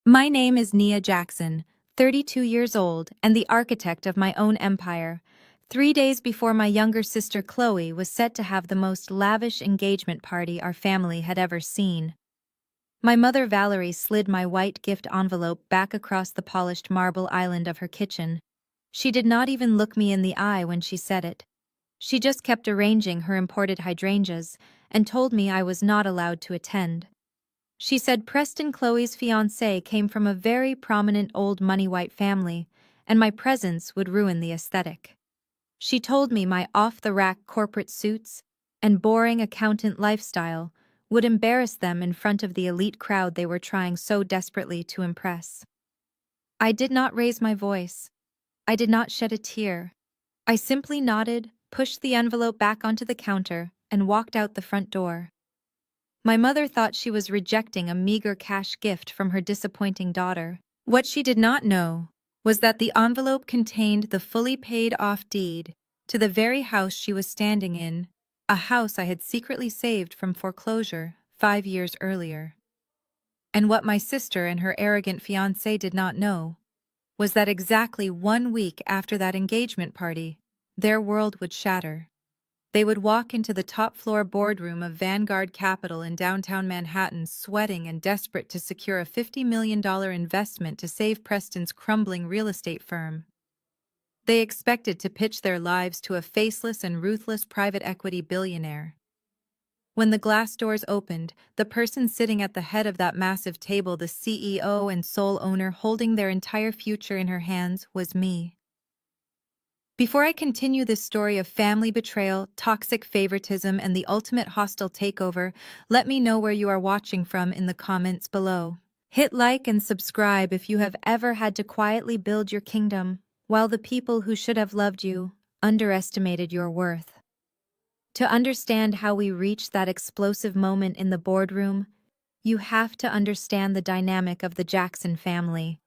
My name is Nia Jackson, 32 years old and the architect of my own empire. 3 days before my younger sister Chloe was set to have the most lavish engagement party our family had ever seen. My mother Valerie slid my white gift envelope back across the polished marble island of her kitchen. She did not even look me in the eye when she said it. She just kept arranging her imported hydrangeas and told me I was not allowed to attend. She said Preston, Chloe's fiancé, came from a very prominent old money-white family, and my presence would ruin the aesthetic. She told me my off-the-rack corporate suits and boring accountant lifestyle would embarrass them in front of the elite crowd they were trying so desperately to impress. I did not raise my voice. I did not shed a tear. I simply nodded, pushed the envelope back onto the counter, and walked out the front door. My mother thought she was rejecting a meager cash gift from her disappointing daughter. What she did not know was that the envelope contained the fully paid-off deed to the very house she was standing in, a house I had secretly saved from foreclosure 5 years earlier. And what my sister and her arrogant fiancé did not know was that exactly 1 week after that engagement party, their world would shatter. They would walk into the top-floor boardroom of Vanguard Capital in downtown Manhattan, sweating and desperate to secure a $50 million investment to save Preston's crumbling real estate firm. They expected to pitch their lives to a faceless and ruthless private equity billionaire. When the glass doors opened, the person sitting at the head of that massive table, the CEO and sole owner holding their entire future in her hands, was me. Before I continue this story of family betrayal, toxic favoritism, and the ultimate hostile takeover, let me know where you are watching from in the comments below. Hit like and subscribe if you have ever had to quietly build your kingdom, while the people who should have loved you underestimated your worth. To understand how we reached that explosive moment in the boardroom, you have to understand the dynamic of the Jackson family.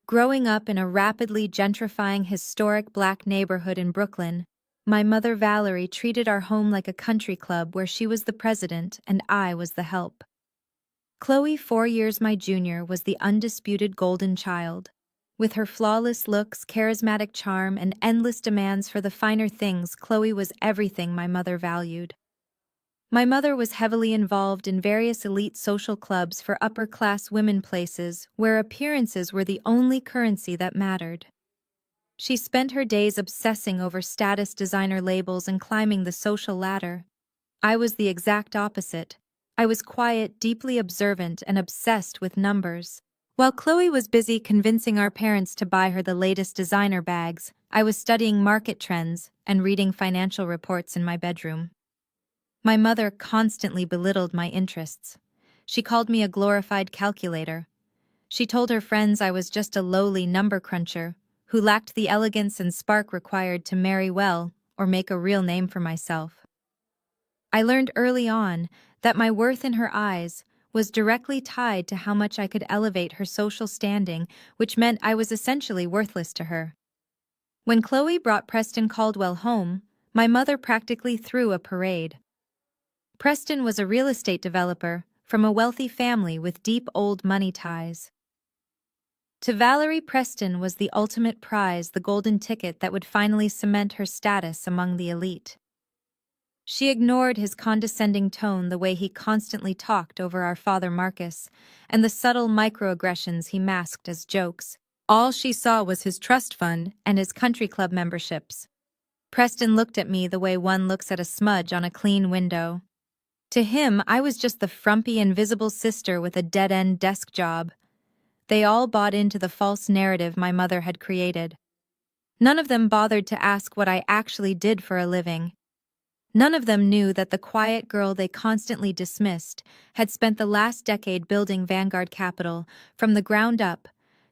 Growing up in a rapidly gentrifying historic Black neighborhood in Brooklyn, my mother Valerie treated our home like a country club where she was the president and I was the help. Chloe, 4 years my junior, was the undisputed golden child. With her flawless looks, charismatic charm, and endless demands for the finer things, Chloe was everything my mother valued. My mother was heavily involved in various elite social clubs for upper-class women, places where appearances were the only currency that mattered. She spent her days obsessing over status designer labels and climbing the social ladder. I was the exact opposite. I was quiet, deeply observant, and obsessed with numbers. While Chloe was busy convincing our parents to buy her the latest designer bags, I was studying market trends and reading financial reports in my bedroom. My mother constantly belittled my interests. She called me a glorified calculator. She told her friends I was just a lowly number cruncher who lacked the elegance and spark required to marry well or make a real name for myself. I learned early on that my worth in her eyes was directly tied to how much I could elevate her social standing, which meant I was essentially worthless to her. When Chloe brought Preston Caldwell home, my mother practically threw a parade. Preston was a real estate developer from a wealthy family with deep old money ties. To Valerie, Preston was the ultimate prize, the golden ticket that would finally cement her status among the elite. She ignored his condescending tone, the way he constantly talked over our father Marcus, and the subtle microaggressions he masked as jokes. All she saw was his trust fund and his country club memberships. Preston looked at me the way one looks at a smudge on a clean window. To him, I was just the frumpy, invisible sister with a dead-end desk job. They all bought into the false narrative my mother had created. None of them bothered to ask what I actually did for a living. None of them knew that the quiet girl they constantly dismissed had spent the last decade building Vanguard Capital from the ground up,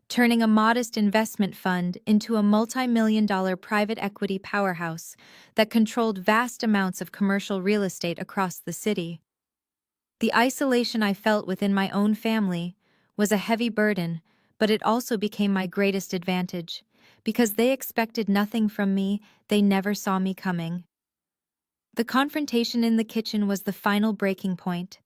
turning a modest investment fund into a multi-million-dollar private equity powerhouse that controlled vast amounts of commercial real estate across the city. The isolation I felt within my own family was a heavy burden, but it also became my greatest advantage. Because they expected nothing from me, they never saw me coming. The confrontation in the kitchen was the final breaking point.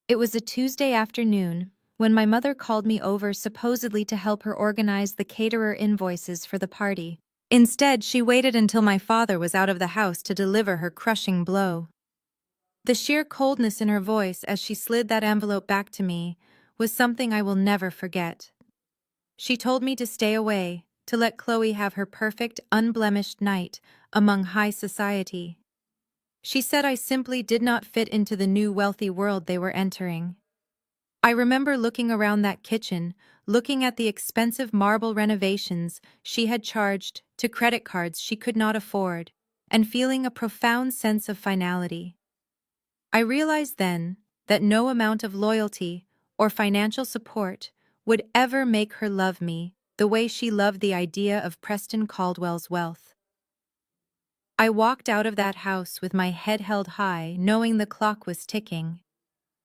It was a Tuesday afternoon, when my mother called me over supposedly to help her organize the caterer invoices for the party. Instead, she waited until my father was out of the house to deliver her crushing blow. The sheer coldness in her voice as she slid that envelope back to me was something I will never forget. She told me to stay away, to let Chloe have her perfect, unblemished night among high society. She said I simply did not fit into the new wealthy world they were entering. I remember looking around that kitchen, looking at the expensive marble renovations she had charged to credit cards she could not afford, and feeling a profound sense of finality. I realized then that no amount of loyalty or financial support would ever make her love me the way she loved the idea of Preston Caldwell's wealth. I walked out of that house with my head held high, knowing the clock was ticking.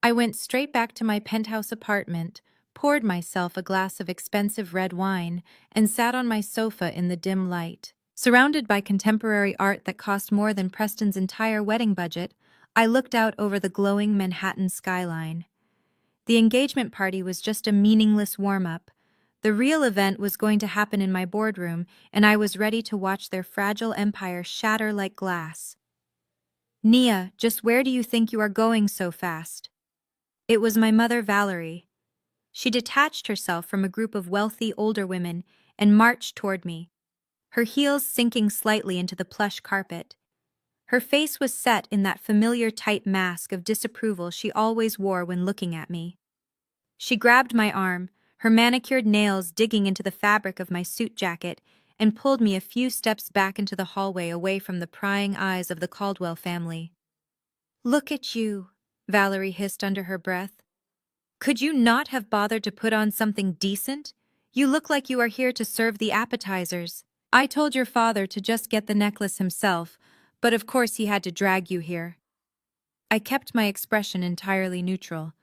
I went straight back to my penthouse apartment, poured myself a glass of expensive red wine, and sat on my sofa in the dim light. Surrounded by contemporary art that cost more than Preston's entire wedding budget, I looked out over the glowing Manhattan skyline. The engagement party was just a meaningless warm-up. The real event was going to happen in my boardroom, and I was ready to watch their fragile empire shatter like glass. "Nia, just where do you think you are going so fast?" It was my mother, Valerie. She detached herself from a group of wealthy older women and marched toward me, her heels sinking slightly into the plush carpet. Her face was set in that familiar tight mask of disapproval she always wore when looking at me. She grabbed my arm, her manicured nails digging into the fabric of my suit jacket, and pulled me a few steps back into the hallway away from the prying eyes of the Caldwell family. "Look at you," Valerie hissed under her breath. "Could you not have bothered to put on something decent? You look like you are here to serve the appetizers. I told your father to just get the necklace himself, but of course he had to drag you here." I kept my expression entirely neutral.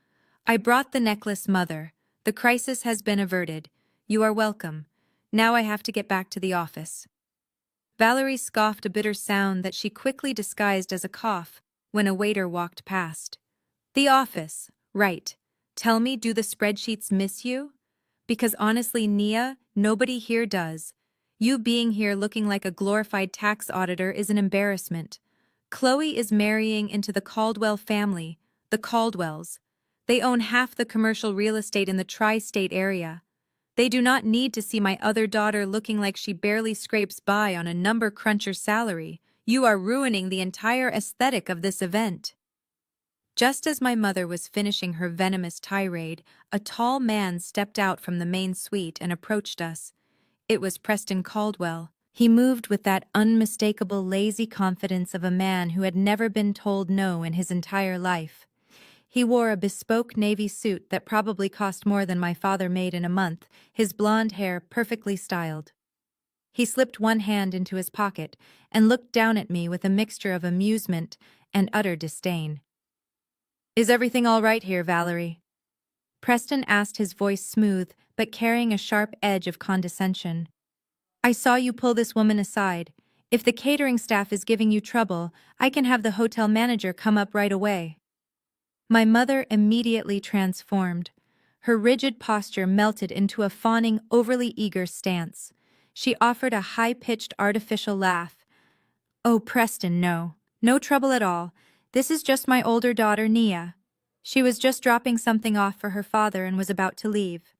"I brought the necklace, Mother. The crisis has been averted. You are welcome. Now I have to get back to the office." Valerie scoffed a bitter sound that she quickly disguised as a cough when a waiter walked past. "The office, right. Tell me, do the spreadsheets miss you? Because honestly, Nia, nobody here does. You being here looking like a glorified tax auditor is an embarrassment. Chloe is marrying into the Caldwell family, the Caldwells. They own half the commercial real estate in the tri-state area. They do not need to see my other daughter looking like she barely scrapes by on a number cruncher salary. You are ruining the entire aesthetic of this event." Just as my mother was finishing her venomous tirade, a tall man stepped out from the main suite and approached us. It was Preston Caldwell. He moved with that unmistakable lazy confidence of a man who had never been told no in his entire life. He wore a bespoke navy suit that probably cost more than my father made in a month, his blonde hair perfectly styled. He slipped one hand into his pocket and looked down at me with a mixture of amusement and utter disdain. "Is everything all right here, Valerie?" Preston asked, his voice smooth but carrying a sharp edge of condescension. "I saw you pull this woman aside. If the catering staff is giving you trouble, I can have the hotel manager come up right away." My mother immediately transformed. Her rigid posture melted into a fawning, overly eager stance. She offered a high-pitched artificial laugh. "Oh, Preston, no. No trouble at all. This is just my older daughter, Nia. She was just dropping something off for her father and was about to leave."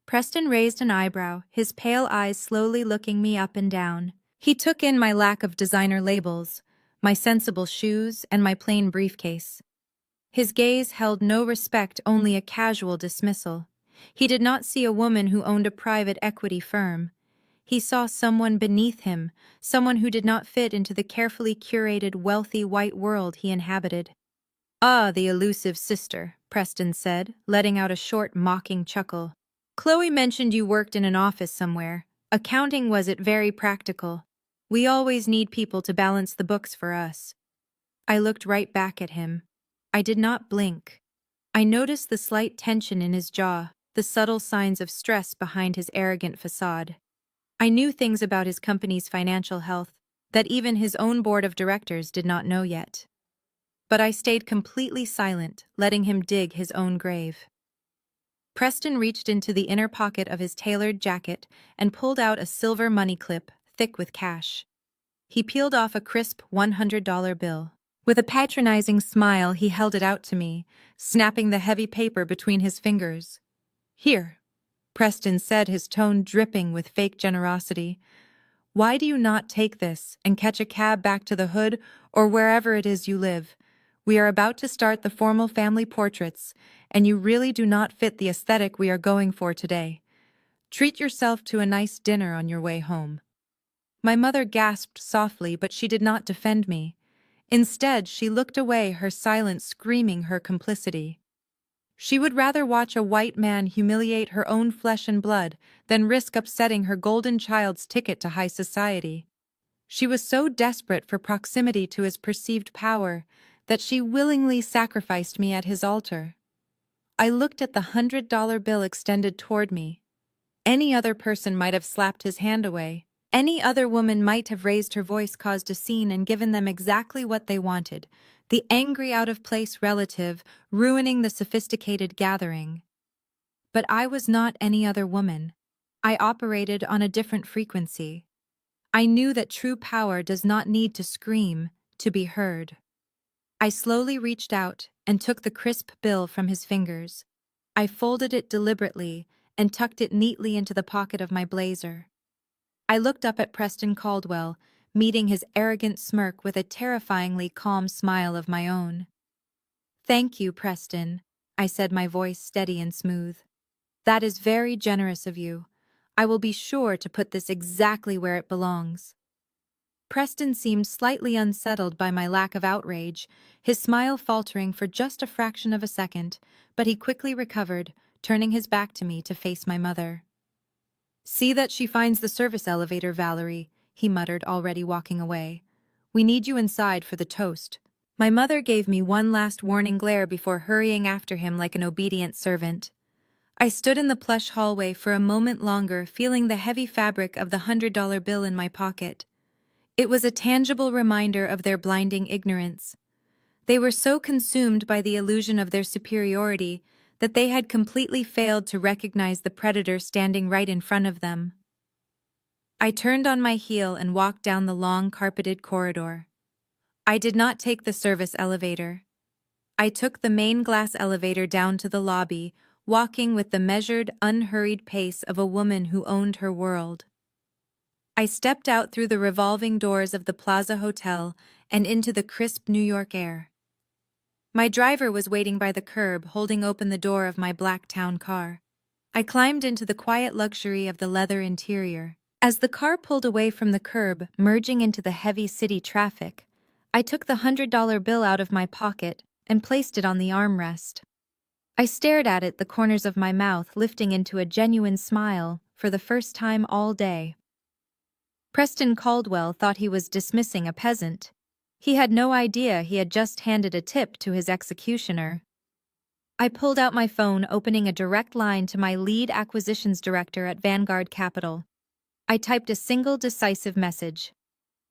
Preston raised an eyebrow, his pale eyes slowly looking me up and down. He took in my lack of designer labels, my sensible shoes, and my plain briefcase. His gaze held no respect, only a casual dismissal. He did not see a woman who owned a private equity firm. He saw someone beneath him, someone who did not fit into the carefully curated, wealthy white world he inhabited. "Ah, the elusive sister," Preston said, letting out a short, mocking chuckle. "Chloe mentioned you worked in an office somewhere. Accounting was it very practical. We always need people to balance the books for us." I looked right back at him. I did not blink. I noticed the slight tension in his jaw, the subtle signs of stress behind his arrogant facade. I knew things about his company's financial health that even his own board of directors did not know yet. But I stayed completely silent, letting him dig his own grave. Preston reached into the inner pocket of his tailored jacket and pulled out a silver money clip, thick with cash. He peeled off a crisp $100 bill. With a patronizing smile, he held it out to me, snapping the heavy paper between his fingers. "Here," Preston said, his tone dripping with fake generosity. "Why do you not take this and catch a cab back to the hood or wherever it is you live? We are about to start the formal family portraits, and you really do not fit the aesthetic we are going for today. Treat yourself to a nice dinner on your way home." My mother gasped softly, but she did not defend me. Instead, she looked away, her silence screaming her complicity. She would rather watch a white man humiliate her own flesh and blood than risk upsetting her golden child's ticket to high society. She was so desperate for proximity to his perceived power that she willingly sacrificed me at his altar. I looked at the $100 bill extended toward me. Any other person might have slapped his hand away. Any other woman might have raised her voice, caused a scene, and given them exactly what they wanted, the angry out-of-place relative ruining the sophisticated gathering. But I was not any other woman. I operated on a different frequency. I knew that true power does not need to scream to be heard. I slowly reached out and took the crisp bill from his fingers. I folded it deliberately and tucked it neatly into the pocket of my blazer. I looked up at Preston Caldwell, meeting his arrogant smirk with a terrifyingly calm smile of my own. "Thank you, Preston," I said, my voice steady and smooth. "That is very generous of you. I will be sure to put this exactly where it belongs." Preston seemed slightly unsettled by my lack of outrage, his smile faltering for just a fraction of a second, but he quickly recovered, turning his back to me to face my mother. "See that she finds the service elevator, Valerie," he muttered, already walking away. "We need you inside for the toast." My mother gave me one last warning glare before hurrying after him like an obedient servant. I stood in the plush hallway for a moment longer, feeling the heavy fabric of the $100 bill in my pocket. It was a tangible reminder of their blinding ignorance. They were so consumed by the illusion of their superiority that they had completely failed to recognize the predator standing right in front of them. I turned on my heel and walked down the long, carpeted corridor. I did not take the service elevator. I took the main glass elevator down to the lobby, walking with the measured, unhurried pace of a woman who owned her world. I stepped out through the revolving doors of the Plaza Hotel and into the crisp New York air. My driver was waiting by the curb, holding open the door of my black town car. I climbed into the quiet luxury of the leather interior. As the car pulled away from the curb, merging into the heavy city traffic, I took the $100 bill out of my pocket and placed it on the armrest. I stared at it, the corners of my mouth lifting into a genuine smile for the first time all day. Preston Caldwell thought he was dismissing a peasant. He had no idea he had just handed a tip to his executioner. I pulled out my phone, opening a direct line to my lead acquisitions director at Vanguard Capital. I typed a single decisive message.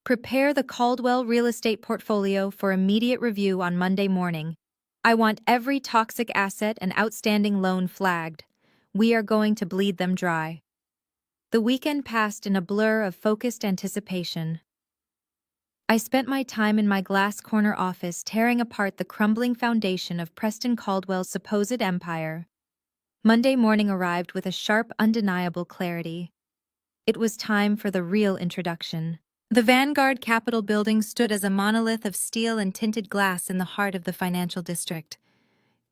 "Prepare the Caldwell real estate portfolio for immediate review on Monday morning. I want every toxic asset and outstanding loan flagged. We are going to bleed them dry." The weekend passed in a blur of focused anticipation. I spent my time in my glass corner office tearing apart the crumbling foundation of Preston Caldwell's supposed empire. Monday morning arrived with a sharp, undeniable clarity. It was time for the real introduction. The Vanguard Capital building stood as a monolith of steel and tinted glass in the heart of the financial district.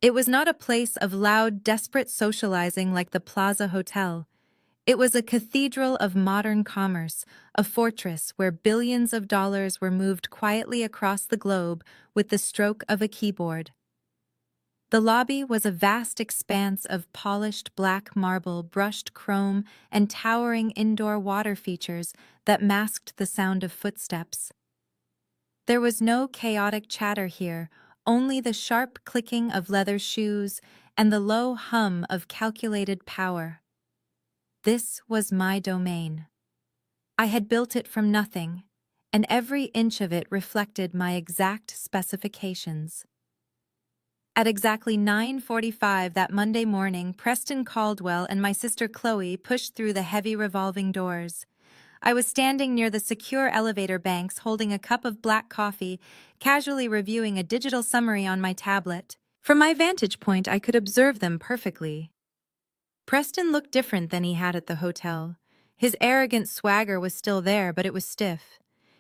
It was not a place of loud, desperate socializing like the Plaza Hotel. It was a cathedral of modern commerce, a fortress where billions of dollars were moved quietly across the globe with the stroke of a keyboard. The lobby was a vast expanse of polished black marble, brushed chrome, and towering indoor water features that masked the sound of footsteps. There was no chaotic chatter here, only the sharp clicking of leather shoes and the low hum of calculated power. This was my domain. I had built it from nothing, and every inch of it reflected my exact specifications. At exactly 9:45 that Monday morning, Preston Caldwell and my sister Chloe pushed through the heavy revolving doors. I was standing near the secure elevator banks holding a cup of black coffee, casually reviewing a digital summary on my tablet. From my vantage point, I could observe them perfectly. Preston looked different than he had at the hotel. His arrogant swagger was still there, but it was stiff.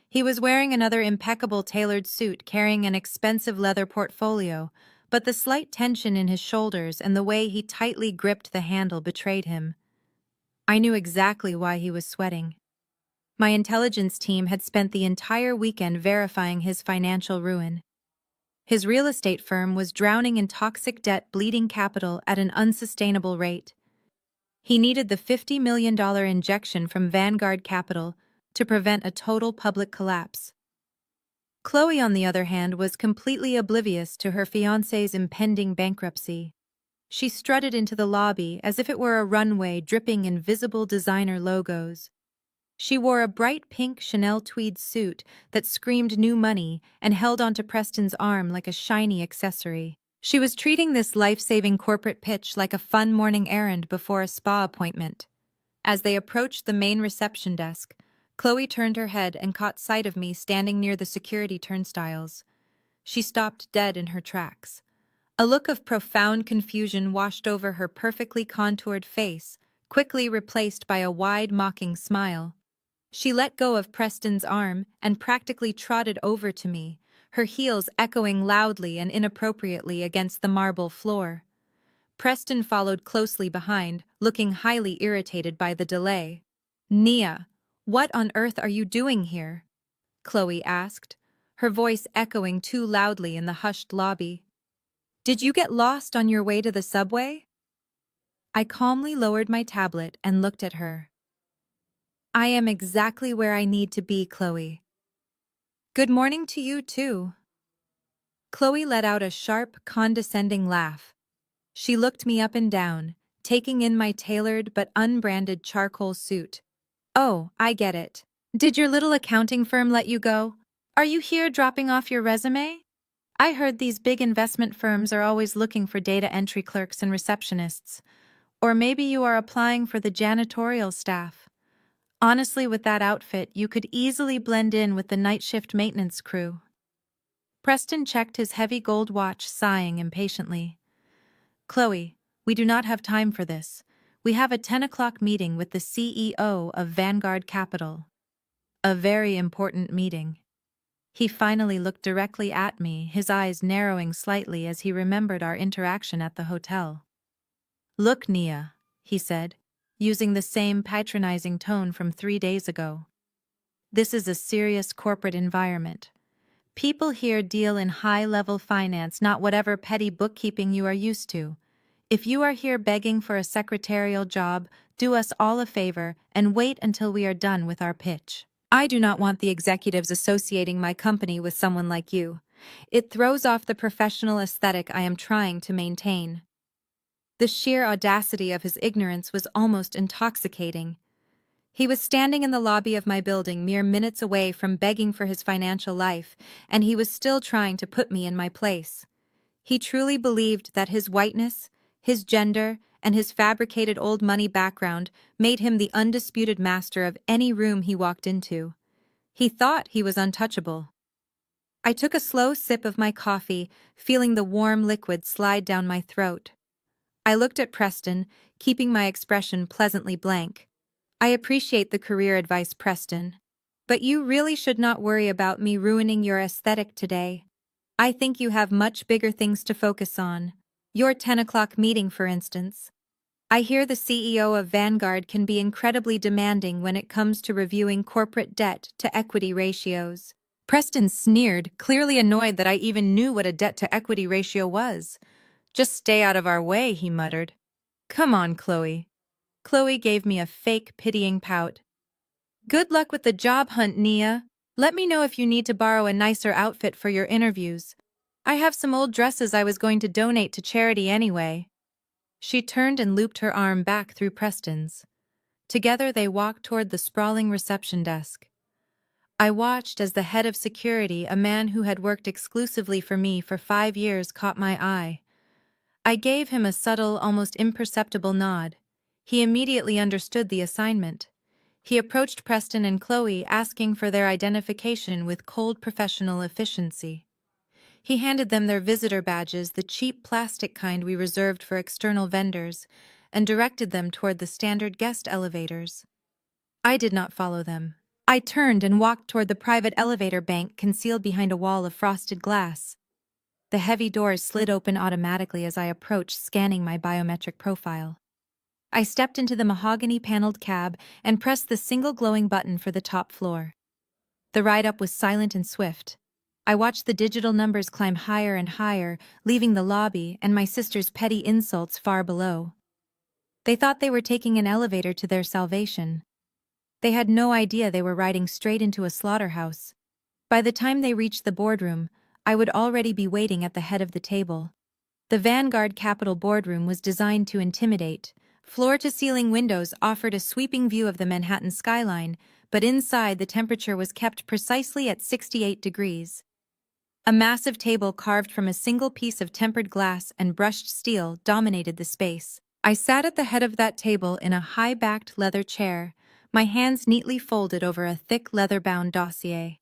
He was wearing another impeccable tailored suit, carrying an expensive leather portfolio, but the slight tension in his shoulders and the way he tightly gripped the handle betrayed him. I knew exactly why he was sweating. My intelligence team had spent the entire weekend verifying his financial ruin. His real estate firm was drowning in toxic debt, bleeding capital at an unsustainable rate. He needed the $50 million injection from Vanguard Capital to prevent a total public collapse. Chloe, on the other hand, was completely oblivious to her fiancé's impending bankruptcy. She strutted into the lobby as if it were a runway dripping in visible designer logos. She wore a bright pink Chanel tweed suit that screamed new money and held onto Preston's arm like a shiny accessory. She was treating this life-saving corporate pitch like a fun morning errand before a spa appointment. As they approached the main reception desk, Chloe turned her head and caught sight of me standing near the security turnstiles. She stopped dead in her tracks. A look of profound confusion washed over her perfectly contoured face, quickly replaced by a wide, mocking smile. She let go of Preston's arm and practically trotted over to me, her heels echoing loudly and inappropriately against the marble floor. Preston followed closely behind, looking highly irritated by the delay. "Nia, what on earth are you doing here?" Chloe asked, her voice echoing too loudly in the hushed lobby. "Did you get lost on your way to the subway?" I calmly lowered my tablet and looked at her. "I am exactly where I need to be, Chloe." "Good morning to you, too." Chloe let out a sharp, condescending laugh. She looked me up and down, taking in my tailored but unbranded charcoal suit. "Oh, I get it. Did your little accounting firm let you go? Are you here dropping off your resume? I heard these big investment firms are always looking for data entry clerks and receptionists. Or maybe you are applying for the janitorial staff. Honestly, with that outfit, you could easily blend in with the night shift maintenance crew." Preston checked his heavy gold watch, sighing impatiently. "Chloe, we do not have time for this. We have a 10 o'clock meeting with the CEO of Vanguard Capital. A very important meeting." He finally looked directly at me, his eyes narrowing slightly as he remembered our interaction at the hotel. "Look, Nia," he said, using the same patronizing tone from 3 days ago. "This is a serious corporate environment. People here deal in high-level finance, not whatever petty bookkeeping you are used to. If you are here begging for a secretarial job, do us all a favor and wait until we are done with our pitch. I do not want the executives associating my company with someone like you. It throws off the professional aesthetic I am trying to maintain." The sheer audacity of his ignorance was almost intoxicating. He was standing in the lobby of my building mere minutes away from begging for his financial life, and he was still trying to put me in my place. He truly believed that his whiteness, his gender, and his fabricated old money background made him the undisputed master of any room he walked into. He thought he was untouchable. I took a slow sip of my coffee, feeling the warm liquid slide down my throat. I looked at Preston, keeping my expression pleasantly blank. "I appreciate the career advice, Preston. But you really should not worry about me ruining your aesthetic today. I think you have much bigger things to focus on. Your 10 o'clock meeting, for instance. I hear the CEO of Vanguard can be incredibly demanding when it comes to reviewing corporate debt to equity ratios." Preston sneered, clearly annoyed that I even knew what a debt-to-equity ratio was. "Just stay out of our way," he muttered. "Come on, Chloe." Chloe gave me a fake, pitying pout. "Good luck with the job hunt, Nia. Let me know if you need to borrow a nicer outfit for your interviews. I have some old dresses I was going to donate to charity anyway." She turned and looped her arm back through Preston's. Together they walked toward the sprawling reception desk. I watched as the head of security, a man who had worked exclusively for me for 5 years, caught my eye. I gave him a subtle, almost imperceptible nod. He immediately understood the assignment. He approached Preston and Chloe, asking for their identification with cold professional efficiency. He handed them their visitor badges, the cheap plastic kind we reserved for external vendors, and directed them toward the standard guest elevators. I did not follow them. I turned and walked toward the private elevator bank concealed behind a wall of frosted glass. The heavy doors slid open automatically as I approached, scanning my biometric profile. I stepped into the mahogany-paneled cab and pressed the single glowing button for the top floor. The ride up was silent and swift. I watched the digital numbers climb higher and higher, leaving the lobby and my sister's petty insults far below. They thought they were taking an elevator to their salvation. They had no idea they were riding straight into a slaughterhouse. By the time they reached the boardroom, I would already be waiting at the head of the table. The Vanguard Capital boardroom was designed to intimidate. Floor-to-ceiling windows offered a sweeping view of the Manhattan skyline, but inside the temperature was kept precisely at 68 degrees. A massive table carved from a single piece of tempered glass and brushed steel dominated the space. I sat at the head of that table in a high-backed leather chair, my hands neatly folded over a thick leather-bound dossier.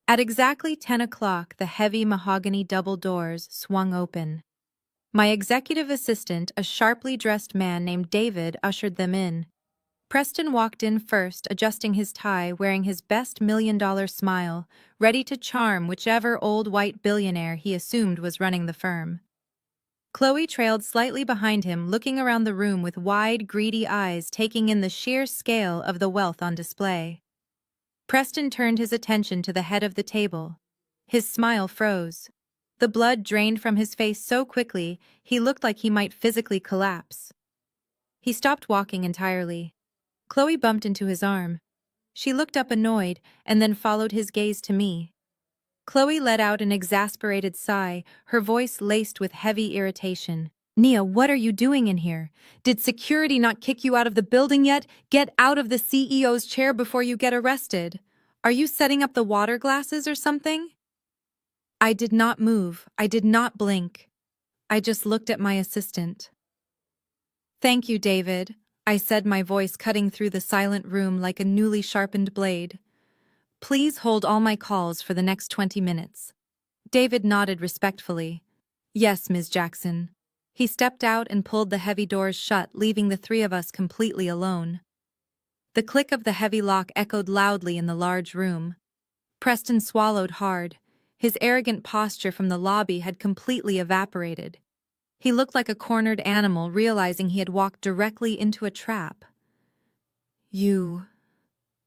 At exactly 10 o'clock, the heavy mahogany double doors swung open. My executive assistant, a sharply dressed man named David, ushered them in. Preston walked in first, adjusting his tie, wearing his best $1 million smile, ready to charm whichever old white billionaire he assumed was running the firm. Chloe trailed slightly behind him, looking around the room with wide, greedy eyes, taking in the sheer scale of the wealth on display. Preston turned his attention to the head of the table. His smile froze. The blood drained from his face so quickly, he looked like he might physically collapse. He stopped walking entirely. Chloe bumped into his arm. She looked up annoyed, and then followed his gaze to me. Chloe let out an exasperated sigh, her voice laced with heavy irritation. "Nia, what are you doing in here? Did security not kick you out of the building yet? Get out of the CEO's chair before you get arrested. Are you setting up the water glasses or something?" I did not move. I did not blink. I just looked at my assistant. "Thank you, David," I said, my voice cutting through the silent room like a newly sharpened blade. "Please hold all my calls for the next 20 minutes. David nodded respectfully. "Yes, Ms. Jackson." He stepped out and pulled the heavy doors shut, leaving the three of us completely alone. The click of the heavy lock echoed loudly in the large room. Preston swallowed hard. His arrogant posture from the lobby had completely evaporated. He looked like a cornered animal, realizing he had walked directly into a trap. "You,"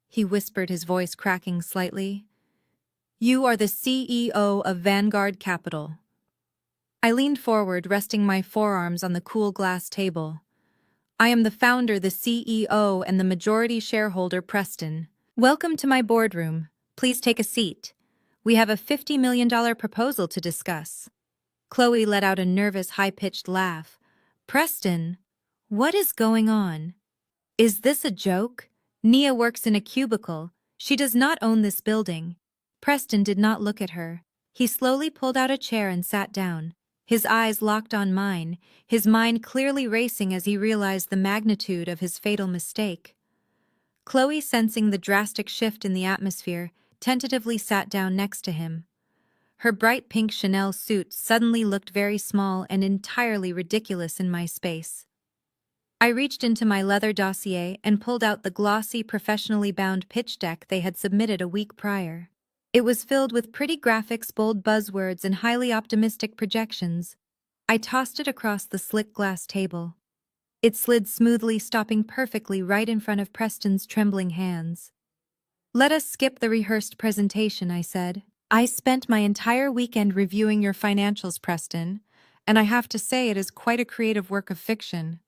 he whispered, his voice cracking slightly. "You are the CEO of Vanguard Capital." I leaned forward, resting my forearms on the cool glass table. "I am the founder, the CEO, and the majority shareholder, Preston. Welcome to my boardroom. Please take a seat. We have a $50 million proposal to discuss." Chloe let out a nervous, high-pitched laugh. "Preston, what is going on? Is this a joke? Nia works in a cubicle. She does not own this building." Preston did not look at her. He slowly pulled out a chair and sat down. His eyes locked on mine, his mind clearly racing as he realized the magnitude of his fatal mistake. Chloe, sensing the drastic shift in the atmosphere, tentatively sat down next to him. Her bright pink Chanel suit suddenly looked very small and entirely ridiculous in my space. I reached into my leather dossier and pulled out the glossy, professionally bound pitch deck they had submitted a week prior. It was filled with pretty graphics, bold buzzwords, and highly optimistic projections. I tossed it across the slick glass table. It slid smoothly, stopping perfectly right in front of Preston's trembling hands. "Let us skip the rehearsed presentation," I said. "I spent my entire weekend reviewing your financials, Preston, and I have to say it is quite a creative work of fiction."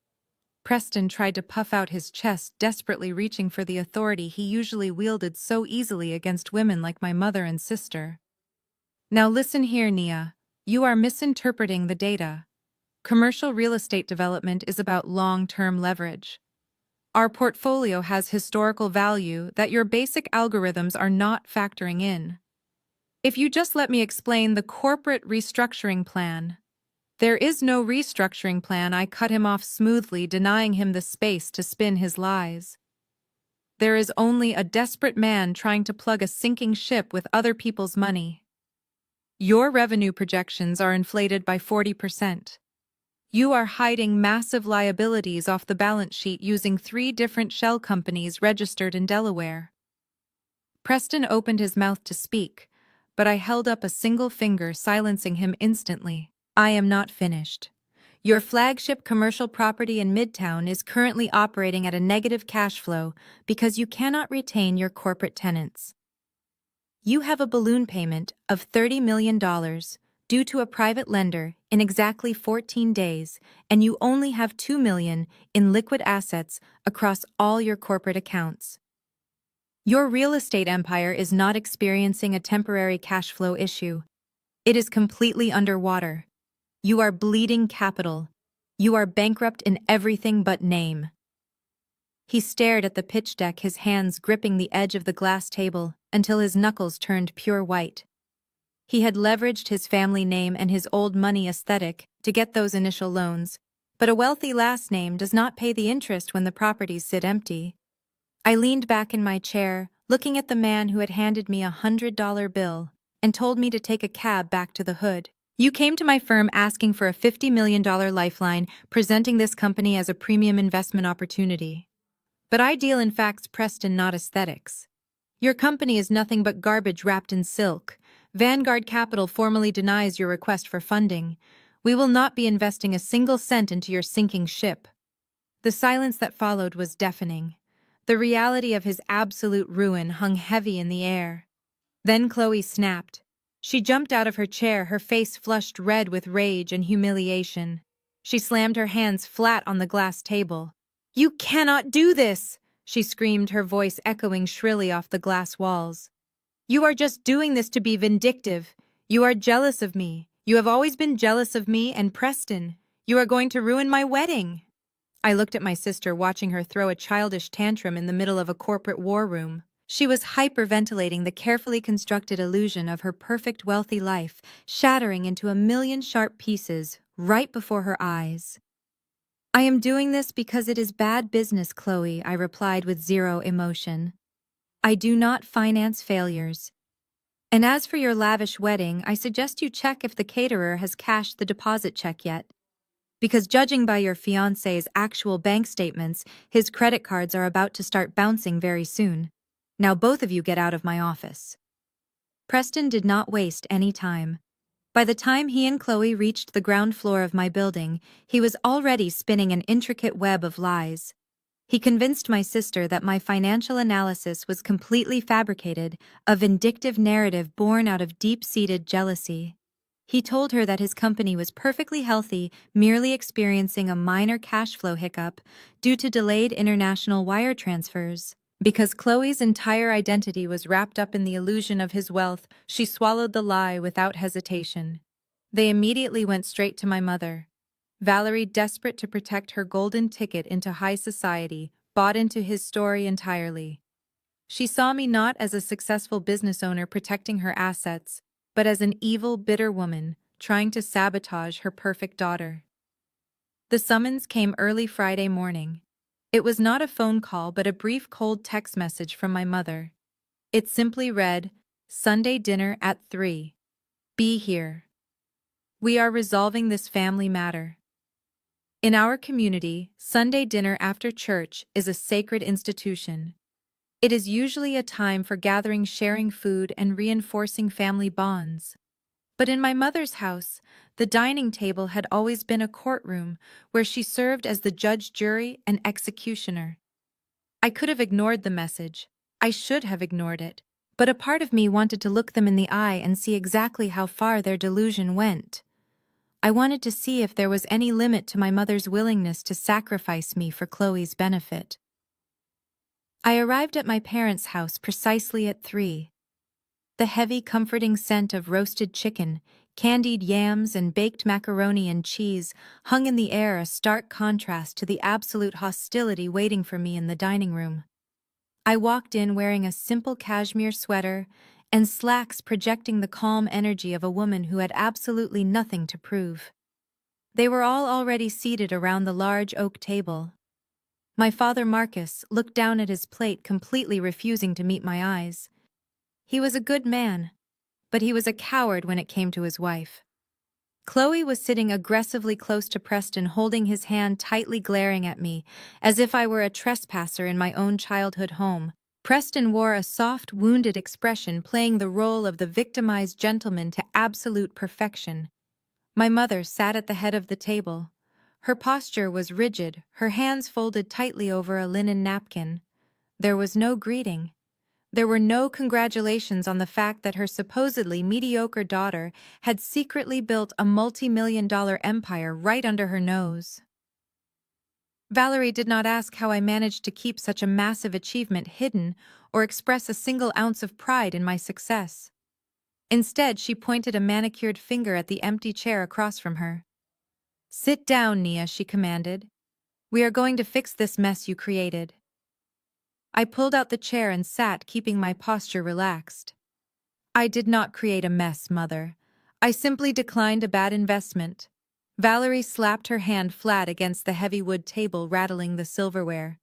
Preston tried to puff out his chest, desperately reaching for the authority he usually wielded so easily against women like my mother and sister. "Now listen here, Nia. You are misinterpreting the data. Commercial real estate development is about long-term leverage. Our portfolio has historical value that your basic algorithms are not factoring in. If you just let me explain the corporate restructuring plan." There is no restructuring plan. I cut him off smoothly, denying him the space to spin his lies. There is only a desperate man trying to plug a sinking ship with other people's money. Your revenue projections are inflated by 40%. You are hiding massive liabilities off the balance sheet using 3 different shell companies registered in Delaware. Preston opened his mouth to speak, but I held up a single finger, silencing him instantly. I am not finished. Your flagship commercial property in Midtown is currently operating at a negative cash flow because you cannot retain your corporate tenants. You have a balloon payment of $30 million due to a private lender in exactly 14 days, and you only have $2 million in liquid assets across all your corporate accounts. Your real estate empire is not experiencing a temporary cash flow issue. It is completely underwater. You are bleeding capital. You are bankrupt in everything but name. He stared at the pitch deck, his hands gripping the edge of the glass table until his knuckles turned pure white. He had leveraged his family name and his old money aesthetic to get those initial loans, but a wealthy last name does not pay the interest when the properties sit empty. I leaned back in my chair, looking at the man who had handed me $100 bill and told me to take a cab back to the hood. You came to my firm asking for a $50 million lifeline, presenting this company as a premium investment opportunity. But I deal in facts, Preston, not aesthetics. Your company is nothing but garbage wrapped in silk. Vanguard Capital formally denies your request for funding. We will not be investing a single cent into your sinking ship. The silence that followed was deafening. The reality of his absolute ruin hung heavy in the air. Then Chloe snapped. She jumped out of her chair, her face flushed red with rage and humiliation. She slammed her hands flat on the glass table. "You cannot do this!" she screamed, her voice echoing shrilly off the glass walls. "You are just doing this to be vindictive. You are jealous of me. You have always been jealous of me and Preston. You are going to ruin my wedding." I looked at my sister, watching her throw a childish tantrum in the middle of a corporate war room. She was hyperventilating the carefully constructed illusion of her perfect wealthy life, shattering into a million sharp pieces right before her eyes. "I am doing this because it is bad business, Chloe," I replied with zero emotion. "I do not finance failures. And as for your lavish wedding, I suggest you check if the caterer has cashed the deposit check yet. Because judging by your fiancé's actual bank statements, his credit cards are about to start bouncing very soon. Now both of you get out of my office." Preston did not waste any time. By the time he and Chloe reached the ground floor of my building, he was already spinning an intricate web of lies. He convinced my sister that my financial analysis was completely fabricated, a vindictive narrative born out of deep-seated jealousy. He told her that his company was perfectly healthy, merely experiencing a minor cash flow hiccup due to delayed international wire transfers. Because Chloe's entire identity was wrapped up in the illusion of his wealth, she swallowed the lie without hesitation. They immediately went straight to my mother. Valerie, desperate to protect her golden ticket into high society, bought into his story entirely. She saw me not as a successful business owner protecting her assets, but as an evil, bitter woman trying to sabotage her perfect daughter. The summons came early Friday morning. It was not a phone call but a brief cold text message from my mother. It simply read, "Sunday dinner at 3. Be here. We are resolving this family matter." In our community, Sunday dinner after church is a sacred institution. It is usually a time for gathering, sharing food, and reinforcing family bonds. But in my mother's house, the dining table had always been a courtroom where she served as the judge, jury, and executioner. I could have ignored the message. I should have ignored it. But a part of me wanted to look them in the eye and see exactly how far their delusion went. I wanted to see if there was any limit to my mother's willingness to sacrifice me for Chloe's benefit. I arrived at my parents' house precisely at 3. The heavy, comforting scent of roasted chicken, candied yams, and baked macaroni and cheese hung in the air, a stark contrast to the absolute hostility waiting for me in the dining room. I walked in wearing a simple cashmere sweater and slacks, projecting the calm energy of a woman who had absolutely nothing to prove. They were all already seated around the large oak table. My father Marcus looked down at his plate, completely refusing to meet my eyes. He was a good man, but he was a coward when it came to his wife. Chloe was sitting aggressively close to Preston, holding his hand tightly, glaring at me, as if I were a trespasser in my own childhood home. Preston wore a soft, wounded expression, playing the role of the victimized gentleman to absolute perfection. My mother sat at the head of the table. Her posture was rigid, her hands folded tightly over a linen napkin. There was no greeting. There were no congratulations on the fact that her supposedly mediocre daughter had secretly built a multi-million-dollar empire right under her nose. Valerie did not ask how I managed to keep such a massive achievement hidden or express a single ounce of pride in my success. Instead, she pointed a manicured finger at the empty chair across from her. "Sit down, Nia," she commanded. "We are going to fix this mess you created." I pulled out the chair and sat, keeping my posture relaxed. "I did not create a mess, Mother. I simply declined a bad investment." Valerie slapped her hand flat against the heavy wood table, rattling the silverware.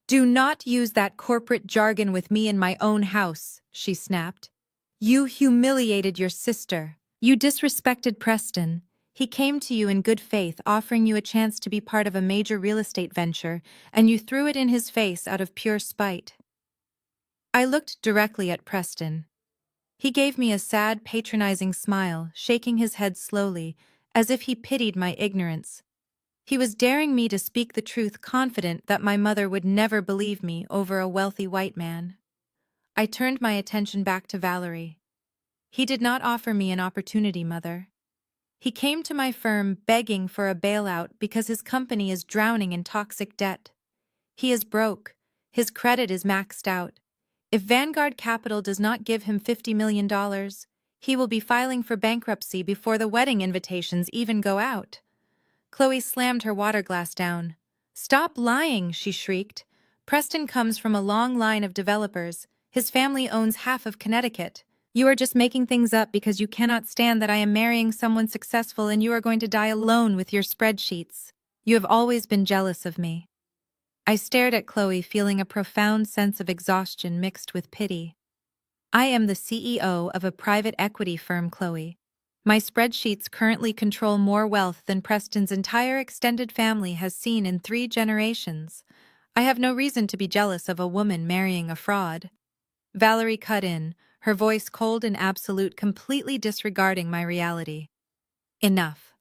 "Do not use that corporate jargon with me in my own house," she snapped. "You humiliated your sister. You disrespected Preston. He came to you in good faith, offering you a chance to be part of a major real estate venture, and you threw it in his face out of pure spite." I looked directly at Preston. He gave me a sad, patronizing smile, shaking his head slowly, as if he pitied my ignorance. He was daring me to speak the truth, confident that my mother would never believe me over a wealthy white man. I turned my attention back to Valerie. "He did not offer me an opportunity, Mother. He came to my firm begging for a bailout because his company is drowning in toxic debt. He is broke. His credit is maxed out. If Vanguard Capital does not give him $50 million, he will be filing for bankruptcy before the wedding invitations even go out." Chloe slammed her water glass down. "Stop lying," she shrieked. "Preston comes from a long line of developers. His family owns half of Connecticut. You are just making things up because you cannot stand that I am marrying someone successful and you are going to die alone with your spreadsheets. You have always been jealous of me." I stared at Chloe, feeling a profound sense of exhaustion mixed with pity. "I am the CEO of a private equity firm, Chloe. My spreadsheets currently control more wealth than Preston's entire extended family has seen in 3 generations. I have no reason to be jealous of a woman marrying a fraud." Valerie cut in, her voice cold and absolute, completely disregarding my reality. "Enough.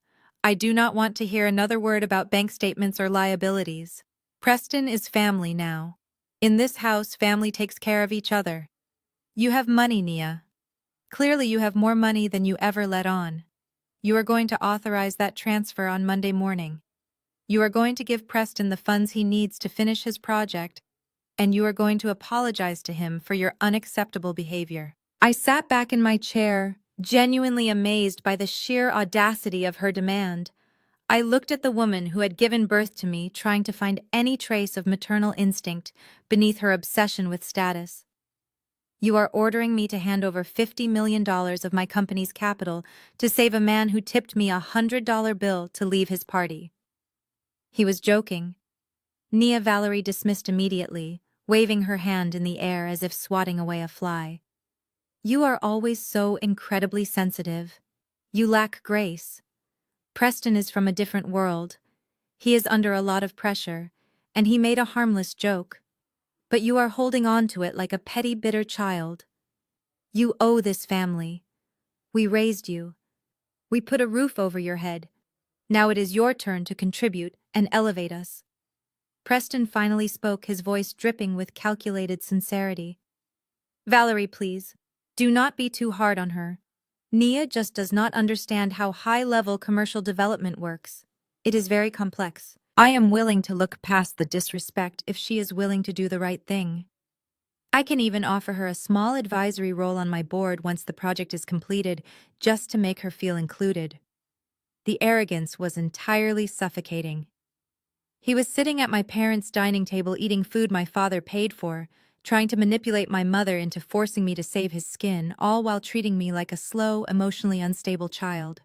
I do not want to hear another word about bank statements or liabilities. Preston is family now. In this house, family takes care of each other. You have money, Nia. Clearly you have more money than you ever let on. You are going to authorize that transfer on Monday morning. You are going to give Preston the funds he needs to finish his project, and you are going to apologize to him for your unacceptable behavior." I sat back in my chair, genuinely amazed by the sheer audacity of her demand. I looked at the woman who had given birth to me, trying to find any trace of maternal instinct beneath her obsession with status. "You are ordering me to hand over $50 million of my company's capital to save a man who tipped me a $100 bill to leave his party." He was joking. Nia, Valerie dismissed immediately, waving her hand in the air as if swatting away a fly. "You are always so incredibly sensitive. You lack grace. Preston is from a different world. He is under a lot of pressure, and he made a harmless joke. But you are holding on to it like a petty, bitter child. You owe this family. We raised you. We put a roof over your head. Now it is your turn to contribute and elevate us." Preston finally spoke, his voice dripping with calculated sincerity. "Valerie, please. Do not be too hard on her. Nia just does not understand how high-level commercial development works. It is very complex. I am willing to look past the disrespect if she is willing to do the right thing. I can even offer her a small advisory role on my board once the project is completed, just to make her feel included." The arrogance was entirely suffocating. He was sitting at my parents' dining table eating food my father paid for, trying to manipulate my mother into forcing me to save his skin, all while treating me like a slow, emotionally unstable child.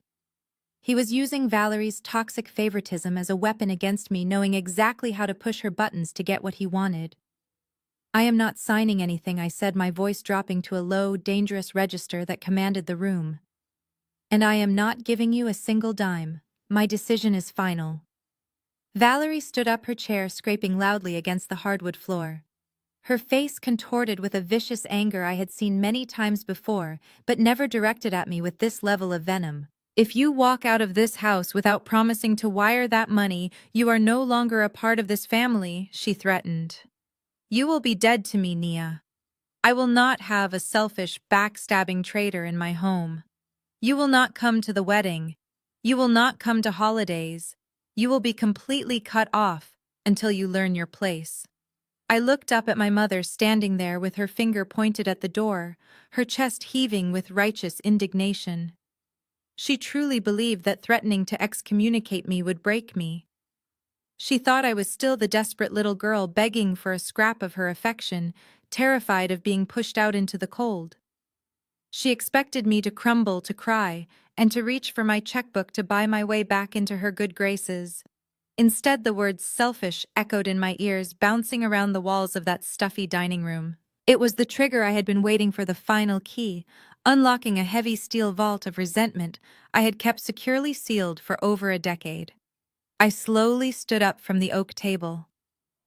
He was using Valerie's toxic favoritism as a weapon against me, knowing exactly how to push her buttons to get what he wanted. "I am not signing anything," I said, my voice dropping to a low, dangerous register that commanded the room. "And I am not giving you a single dime. My decision is final." Valerie stood up, her chair scraping loudly against the hardwood floor. Her face contorted with a vicious anger I had seen many times before, but never directed at me with this level of venom. "If you walk out of this house without promising to wire that money, you are no longer a part of this family," she threatened. "You will be dead to me, Nia. I will not have a selfish, backstabbing traitor in my home. You will not come to the wedding. You will not come to holidays. You will be completely cut off until you learn your place." I looked up at my mother standing there with her finger pointed at the door, her chest heaving with righteous indignation. She truly believed that threatening to excommunicate me would break me. She thought I was still the desperate little girl begging for a scrap of her affection, terrified of being pushed out into the cold. She expected me to crumble, to cry, and to reach for my checkbook to buy my way back into her good graces. Instead, the words "selfish" echoed in my ears, bouncing around the walls of that stuffy dining room. It was the trigger I had been waiting for, the final key, unlocking a heavy steel vault of resentment I had kept securely sealed for over a decade. I slowly stood up from the oak table.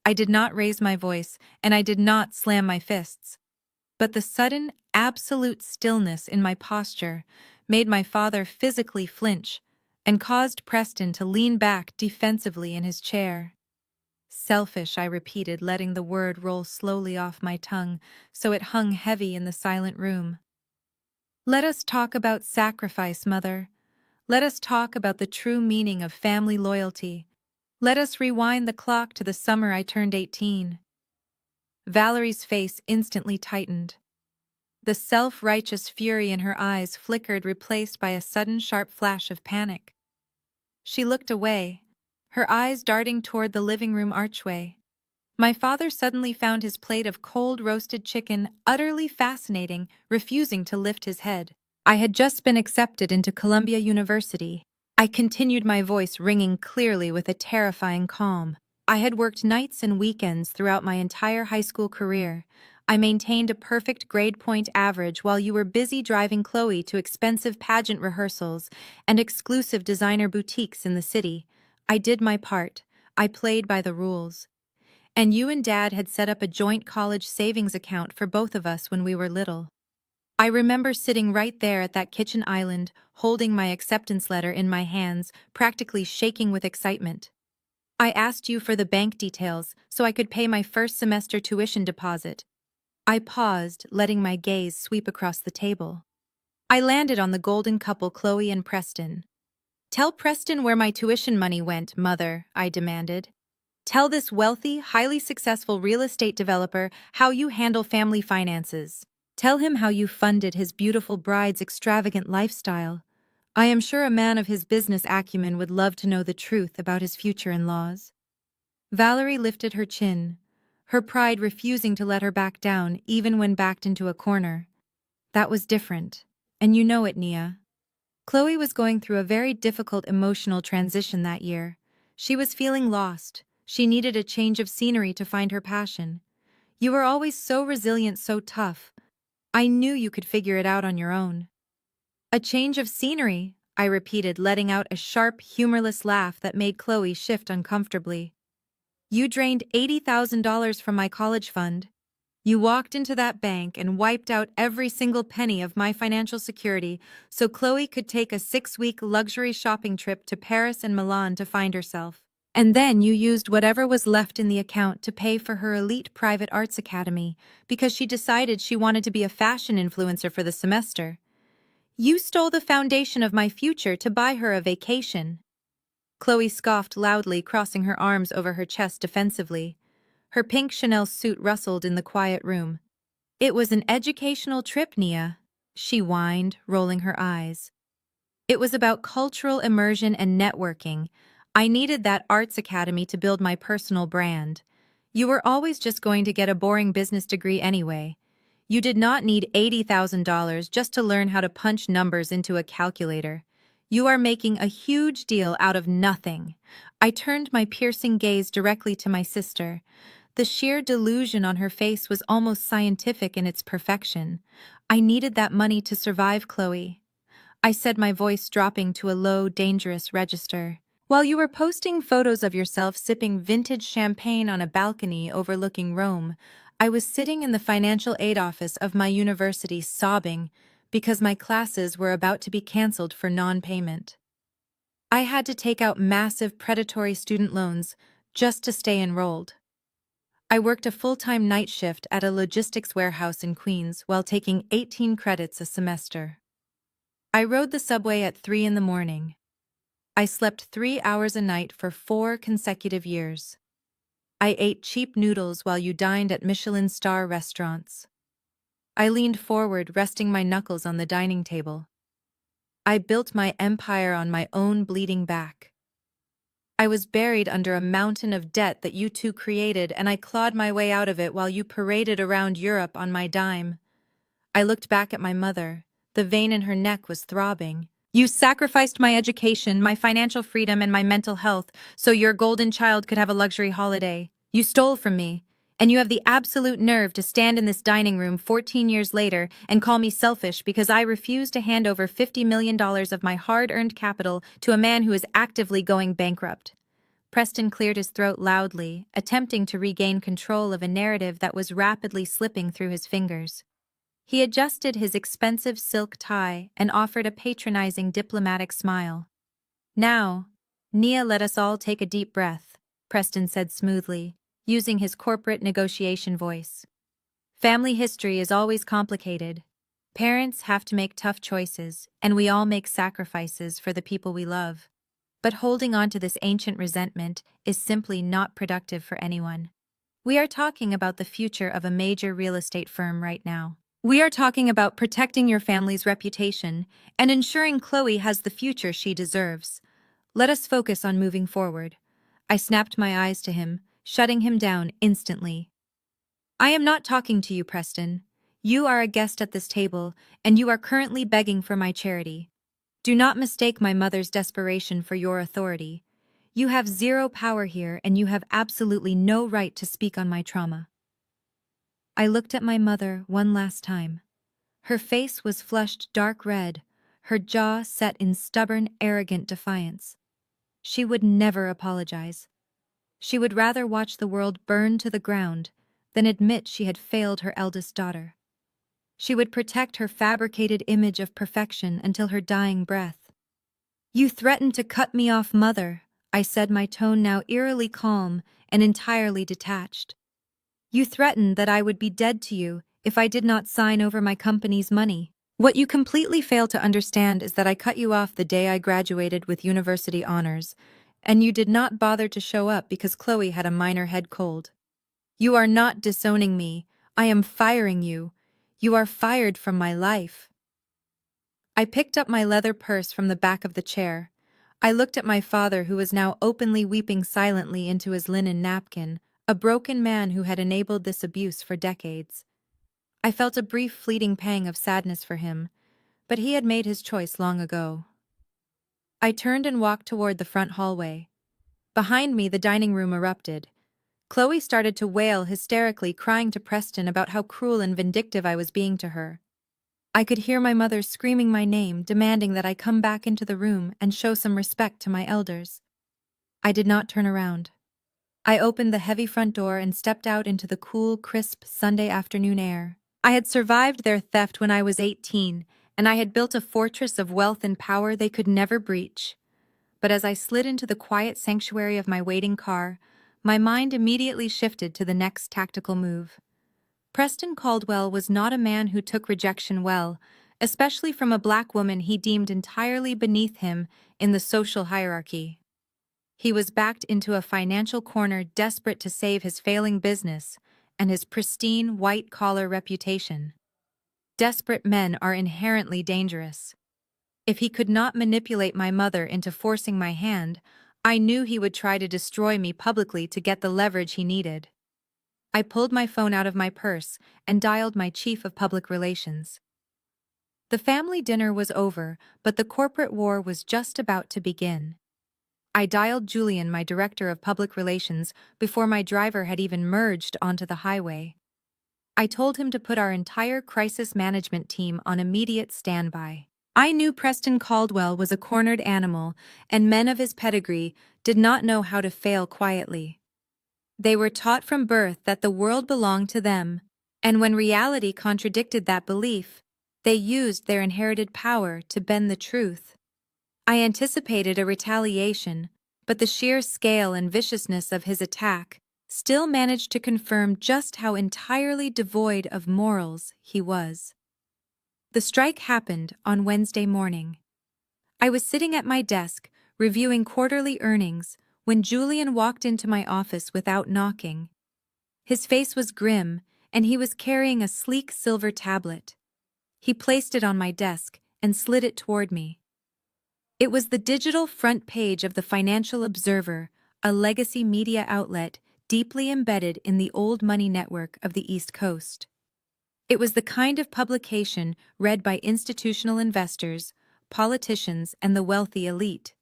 I did not raise my voice, and I did not slam my fists. But the sudden, absolute stillness in my posture made my father physically flinch and caused Preston to lean back defensively in his chair. "Selfish," I repeated, letting the word roll slowly off my tongue so it hung heavy in the silent room. "Let us talk about sacrifice, Mother. Let us talk about the true meaning of family loyalty. Let us rewind the clock to the summer I turned 18. Valerie's face instantly tightened. The self-righteous fury in her eyes flickered, replaced by a sudden sharp flash of panic. She looked away, her eyes darting toward the living room archway. My father suddenly found his plate of cold roasted chicken utterly fascinating, refusing to lift his head. "I had just been accepted into Columbia University." I continued, my voice ringing clearly with a terrifying calm. "I had worked nights and weekends throughout my entire high school career. I maintained a perfect grade point average while you were busy driving Chloe to expensive pageant rehearsals and exclusive designer boutiques in the city. I did my part. I played by the rules. And you and Dad had set up a joint college savings account for both of us when we were little." I remember sitting right there at that kitchen island, holding my acceptance letter in my hands, practically shaking with excitement. "I asked you for the bank details so I could pay my first semester tuition deposit." I paused, letting my gaze sweep across the table. I landed on the golden couple, Chloe and Preston. "Tell Preston where my tuition money went, Mother," I demanded. "Tell this wealthy, highly successful real estate developer how you handle family finances. Tell him how you funded his beautiful bride's extravagant lifestyle. I am sure a man of his business acumen would love to know the truth about his future in-laws." Valerie lifted her chin, her pride refusing to let her back down even when backed into a corner. "That was different. And you know it, Nia." Chloe was going through a very difficult emotional transition that year. She was feeling lost. She needed a change of scenery to find her passion. "You were always so resilient, so tough. I knew you could figure it out on your own." "A change of scenery," I repeated, letting out a sharp, humorless laugh that made Chloe shift uncomfortably. "You drained $80,000 from my college fund. You walked into that bank and wiped out every single penny of my financial security so Chloe could take a 6-week luxury shopping trip to Paris and Milan to find herself. And then you used whatever was left in the account to pay for her elite private arts academy because she decided she wanted to be a fashion influencer for the semester. You stole the foundation of my future to buy her a vacation." Chloe scoffed loudly, crossing her arms over her chest defensively. Her pink Chanel suit rustled in the quiet room. "It was an educational trip, Nia," she whined, rolling her eyes. "It was about cultural immersion and networking. I needed that arts academy to build my personal brand. You were always just going to get a boring business degree anyway. You did not need $80,000 just to learn how to punch numbers into a calculator. You are making a huge deal out of nothing. I turned my piercing gaze directly to my sister. The sheer delusion on her face was almost scientific in its perfection. I needed that money to survive, Chloe. I said, my voice dropping to a low, dangerous register. While you were posting photos of yourself sipping vintage champagne on a balcony overlooking Rome, I was sitting in the financial aid office of my university sobbing because my classes were about to be canceled for non-payment. I had to take out massive predatory student loans just to stay enrolled. I worked a full-time night shift at a logistics warehouse in Queens while taking 18 credits a semester. I rode the subway at 3 in the morning. I slept 3 hours a night for 4 consecutive years. I ate cheap noodles while you dined at Michelin star restaurants. I leaned forward, resting my knuckles on the dining table. I built my empire on my own bleeding back. I was buried under a mountain of debt that you two created, and I clawed my way out of it while you paraded around Europe on my dime. I looked back at my mother. The vein in her neck was throbbing. You sacrificed my education, my financial freedom, and my mental health so your golden child could have a luxury holiday. You stole from me, and you have the absolute nerve to stand in this dining room 14 years later and call me selfish because I refuse to hand over $50 million of my hard-earned capital to a man who is actively going bankrupt. Preston cleared his throat loudly, attempting to regain control of a narrative that was rapidly slipping through his fingers. He adjusted his expensive silk tie and offered a patronizing diplomatic smile. Now, Nia, let us all take a deep breath, Preston said smoothly, using his corporate negotiation voice. Family history is always complicated. Parents have to make tough choices, and we all make sacrifices for the people we love. But holding on to this ancient resentment is simply not productive for anyone. We are talking about the future of a major real estate firm right now. We are talking about protecting your family's reputation and ensuring Chloe has the future she deserves. Let us focus on moving forward. I snapped my eyes to him, shutting him down instantly. I am not talking to you, Preston. You are a guest at this table, and you are currently begging for my charity. Do not mistake my mother's desperation for your authority. You have zero power here, and you have absolutely no right to speak on my trauma. I looked at my mother one last time. Her face was flushed dark red, her jaw set in stubborn, arrogant defiance. She would never apologize. She would rather watch the world burn to the ground than admit she had failed her eldest daughter. She would protect her fabricated image of perfection until her dying breath. You threatened to cut me off, Mother, I said, my tone now eerily calm and entirely detached. You threatened that I would be dead to you if I did not sign over my company's money. What you completely fail to understand is that I cut you off the day I graduated with university honors, and you did not bother to show up because Chloe had a minor head cold. You are not disowning me. I am firing you. You are fired from my life. I picked up my leather purse from the back of the chair. I looked at my father, who was now openly weeping silently into his linen napkin, a broken man who had enabled this abuse for decades. I felt a brief fleeting pang of sadness for him, but he had made his choice long ago. I turned and walked toward the front hallway. Behind me, the dining room erupted. Chloe started to wail hysterically, crying to Preston about how cruel and vindictive I was being to her. I could hear my mother screaming my name, demanding that I come back into the room and show some respect to my elders. I did not turn around. I opened the heavy front door and stepped out into the cool, crisp Sunday afternoon air. I had survived their theft when I was 18, and I had built a fortress of wealth and power they could never breach. But as I slid into the quiet sanctuary of my waiting car, my mind immediately shifted to the next tactical move. Preston Caldwell was not a man who took rejection well, especially from a black woman he deemed entirely beneath him in the social hierarchy. He was backed into a financial corner, desperate to save his failing business and his pristine white-collar reputation. Desperate men are inherently dangerous. If he could not manipulate my mother into forcing my hand, I knew he would try to destroy me publicly to get the leverage he needed. I pulled my phone out of my purse and dialed my chief of public relations. The family dinner was over, but the corporate war was just about to begin. I dialed Julian, my director of public relations, before my driver had even merged onto the highway. I told him to put our entire crisis management team on immediate standby. I knew Preston Caldwell was a cornered animal, and men of his pedigree did not know how to fail quietly. They were taught from birth that the world belonged to them, and when reality contradicted that belief, they used their inherited power to bend the truth. I anticipated a retaliation, but the sheer scale and viciousness of his attack still managed to confirm just how entirely devoid of morals he was. The strike happened on Wednesday morning. I was sitting at my desk, reviewing quarterly earnings, when Julian walked into my office without knocking. His face was grim, and he was carrying a sleek silver tablet. He placed it on my desk and slid it toward me. It was the digital front page of the Financial Observer, a legacy media outlet deeply embedded in the old money network of the East Coast. It was the kind of publication read by institutional investors, politicians, and the wealthy elite.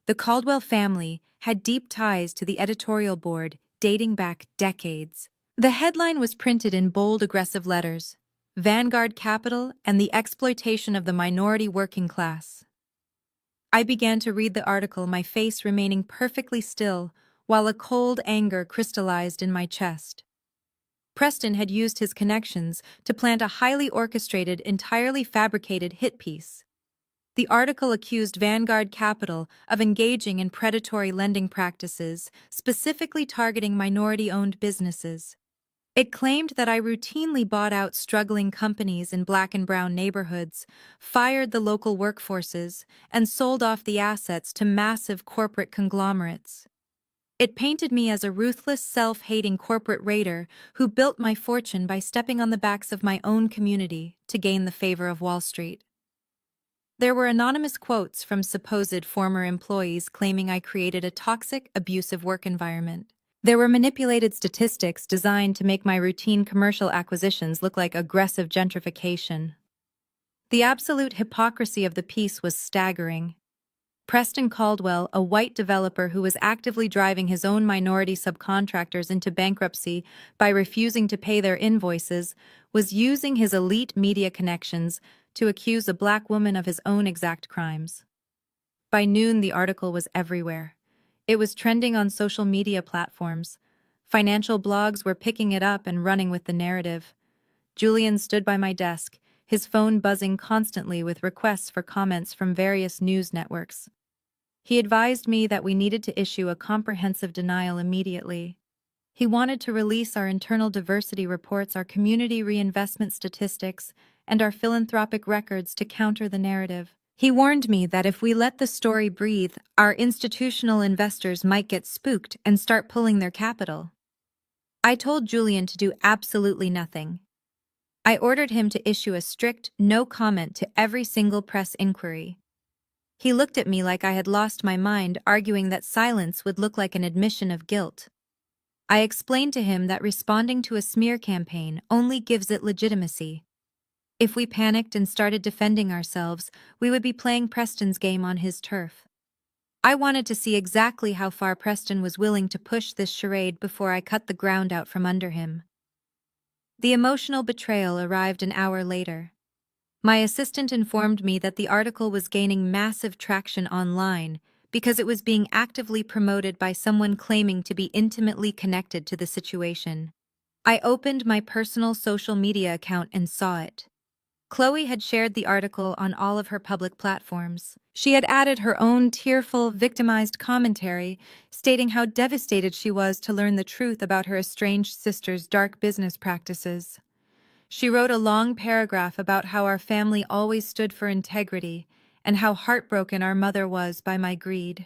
The Caldwell family had deep ties to the editorial board dating back decades. The headline was printed in bold, aggressive letters: Vanguard Capital and the Exploitation of the Minority Working Class. I began to read the article, my face remaining perfectly still, while a cold anger crystallized in my chest. Preston had used his connections to plant a highly orchestrated, entirely fabricated hit piece. The article accused Vanguard Capital of engaging in predatory lending practices, specifically targeting minority-owned businesses. It claimed that I routinely bought out struggling companies in black and brown neighborhoods, fired the local workforces, and sold off the assets to massive corporate conglomerates. It painted me as a ruthless, self-hating corporate raider who built my fortune by stepping on the backs of my own community to gain the favor of Wall Street. There were anonymous quotes from supposed former employees claiming I created a toxic, abusive work environment. There were manipulated statistics designed to make my routine commercial acquisitions look like aggressive gentrification. The absolute hypocrisy of the piece was staggering. Preston Caldwell, a white developer who was actively driving his own minority subcontractors into bankruptcy by refusing to pay their invoices, was using his elite media connections to accuse a black woman of his own exact crimes. By noon, the article was everywhere. It was trending on social media platforms. Financial blogs were picking it up and running with the narrative. Julian stood by my desk, his phone buzzing constantly with requests for comments from various news networks. He advised me that we needed to issue a comprehensive denial immediately. He wanted to release our internal diversity reports, our community reinvestment statistics, and our philanthropic records to counter the narrative. He warned me that if we let the story breathe, our institutional investors might get spooked and start pulling their capital. I told Julian to do absolutely nothing. I ordered him to issue a strict no comment to every single press inquiry. He looked at me like I had lost my mind, arguing that silence would look like an admission of guilt. I explained to him that responding to a smear campaign only gives it legitimacy. If we panicked and started defending ourselves, we would be playing Preston's game on his turf. I wanted to see exactly how far Preston was willing to push this charade before I cut the ground out from under him. The emotional betrayal arrived an hour later. My assistant informed me that the article was gaining massive traction online because it was being actively promoted by someone claiming to be intimately connected to the situation. I opened my personal social media account and saw it. Chloe had shared the article on all of her public platforms. She had added her own tearful, victimized commentary, stating how devastated she was to learn the truth about her estranged sister's dark business practices. She wrote a long paragraph about how our family always stood for integrity and how heartbroken our mother was by my greed.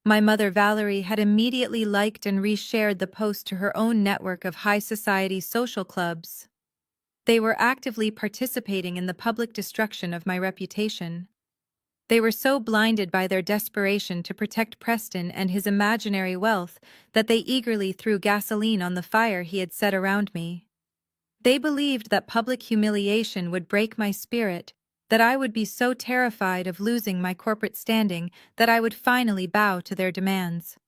My mother, Valerie, had immediately liked and reshared the post to her own network of high society social clubs. They were actively participating in the public destruction of my reputation. They were so blinded by their desperation to protect Preston and his imaginary wealth that they eagerly threw gasoline on the fire he had set around me. They believed that public humiliation would break my spirit that I would be so terrified of losing my corporate standing that I would finally bow to their demands.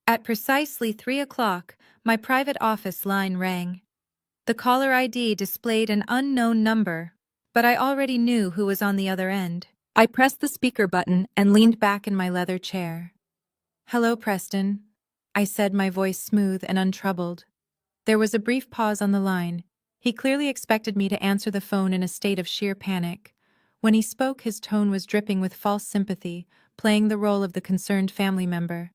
At precisely 3 o'clock, my private office line rang. The caller ID displayed an unknown number, but I already knew who was on the other end. I pressed the speaker button and leaned back in my leather chair. "Hello, Preston," I said, my voice smooth and untroubled. There was a brief pause on the line. He clearly expected me to answer the phone in a state of sheer panic. When he spoke, his tone was dripping with false sympathy, playing the role of the concerned family member.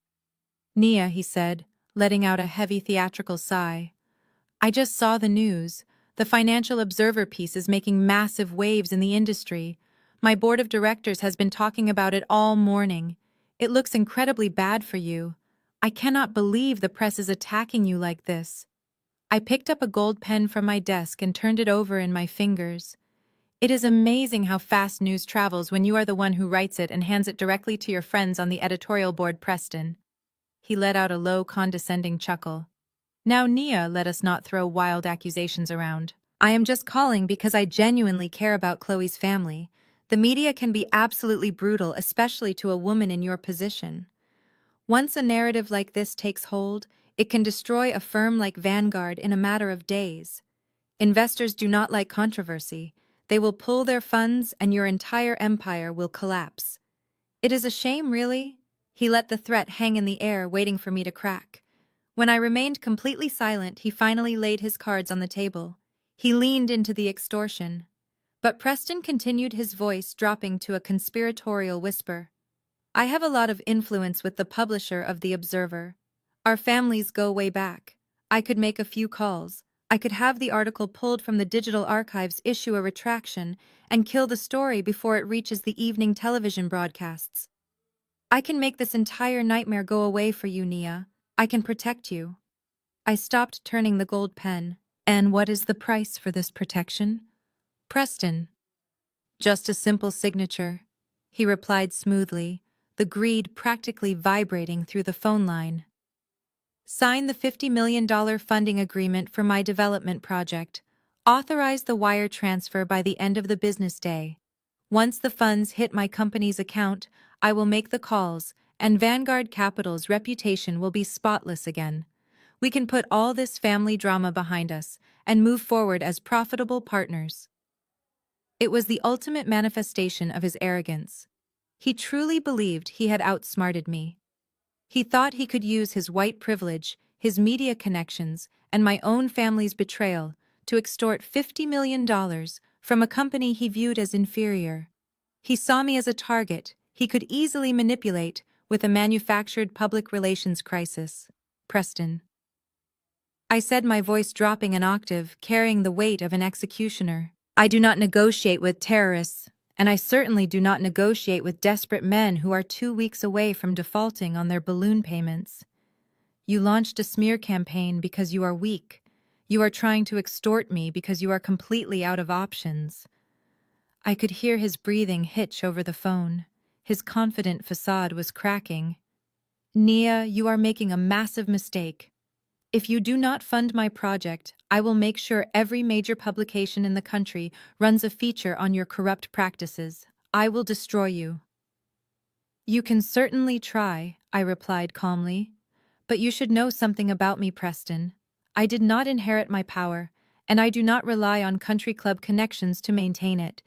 "Nia," he said, letting out a heavy theatrical sigh. "I just saw the news. The Financial Observer piece is making massive waves in the industry. My board of directors has been talking about it all morning. It looks incredibly bad for you. I cannot believe the press is attacking you like this." I picked up a gold pen from my desk and turned it over in my fingers. It is amazing how fast news travels when you are the one who writes it and hands it directly to your friends on the editorial board. Preston. He let out a low, condescending chuckle. "Now, Nia, let us not throw wild accusations around. I am just calling because I genuinely care about Chloe's family. The media can be absolutely brutal, especially to a woman in your position. Once a narrative like this takes hold, it can destroy a firm like Vanguard in a matter of days. Investors do not like controversy. They will pull their funds and your entire empire will collapse. It is a shame, really." He let the threat hang in the air, waiting for me to crack. When I remained completely silent, he finally laid his cards on the table. He leaned into the extortion. But Preston continued, his voice dropping to a conspiratorial whisper. "I have a lot of influence with the publisher of The Observer. Our families go way back. I could make a few calls. I could have the article pulled from the digital archives, issue a retraction, and kill the story before it reaches the evening television broadcasts. I can make this entire nightmare go away for you, Nia. I can protect you." I stopped turning the gold pen. "And what is the price for this protection?" "Preston." "Just a simple signature," he replied smoothly, the greed practically vibrating through the phone line. "Sign the $50 million funding agreement for my development project. Authorize the wire transfer by the end of the business day. Once the funds hit my company's account, I will make the calls, and Vanguard Capital's reputation will be spotless again. We can put all this family drama behind us and move forward as profitable partners." It was the ultimate manifestation of his arrogance. He truly believed he had outsmarted me. He thought he could use his white privilege, his media connections, and my own family's betrayal to extort $50 million from a company he viewed as inferior. He saw me as a target he could easily manipulate with a manufactured public relations crisis. "Preston," I said, my voice dropping an octave, carrying the weight of an executioner, "I do not negotiate with terrorists, and I certainly do not negotiate with desperate men who are 2 weeks away from defaulting on their balloon payments. You launched a smear campaign because you are weak. You are trying to extort me because you are completely out of options." I could hear his breathing hitch over the phone. His confident facade was cracking. "Nia, you are making a massive mistake. If you do not fund my project, I will make sure every major publication in the country runs a feature on your corrupt practices. I will destroy you." "You can certainly try," I replied calmly. "But you should know something about me, Preston. I did not inherit my power, and I do not rely on country club connections to maintain it.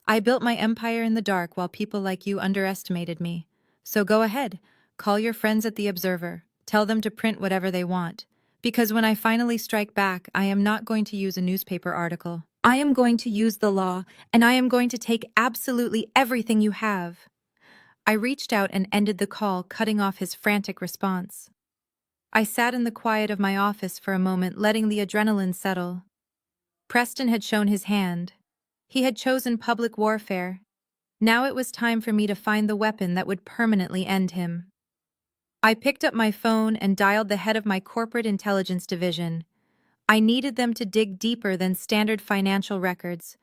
I built my empire in the dark while people like you underestimated me. So go ahead, call your friends at The Observer, tell them to print whatever they want. Because when I finally strike back, I am not going to use a newspaper article. I am going to use the law, and I am going to take absolutely everything you have." I reached out and ended the call, cutting off his frantic response. I sat in the quiet of my office for a moment, letting the adrenaline settle. Preston had shown his hand. He had chosen public warfare. Now it was time for me to find the weapon that would permanently end him. I picked up my phone and dialed the head of my corporate intelligence division. I needed them to dig deeper than standard financial records.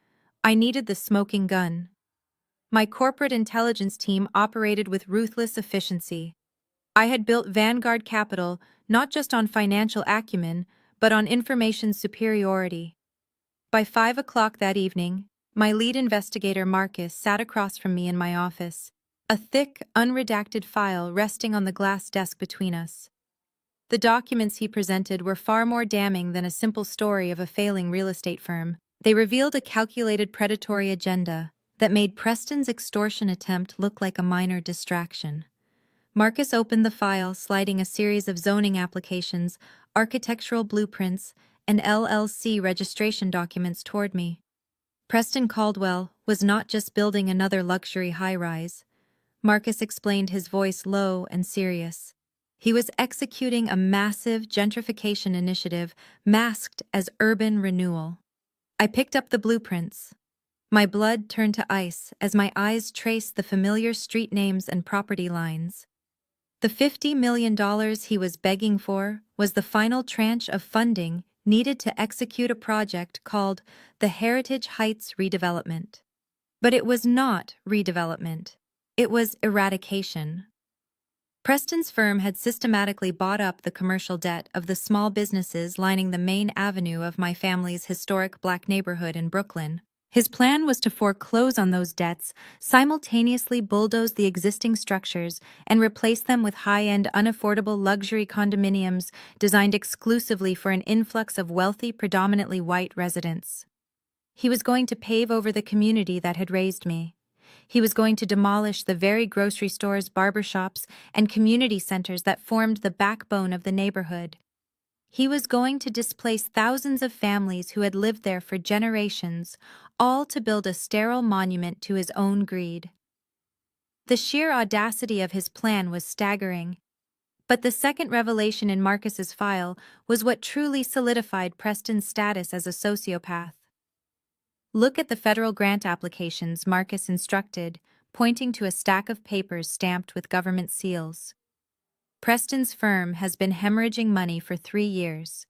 I needed the smoking gun. My corporate intelligence team operated with ruthless efficiency. I had built Vanguard Capital not just on financial acumen, but on information superiority. By 5 o'clock that evening, My lead investigator, Marcus, sat across from me in my office, a thick, unredacted file resting on the glass desk between us. The documents he presented were far more damning than a simple story of a failing real estate firm. They revealed a calculated predatory agenda that made Preston's extortion attempt look like a minor distraction. Marcus opened the file, sliding a series of zoning applications, architectural blueprints, and LLC registration documents toward me. Preston Caldwell was not just building another luxury high-rise. Marcus explained, his voice low and serious. He was executing a massive gentrification initiative masked as urban renewal. I picked up the blueprints. My blood turned to ice as my eyes traced the familiar street names and property lines. The $50 million he was begging for was the final tranche of funding needed to execute a project called the Heritage Heights redevelopment. But it was not redevelopment. It was eradication. Preston's firm had systematically bought up the commercial debt of the small businesses lining the main avenue of my family's historic black neighborhood in Brooklyn. His plan was to foreclose on those debts, simultaneously bulldoze the existing structures, and replace them with high-end, unaffordable luxury condominiums designed exclusively for an influx of wealthy, predominantly white residents. He was going to pave over the community that had raised me. He was going to demolish the very grocery stores, barbershops, and community centers that formed the backbone of the neighborhood. He was going to displace thousands of families who had lived there for generations, all to build a sterile monument to his own greed. The sheer audacity of his plan was staggering. But the second revelation in Marcus's file was what truly solidified Preston's status as a sociopath. "Look at the federal grant applications," Marcus instructed, pointing to a stack of papers stamped with government seals. "Preston's firm has been hemorrhaging money for 3 years.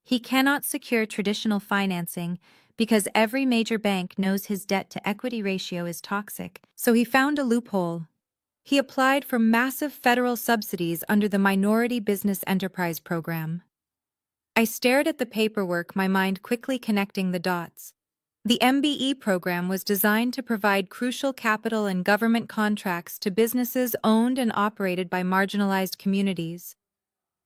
He cannot secure traditional financing because every major bank knows his debt-to-equity ratio is toxic, so he found a loophole. He applied for massive federal subsidies under the Minority Business Enterprise Program." I stared at the paperwork, my mind quickly connecting the dots. The MBE program was designed to provide crucial capital and government contracts to businesses owned and operated by marginalized communities.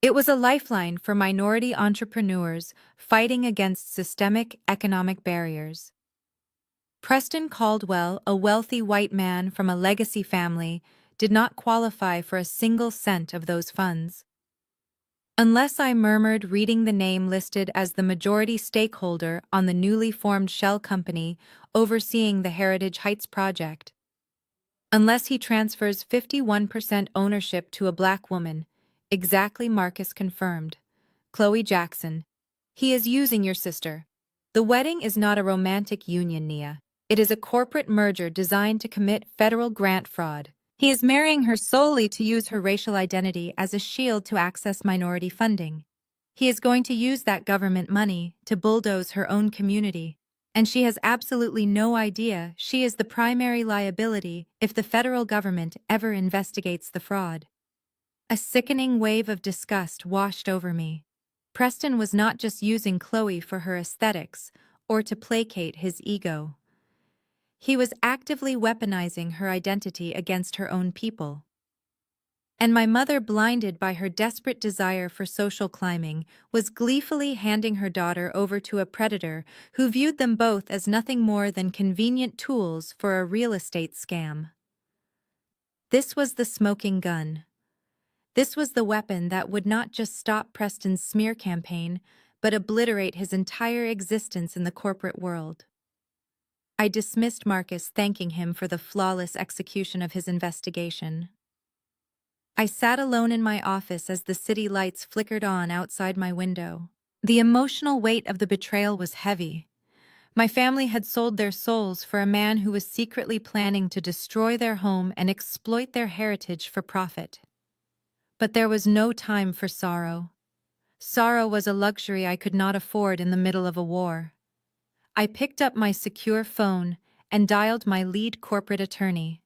It was a lifeline for minority entrepreneurs fighting against systemic economic barriers. Preston Caldwell, a wealthy white man from a legacy family, did not qualify for a single cent of those funds. Unless I murmured, reading the name listed as the majority stakeholder on the newly formed shell company overseeing the Heritage Heights project. Unless he transfers 51% ownership to a black woman, exactly, Marcus confirmed. "Chloe Jackson. He is using your sister. The wedding is not a romantic union, Nia. It is a corporate merger designed to commit federal grant fraud. He is marrying her solely to use her racial identity as a shield to access minority funding. He is going to use that government money to bulldoze her own community, and she has absolutely no idea she is the primary liability if the federal government ever investigates the fraud." A sickening wave of disgust washed over me. Preston was not just using Chloe for her aesthetics or to placate his ego. He was actively weaponizing her identity against her own people. And my mother, blinded by her desperate desire for social climbing, was gleefully handing her daughter over to a predator who viewed them both as nothing more than convenient tools for a real estate scam. This was the smoking gun. This was the weapon that would not just stop Preston's smear campaign, but obliterate his entire existence in the corporate world. I dismissed Marcus, thanking him for the flawless execution of his investigation. I sat alone in my office as the city lights flickered on outside my window. The emotional weight of the betrayal was heavy. My family had sold their souls for a man who was secretly planning to destroy their home and exploit their heritage for profit. But there was no time for sorrow. Sorrow was a luxury I could not afford in the middle of a war. I picked up my secure phone and dialed my lead corporate attorney.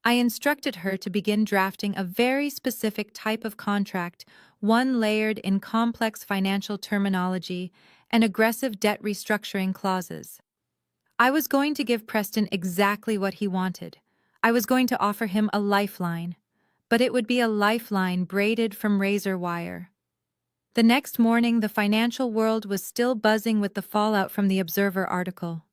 I instructed her to begin drafting a very specific type of contract, one layered in complex financial terminology and aggressive debt restructuring clauses. I was going to give Preston exactly what he wanted. I was going to offer him a lifeline, but it would be a lifeline braided from razor wire. The next morning, the financial world was still buzzing with the fallout from the Observer article.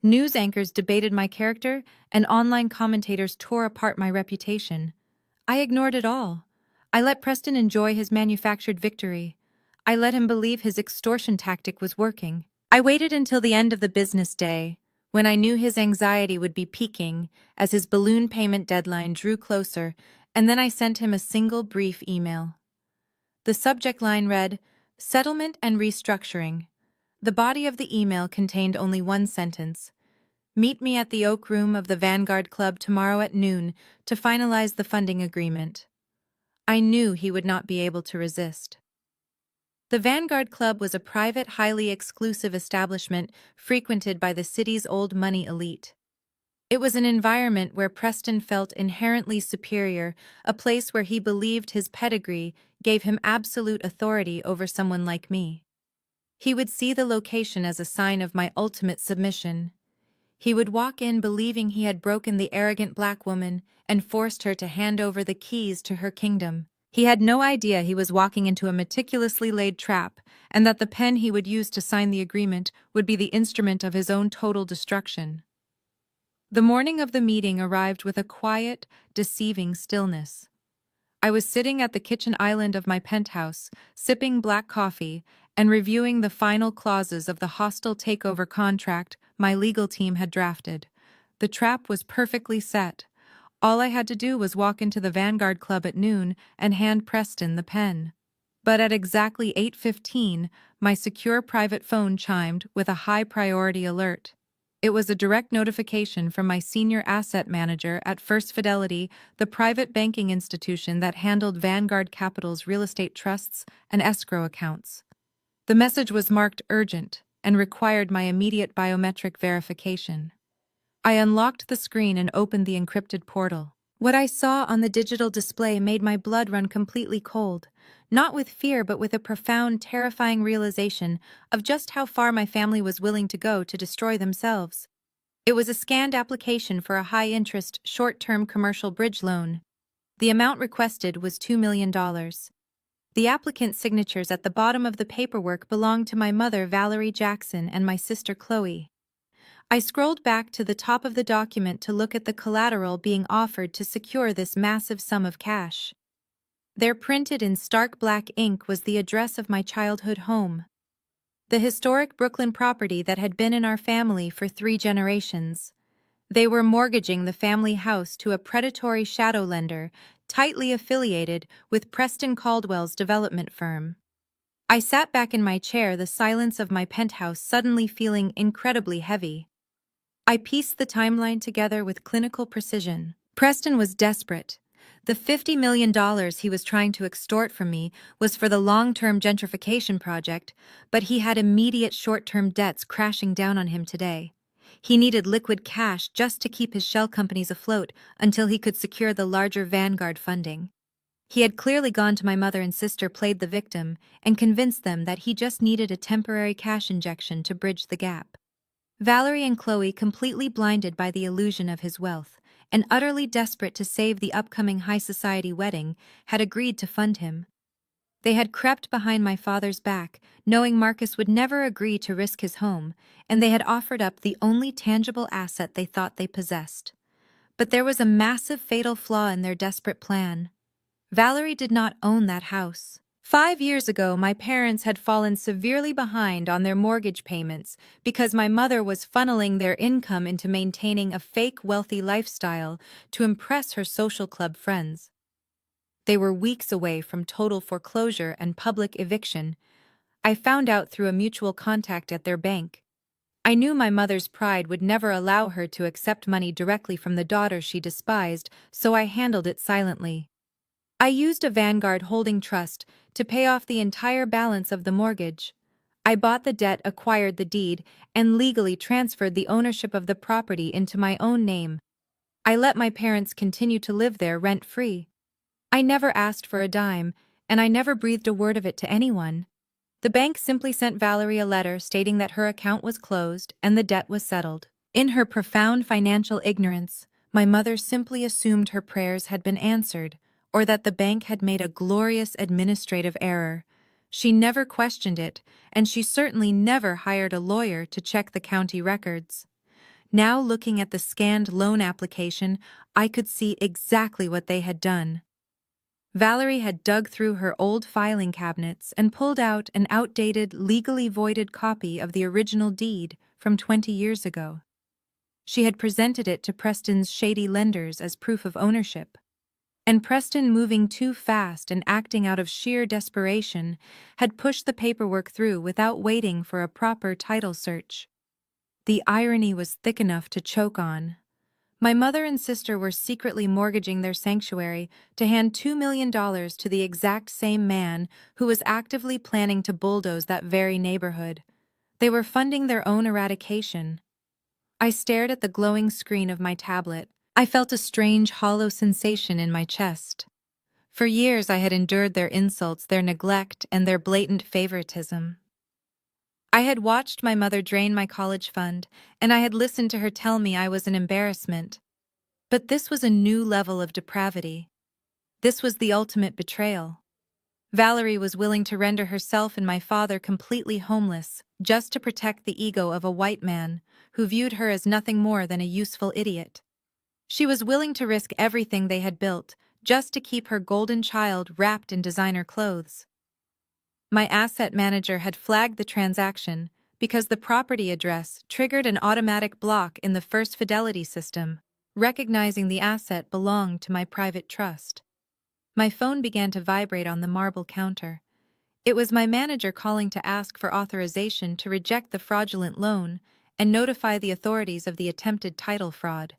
News anchors debated my character, and online commentators tore apart my reputation. I ignored it all. I let Preston enjoy his manufactured victory. I let him believe his extortion tactic was working. I waited until the end of the business day, when I knew his anxiety would be peaking as his balloon payment deadline drew closer, and then I sent him a single brief email. The subject line read, "Settlement and Restructuring." The body of the email contained only one sentence. "Meet me at the Oak Room of the Vanguard Club tomorrow at noon to finalize the funding agreement." I knew he would not be able to resist. The Vanguard Club was a private, highly exclusive establishment frequented by the city's old money elite. It was an environment where Preston felt inherently superior, a place where he believed his pedigree gave him absolute authority over someone like me. He would see the location as a sign of my ultimate submission. He would walk in believing he had broken the arrogant black woman and forced her to hand over the keys to her kingdom. He had no idea he was walking into a meticulously laid trap, and that the pen he would use to sign the agreement would be the instrument of his own total destruction. The morning of the meeting arrived with a quiet, deceiving stillness. I was sitting at the kitchen island of my penthouse, sipping black coffee and reviewing the final clauses of the hostile takeover contract my legal team had drafted. The trap was perfectly set. All I had to do was walk into the Vanguard Club at noon and hand Preston the pen. But at exactly 8:15, my secure private phone chimed with a high-priority alert. It was a direct notification from my senior asset manager at First Fidelity, the private banking institution that handled Vanguard Capital's real estate trusts and escrow accounts. The message was marked urgent and required my immediate biometric verification. I unlocked the screen and opened the encrypted portal. What I saw on the digital display made my blood run completely cold, not with fear but with a profound, terrifying realization of just how far my family was willing to go to destroy themselves. It was a scanned application for a high-interest, short-term commercial bridge loan. The amount requested was $2 million. The applicant's signatures at the bottom of the paperwork belonged to my mother, Valerie Jackson, and my sister, Chloe. I scrolled back to the top of the document to look at the collateral being offered to secure this massive sum of cash. There, printed in stark black ink, was the address of my childhood home. The historic Brooklyn property that had been in our family for 3 generations. They were mortgaging the family house to a predatory shadow lender, tightly affiliated with Preston Caldwell's development firm. I sat back in my chair, the silence of my penthouse suddenly feeling incredibly heavy. I pieced the timeline together with clinical precision. Preston was desperate. The $50 million he was trying to extort from me was for the long-term gentrification project, but he had immediate short-term debts crashing down on him today. He needed liquid cash just to keep his shell companies afloat until he could secure the larger Vanguard funding. He had clearly gone to my mother and sister, played the victim, and convinced them that he just needed a temporary cash injection to bridge the gap. Valerie and Chloe, completely blinded by the illusion of his wealth, and utterly desperate to save the upcoming high society wedding, had agreed to fund him. They had crept behind my father's back, knowing Marcus would never agree to risk his home, and they had offered up the only tangible asset they thought they possessed. But there was a massive, fatal flaw in their desperate plan. Valerie did not own that house. 5 years ago, my parents had fallen severely behind on their mortgage payments because my mother was funneling their income into maintaining a fake wealthy lifestyle to impress her social club friends. They were weeks away from total foreclosure and public eviction. I found out through a mutual contact at their bank. I knew my mother's pride would never allow her to accept money directly from the daughter she despised, so I handled it silently. I used a Vanguard holding trust to pay off the entire balance of the mortgage. I bought the debt, acquired the deed, and legally transferred the ownership of the property into my own name. I let my parents continue to live there rent-free. I never asked for a dime, and I never breathed a word of it to anyone. The bank simply sent Valerie a letter stating that her account was closed and the debt was settled. In her profound financial ignorance, my mother simply assumed her prayers had been answered, or that the bank had made a glorious administrative error. She never questioned it, and she certainly never hired a lawyer to check the county records. Now, looking at the scanned loan application, I could see exactly what they had done. Valerie had dug through her old filing cabinets and pulled out an outdated, legally voided copy of the original deed from 20 years ago. She had presented it to Preston's shady lenders as proof of ownership. And Preston, moving too fast and acting out of sheer desperation, had pushed the paperwork through without waiting for a proper title search. The irony was thick enough to choke on. My mother and sister were secretly mortgaging their sanctuary to hand $2 million to the exact same man who was actively planning to bulldoze that very neighborhood. They were funding their own eradication. I stared at the glowing screen of my tablet. I felt a strange, hollow sensation in my chest. For years I had endured their insults, their neglect, and their blatant favoritism. I had watched my mother drain my college fund, and I had listened to her tell me I was an embarrassment. But this was a new level of depravity. This was the ultimate betrayal. Valerie was willing to render herself and my father completely homeless, just to protect the ego of a white man, who viewed her as nothing more than a useful idiot. She was willing to risk everything they had built, just to keep her golden child wrapped in designer clothes. My asset manager had flagged the transaction because the property address triggered an automatic block in the First Fidelity system, recognizing the asset belonged to my private trust. My phone began to vibrate on the marble counter. It was my manager calling to ask for authorization to reject the fraudulent loan and notify the authorities of the attempted title fraud.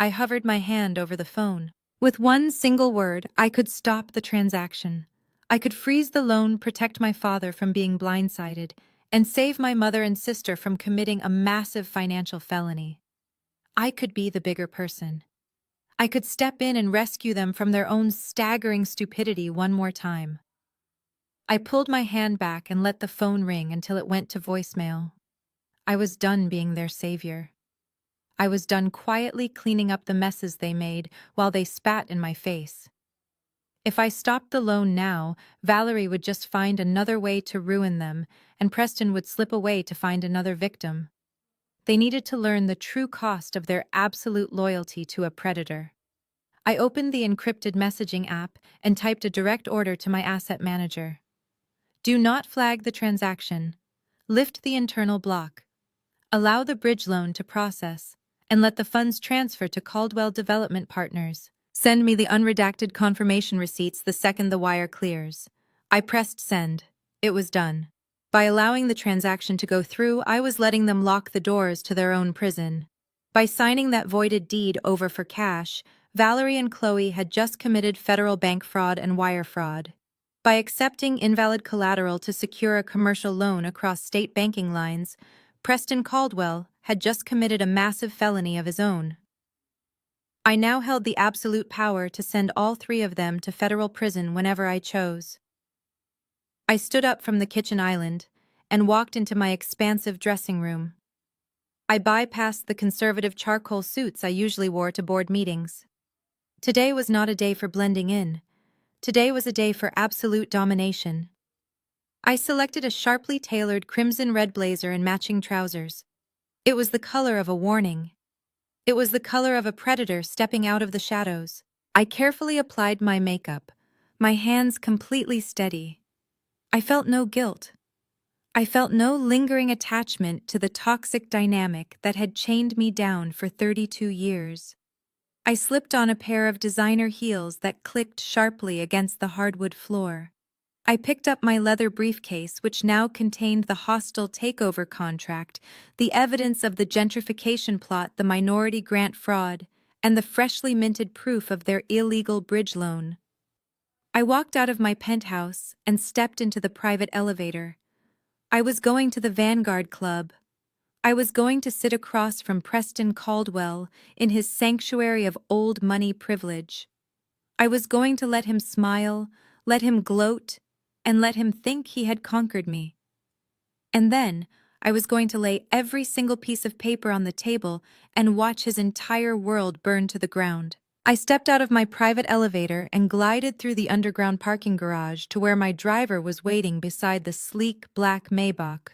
I hovered my hand over the phone. With one single word, I could stop the transaction. I could freeze the loan, protect my father from being blindsided, and save my mother and sister from committing a massive financial felony. I could be the bigger person. I could step in and rescue them from their own staggering stupidity one more time. I pulled my hand back and let the phone ring until it went to voicemail. I was done being their savior. I was done quietly cleaning up the messes they made while they spat in my face. If I stopped the loan now, Valerie would just find another way to ruin them, and Preston would slip away to find another victim. They needed to learn the true cost of their absolute loyalty to a predator. I opened the encrypted messaging app and typed a direct order to my asset manager. Do not flag the transaction. Lift the internal block. Allow the bridge loan to process, and let the funds transfer to Caldwell Development Partners. Send me the unredacted confirmation receipts the second the wire clears. I pressed send. It was done. By allowing the transaction to go through, I was letting them lock the doors to their own prison. By signing that voided deed over for cash, Valerie and Chloe had just committed federal bank fraud and wire fraud. By accepting invalid collateral to secure a commercial loan across state banking lines, Preston Caldwell had just committed a massive felony of his own. I now held the absolute power to send all three of them to federal prison whenever I chose. I stood up from the kitchen island and walked into my expansive dressing room. I bypassed the conservative charcoal suits I usually wore to board meetings. Today was not a day for blending in. Today was a day for absolute domination. I selected a sharply tailored crimson-red blazer and matching trousers. It was the color of a warning. It was the color of a predator stepping out of the shadows. I carefully applied my makeup, my hands completely steady. I felt no guilt. I felt no lingering attachment to the toxic dynamic that had chained me down for 32 years. I slipped on a pair of designer heels that clicked sharply against the hardwood floor. I picked up my leather briefcase, which now contained the hostile takeover contract, the evidence of the gentrification plot, the minority grant fraud, and the freshly minted proof of their illegal bridge loan. I walked out of my penthouse and stepped into the private elevator. I was going to the Vanguard Club. I was going to sit across from Preston Caldwell in his sanctuary of old money privilege. I was going to let him smile, let him gloat, and let him think he had conquered me. And then I was going to lay every single piece of paper on the table and watch his entire world burn to the ground. I stepped out of my private elevator and glided through the underground parking garage to where my driver was waiting beside the sleek black Maybach.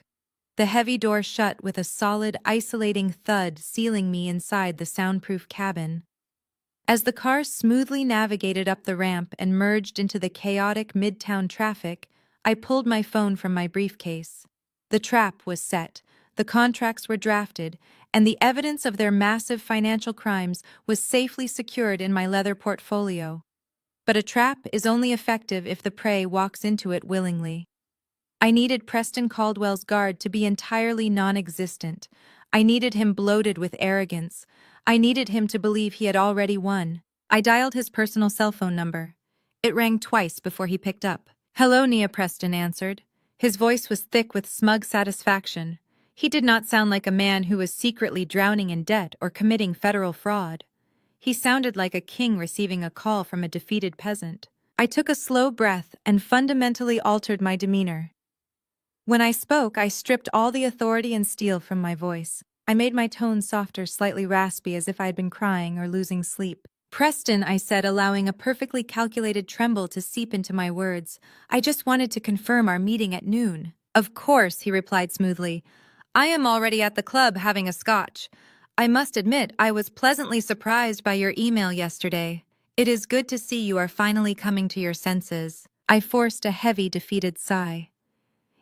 The heavy door shut with a solid, isolating thud, sealing me inside the soundproof cabin. As the car smoothly navigated up the ramp and merged into the chaotic midtown traffic, I pulled my phone from my briefcase. The trap was set, the contracts were drafted, and the evidence of their massive financial crimes was safely secured in my leather portfolio. But a trap is only effective if the prey walks into it willingly. I needed Preston Caldwell's guard to be entirely non-existent. I needed him bloated with arrogance. I needed him to believe he had already won. I dialed his personal cell phone number. It rang twice before he picked up. "Hello, Nia," Preston answered. His voice was thick with smug satisfaction. He did not sound like a man who was secretly drowning in debt or committing federal fraud. He sounded like a king receiving a call from a defeated peasant. I took a slow breath and fundamentally altered my demeanor. When I spoke, I stripped all the authority and steel from my voice. I made my tone softer, slightly raspy, as if I had been crying or losing sleep. "Preston," I said, allowing a perfectly calculated tremble to seep into my words. "I just wanted to confirm our meeting at noon." "Of course," he replied smoothly. "I am already at the club having a scotch. I must admit, I was pleasantly surprised by your email yesterday. It is good to see you are finally coming to your senses." I forced a heavy, defeated sigh.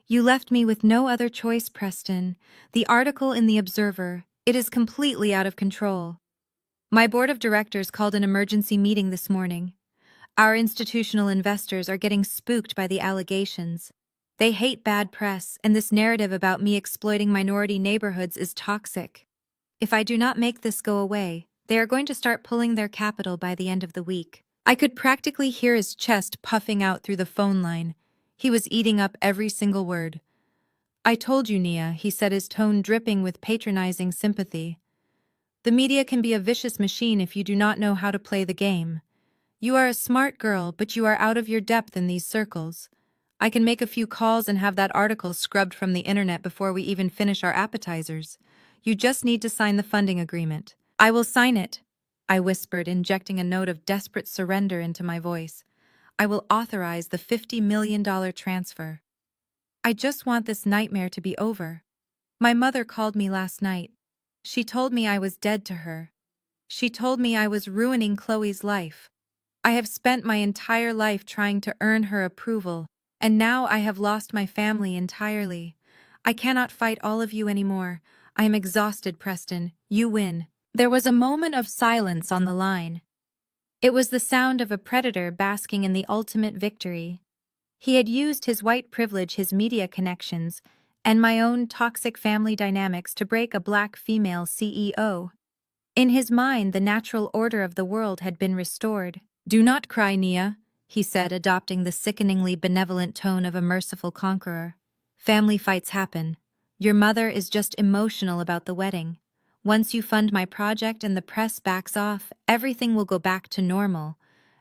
"You left me with no other choice, Preston. The article in The Observer, it is completely out of control. My board of directors called an emergency meeting this morning. Our institutional investors are getting spooked by the allegations. They hate bad press, and this narrative about me exploiting minority neighborhoods is toxic. If I do not make this go away, they are going to start pulling their capital by the end of the week." I could practically hear his chest puffing out through the phone line. He was eating up every single word. "I told you, Nia," he said, his tone dripping with patronizing sympathy. "The media can be a vicious machine if you do not know how to play the game. You are a smart girl, but you are out of your depth in these circles. I can make a few calls and have that article scrubbed from the internet before we even finish our appetizers. You just need to sign the funding agreement." "I will sign it," I whispered, injecting a note of desperate surrender into my voice. "I will authorize the $50 million transfer. I just want this nightmare to be over. My mother called me last night. She told me I was dead to her. She told me I was ruining Chloe's life. I have spent my entire life trying to earn her approval, and now I have lost my family entirely. I cannot fight all of you anymore. I am exhausted, Preston. You win." There was a moment of silence on the line. It was the sound of a predator basking in the ultimate victory. He had used his white privilege, his media connections, and my own toxic family dynamics to break a black female CEO. In his mind, the natural order of the world had been restored. "Do not cry, Nia," he said, adopting the sickeningly benevolent tone of a merciful conqueror. "Family fights happen. Your mother is just emotional about the wedding. Once you fund my project and the press backs off, everything will go back to normal.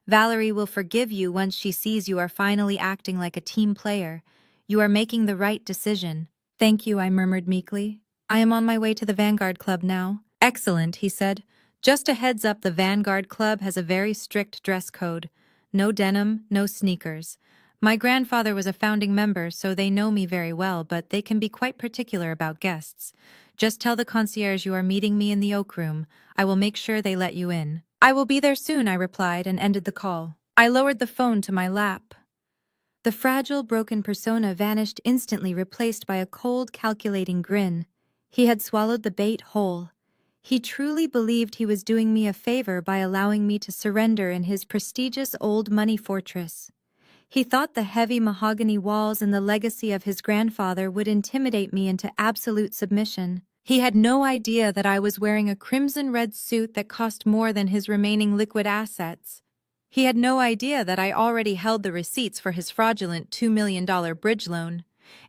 Valerie will forgive you once she sees you are finally acting like a team player. You are making the right decision." "Thank you," I murmured meekly. "I am on my way to the Vanguard Club now." "Excellent," he said. "Just a heads up, the Vanguard Club has a very strict dress code. No denim, no sneakers. My grandfather was a founding member, so they know me very well, but they can be quite particular about guests. Just tell the concierge you are meeting me in the Oak Room. I will make sure they let you in." "I will be there soon," I replied and ended the call. I lowered the phone to my lap. The fragile, broken persona vanished instantly, replaced by a cold, calculating grin. He had swallowed the bait whole. He truly believed he was doing me a favor by allowing me to surrender in his prestigious old money fortress. He thought the heavy mahogany walls and the legacy of his grandfather would intimidate me into absolute submission. He had no idea that I was wearing a crimson-red suit that cost more than his remaining liquid assets. He had no idea that I already held the receipts for his fraudulent $2 million bridge loan.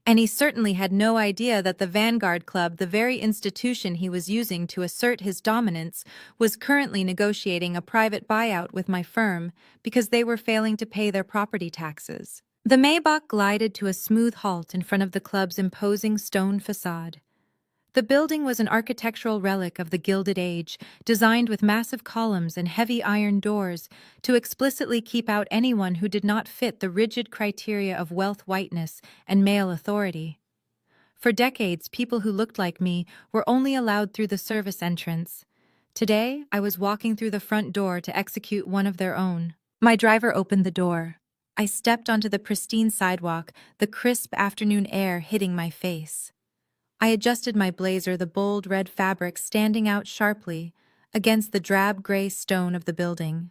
And he certainly had no idea that the Vanguard Club, the very institution he was using to assert his dominance, was currently negotiating a private buyout with my firm because they were failing to pay their property taxes. The Maybach glided to a smooth halt in front of the club's imposing stone facade. The building was an architectural relic of the Gilded Age, designed with massive columns and heavy iron doors to explicitly keep out anyone who did not fit the rigid criteria of wealth, whiteness, and male authority. For decades, people who looked like me were only allowed through the service entrance. Today, I was walking through the front door to execute one of their own. My driver opened the door. I stepped onto the pristine sidewalk, the crisp afternoon air hitting my face. I adjusted my blazer, the bold red fabric standing out sharply against the drab gray stone of the building.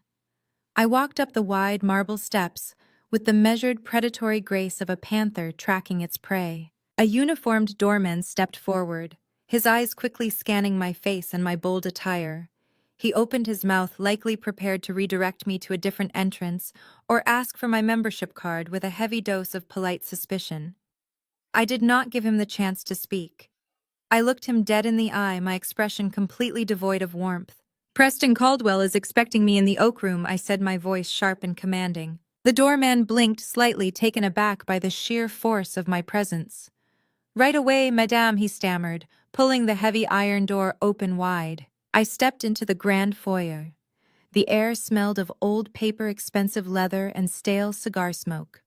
I walked up the wide marble steps with the measured predatory grace of a panther tracking its prey. A uniformed doorman stepped forward, his eyes quickly scanning my face and my bold attire. He opened his mouth, likely prepared to redirect me to a different entrance or ask for my membership card with a heavy dose of polite suspicion. I did not give him the chance to speak. I looked him dead in the eye, my expression completely devoid of warmth. "Preston Caldwell is expecting me in the oak room," I said, my voice sharp and commanding. The doorman blinked slightly, taken aback by the sheer force of my presence. "Right away, madame," he stammered, pulling the heavy iron door open wide. I stepped into the grand foyer. The air smelled of old paper, expensive leather, and stale cigar smoke.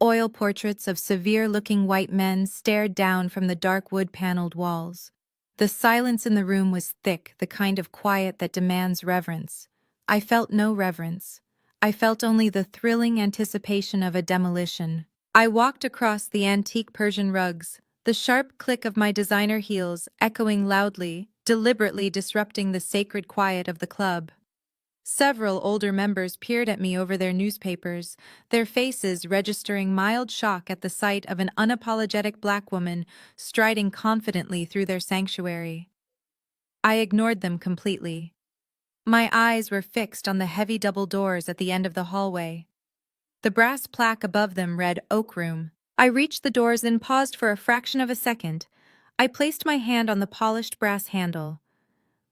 Oil portraits of severe-looking white men stared down from the dark wood-paneled walls. The silence in the room was thick, the kind of quiet that demands reverence. I felt no reverence. I felt only the thrilling anticipation of a demolition. I walked across the antique Persian rugs, the sharp click of my designer heels echoing loudly, deliberately disrupting the sacred quiet of the club. Several older members peered at me over their newspapers, their faces registering mild shock at the sight of an unapologetic black woman striding confidently through their sanctuary. I ignored them completely. My eyes were fixed on the heavy double doors at the end of the hallway. The brass plaque above them read Oak Room. I reached the doors, then paused for a fraction of a second. I placed my hand on the polished brass handle.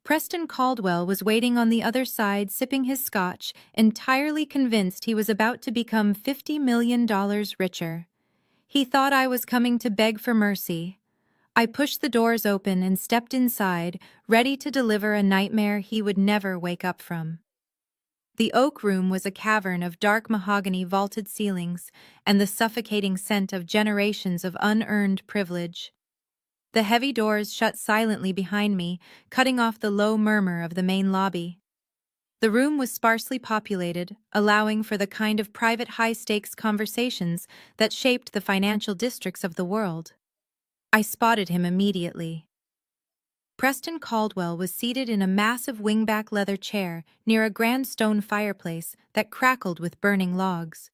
Preston Caldwell was waiting on the other side, sipping his scotch, entirely convinced he was about to become $50 million richer. He thought I was coming to beg for mercy. I pushed the doors open and stepped inside, ready to deliver a nightmare he would never wake up from. The oak room was a cavern of dark mahogany vaulted ceilings and the suffocating scent of generations of unearned privilege. The heavy doors shut silently behind me, cutting off the low murmur of the main lobby. The room was sparsely populated, allowing for the kind of private high-stakes conversations that shaped the financial districts of the world. I spotted him immediately. Preston Caldwell was seated in a massive wingback leather chair near a grand stone fireplace that crackled with burning logs.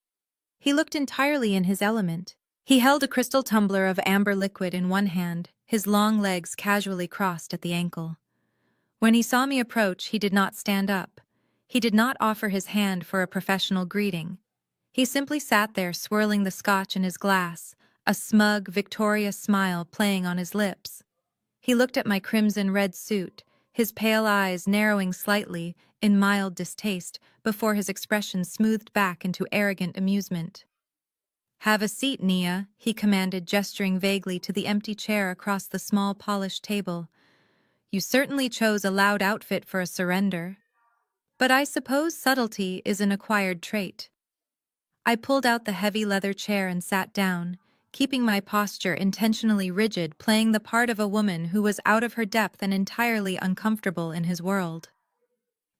He looked entirely in his element. He held a crystal tumbler of amber liquid in one hand, his long legs casually crossed at the ankle. When he saw me approach, he did not stand up. He did not offer his hand for a professional greeting. He simply sat there swirling the scotch in his glass, a smug, victorious smile playing on his lips. He looked at my crimson red suit, his pale eyes narrowing slightly in mild distaste before his expression smoothed back into arrogant amusement. "Have a seat, Nia," he commanded, gesturing vaguely to the empty chair across the small polished table. "You certainly chose a loud outfit for a surrender. But I suppose subtlety is an acquired trait." I pulled out the heavy leather chair and sat down, keeping my posture intentionally rigid, playing the part of a woman who was out of her depth and entirely uncomfortable in his world.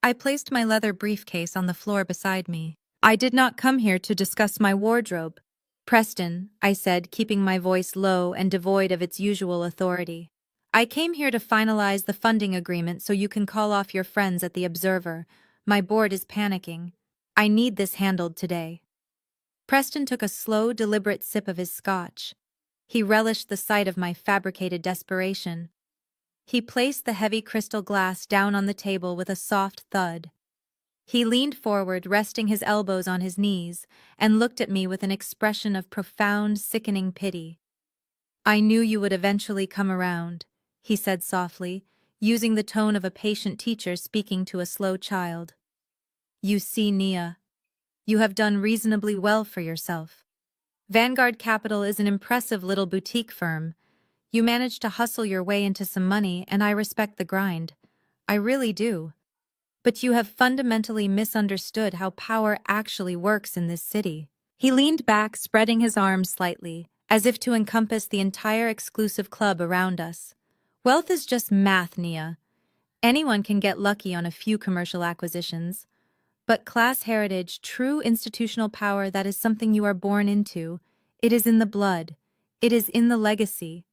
I placed my leather briefcase on the floor beside me. "I did not come here to discuss my wardrobe, Preston," I said, keeping my voice low and devoid of its usual authority. "I came here to finalize the funding agreement so you can call off your friends at the Observer. My board is panicking. I need this handled today." Preston took a slow, deliberate sip of his scotch. He relished the sight of my fabricated desperation. He placed the heavy crystal glass down on the table with a soft thud. He leaned forward, resting his elbows on his knees, and looked at me with an expression of profound, sickening pity. "I knew you would eventually come around," he said softly, using the tone of a patient teacher speaking to a slow child. "You see, Nia, you have done reasonably well for yourself. Vanguard Capital is an impressive little boutique firm. You managed to hustle your way into some money, and I respect the grind. I really do. But you have fundamentally misunderstood how power actually works in this city. He leaned back, spreading his arms slightly, as if to encompass the entire exclusive club around us. Wealth is just math, Nia. Anyone can get lucky on a few commercial acquisitions. But class heritage, true institutional power, that is something you are born into. It is in the blood. It is in the legacy.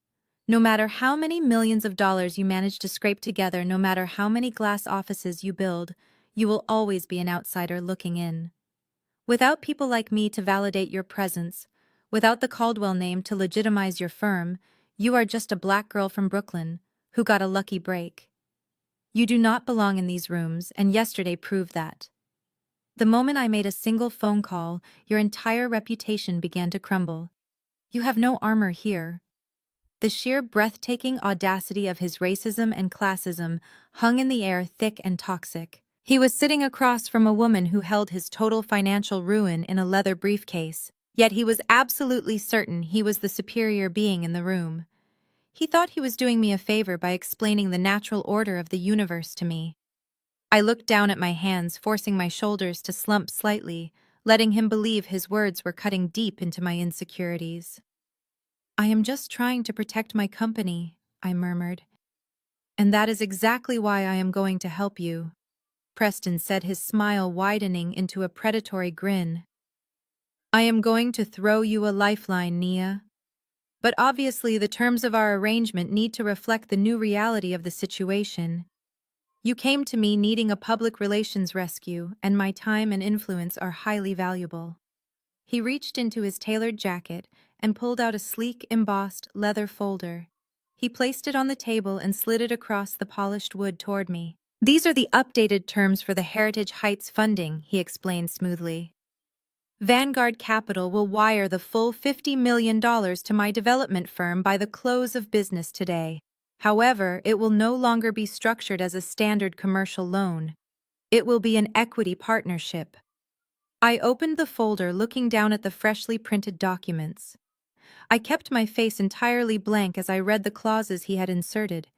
No matter how many millions of dollars you manage to scrape together, no matter how many glass offices you build, you will always be an outsider looking in. Without people like me to validate your presence, without the Caldwell name to legitimize your firm, you are just a black girl from Brooklyn who got a lucky break. You do not belong in these rooms, and yesterday proved that. The moment I made a single phone call, your entire reputation began to crumble. You have no armor here. The sheer breathtaking audacity of his racism and classism hung in the air, thick and toxic. He was sitting across from a woman who held his total financial ruin in a leather briefcase, yet he was absolutely certain he was the superior being in the room. He thought he was doing me a favor by explaining the natural order of the universe to me. I looked down at my hands, forcing my shoulders to slump slightly, letting him believe his words were cutting deep into my insecurities. "I am just trying to protect my company," I murmured. "And that is exactly why I am going to help you," Preston said, his smile widening into a predatory grin. "I am going to throw you a lifeline, Nia. But obviously the terms of our arrangement need to reflect the new reality of the situation. You came to me needing a public relations rescue, and my time and influence are highly valuable." He reached into his tailored jacket and pulled out a sleek, embossed leather folder. He placed it on the table and slid it across the polished wood toward me. "These are the updated terms for the Heritage Heights funding," he explained smoothly. "Vanguard Capital will wire the full $50 million to my development firm by the close of business today. However, it will no longer be structured as a standard commercial loan. It will be an equity partnership." I opened the folder, looking down at the freshly printed documents. I kept my face entirely blank as I read the clauses he had inserted.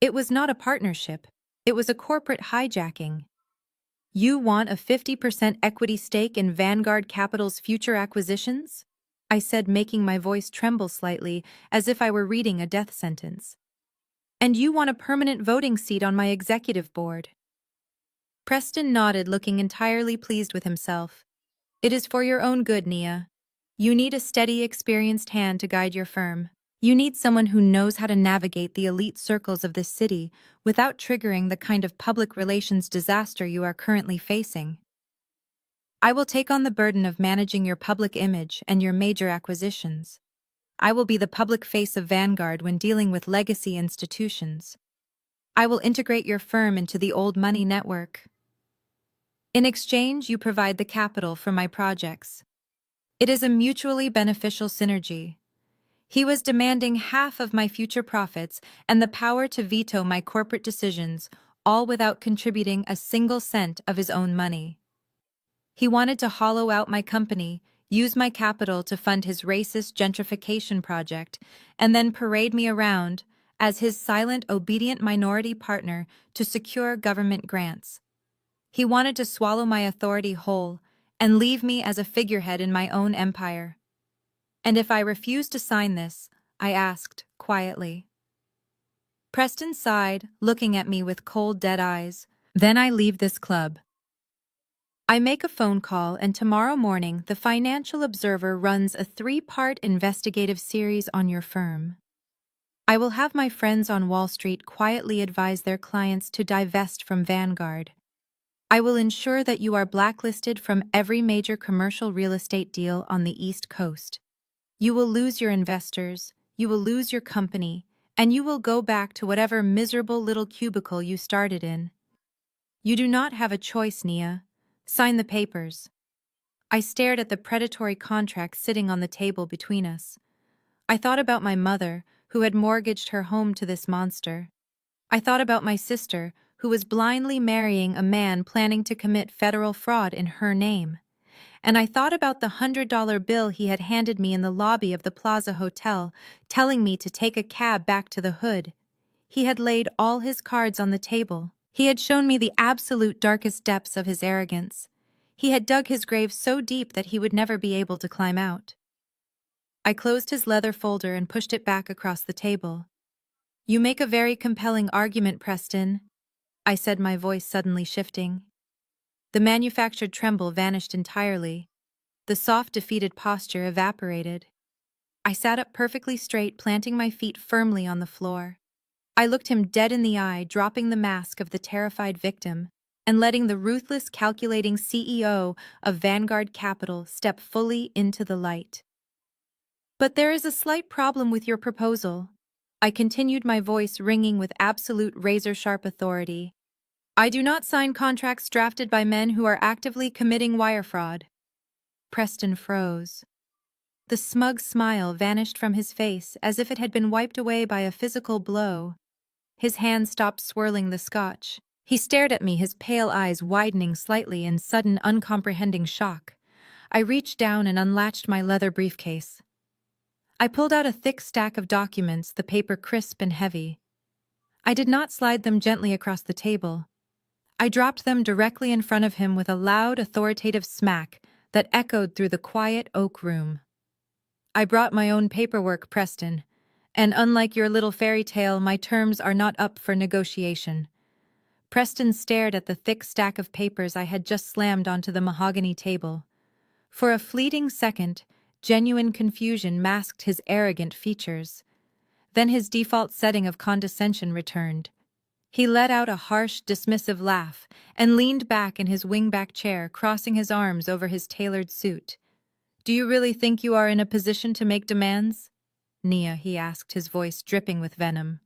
It was not a partnership. It was a corporate hijacking. "You want a 50% equity stake in Vanguard Capital's future acquisitions?" I said, making my voice tremble slightly, as if I were reading a death sentence. "And you want a permanent voting seat on my executive board?" Preston nodded, looking entirely pleased with himself. "It is for your own good, Nia. You need a steady, experienced hand to guide your firm. You need someone who knows how to navigate the elite circles of this city without triggering the kind of public relations disaster you are currently facing. I will take on the burden of managing your public image and your major acquisitions. I will be the public face of Vanguard when dealing with legacy institutions. I will integrate your firm into the old money network. In exchange, you provide the capital for my projects. It is a mutually beneficial synergy." He was demanding half of my future profits and the power to veto my corporate decisions, all without contributing a single cent of his own money. He wanted to hollow out my company, use my capital to fund his racist gentrification project, and then parade me around as his silent, obedient minority partner to secure government grants. He wanted to swallow my authority whole and leave me as a figurehead in my own empire. "And if I refuse to sign this?" I asked, quietly. Preston sighed, looking at me with cold, dead eyes. "Then I leave this club. I make a phone call, and tomorrow morning the Financial Observer runs a 3-part investigative series on your firm. I will have my friends on Wall Street quietly advise their clients to divest from Vanguard. I will ensure that you are blacklisted from every major commercial real estate deal on the East Coast. You will lose your investors, you will lose your company, and you will go back to whatever miserable little cubicle you started in. You do not have a choice, Nia. Sign the papers." I stared at the predatory contract sitting on the table between us. I thought about my mother, who had mortgaged her home to this monster. I thought about my sister, who was blindly marrying a man planning to commit federal fraud in her name. and I thought about the $100 bill he had handed me in the lobby of the Plaza Hotel, telling me to take a cab back to the hood. He had laid all his cards on the table. He had shown me the absolute darkest depths of his arrogance. He had dug his grave so deep that he would never be able to climb out. I closed his leather folder and pushed it back across the table. "You make a very compelling argument, Preston," I said, my voice suddenly shifting. The manufactured tremble vanished entirely. The soft, defeated posture evaporated. I sat up perfectly straight, planting my feet firmly on the floor. I looked him dead in the eye, dropping the mask of the terrified victim, and letting the ruthless, calculating CEO of Vanguard Capital step fully into the light. "But there is a slight problem with your proposal," I continued, my voice ringing with absolute razor-sharp authority. "I do not sign contracts drafted by men who are actively committing wire fraud." Preston froze. The smug smile vanished from his face as if it had been wiped away by a physical blow. His hand stopped swirling the scotch. He stared at me, his pale eyes widening slightly in sudden, uncomprehending shock. I reached down and unlatched my leather briefcase. I pulled out a thick stack of documents, the paper crisp and heavy. I did not slide them gently across the table. I dropped them directly in front of him with a loud, authoritative smack that echoed through the quiet oak room. "I brought my own paperwork, Preston, and unlike your little fairy tale, my terms are not up for negotiation." Preston stared at the thick stack of papers I had just slammed onto the mahogany table. For a fleeting second, genuine confusion masked his arrogant features. Then his default setting of condescension returned. He let out a harsh, dismissive laugh and leaned back in his wingback chair, crossing his arms over his tailored suit. "Do you really think you are in a position to make demands?" "Nia," he asked, his voice dripping with venom.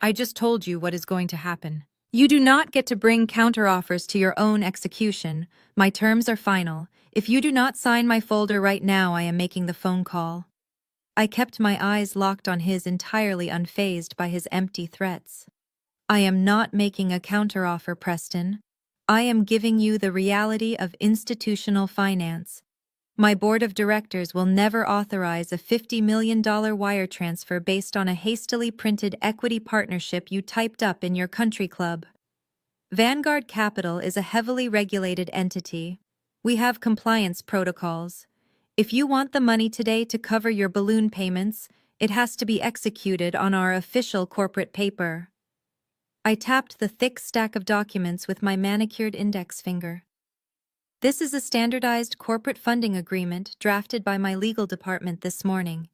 "I just told you what is going to happen. You do not get to bring counteroffers to your own execution. My terms are final. If you do not sign my folder right now, I am making the phone call." I kept my eyes locked on his, entirely unfazed by his empty threats. "I am not making a counteroffer, Preston. I am giving you the reality of institutional finance. My board of directors will never authorize a $50 million wire transfer based on a hastily printed equity partnership you typed up in your country club. Vanguard Capital is a heavily regulated entity. We have compliance protocols. If you want the money today to cover your balloon payments, it has to be executed on our official corporate paper." I tapped the thick stack of documents with my manicured index finger. "This is a standardized corporate funding agreement drafted by my legal department this morning.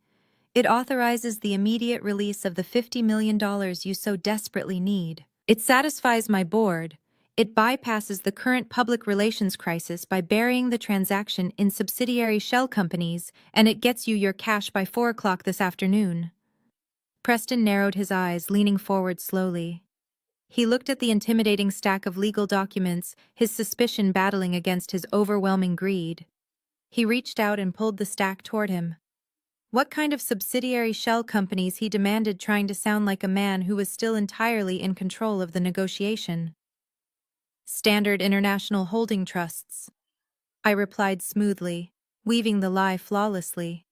It authorizes the immediate release of the $50 million you so desperately need. It satisfies my board. It bypasses the current public relations crisis by burying the transaction in subsidiary shell companies, and it gets you your cash by 4 o'clock this afternoon." Preston narrowed his eyes, leaning forward slowly. He looked at the intimidating stack of legal documents, his suspicion battling against his overwhelming greed. He reached out and pulled the stack toward him. What kind of subsidiary shell companies, he demanded, trying to sound like a man who was still entirely in control of the negotiation. "Standard international holding trusts," I replied smoothly, weaving the lie flawlessly.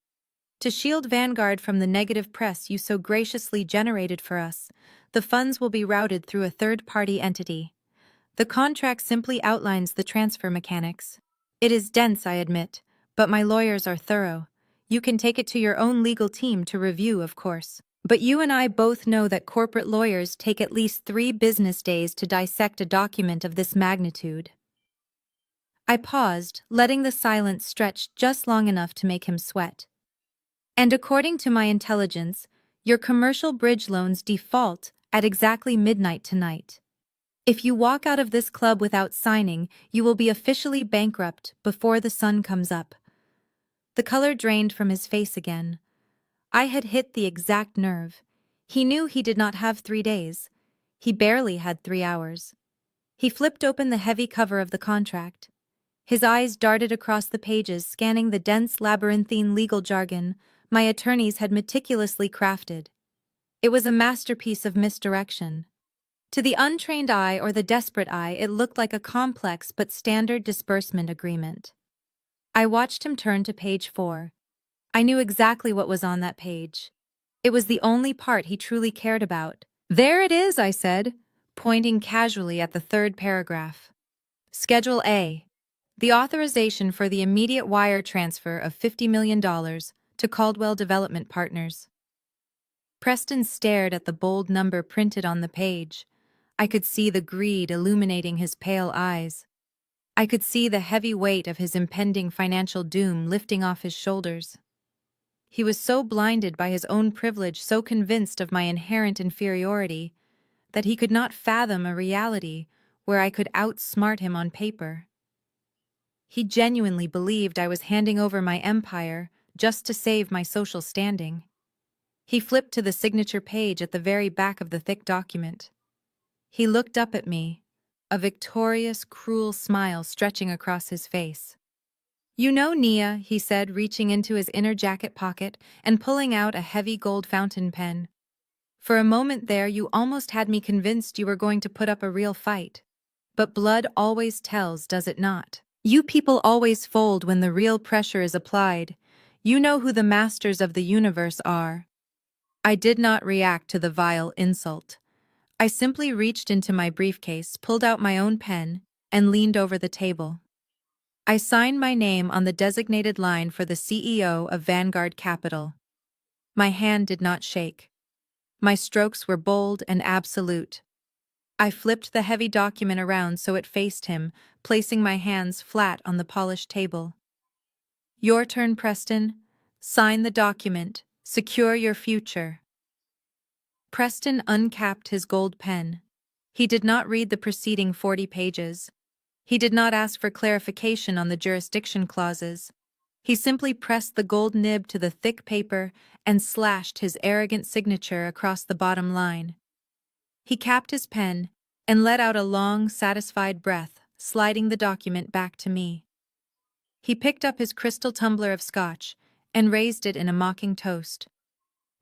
"To shield Vanguard from the negative press you so graciously generated for us, the funds will be routed through a third-party entity. The contract simply outlines the transfer mechanics. It is dense, I admit, but my lawyers are thorough. You can take it to your own legal team to review, of course. But you and I both know that corporate lawyers take at least 3 business days to dissect a document of this magnitude." I paused, letting the silence stretch just long enough to make him sweat. "And according to my intelligence, your commercial bridge loans default at exactly midnight tonight. If you walk out of this club without signing, you will be officially bankrupt before the sun comes up." The color drained from his face again. I had hit the exact nerve. He knew he did not have 3 days. He barely had 3 hours. He flipped open the heavy cover of the contract. His eyes darted across the pages, scanning the dense, labyrinthine legal jargon my attorneys had meticulously crafted. It was a masterpiece of misdirection. To the untrained eye or the desperate eye, it looked like a complex but standard disbursement agreement. I watched him turn to page 4. I knew exactly what was on that page. It was the only part he truly cared about. "There it is," I said, pointing casually at the third paragraph. Schedule A. The authorization for the immediate wire transfer of $50 million to Caldwell Development Partners. Preston stared at the bold number printed on the page. I could see the greed illuminating his pale eyes. I could see the heavy weight of his impending financial doom lifting off his shoulders. He was so blinded by his own privilege, so convinced of my inherent inferiority, that he could not fathom a reality where I could outsmart him on paper. He genuinely believed I was handing over my empire just to save my social standing. He flipped to the signature page at the very back of the thick document. He looked up at me, a victorious, cruel smile stretching across his face. "You know, Nia," he said, reaching into his inner jacket pocket and pulling out a heavy gold fountain pen. "For a moment there, you almost had me convinced you were going to put up a real fight. But blood always tells, does it not? You people always fold when the real pressure is applied. You know who the masters of the universe are." I did not react to the vile insult. I simply reached into my briefcase, pulled out my own pen, and leaned over the table. I signed my name on the designated line for the CEO of Vanguard Capital. My hand did not shake. My strokes were bold and absolute. I flipped the heavy document around so it faced him, placing my hands flat on the polished table. "Your turn, Preston. Sign the document. Secure your future." Preston uncapped his gold pen. He did not read the preceding 40 pages. He did not ask for clarification on the jurisdiction clauses. He simply pressed the gold nib to the thick paper and slashed his arrogant signature across the bottom line. He capped his pen and let out a long, satisfied breath, sliding the document back to me. He picked up his crystal tumbler of scotch and raised it in a mocking toast.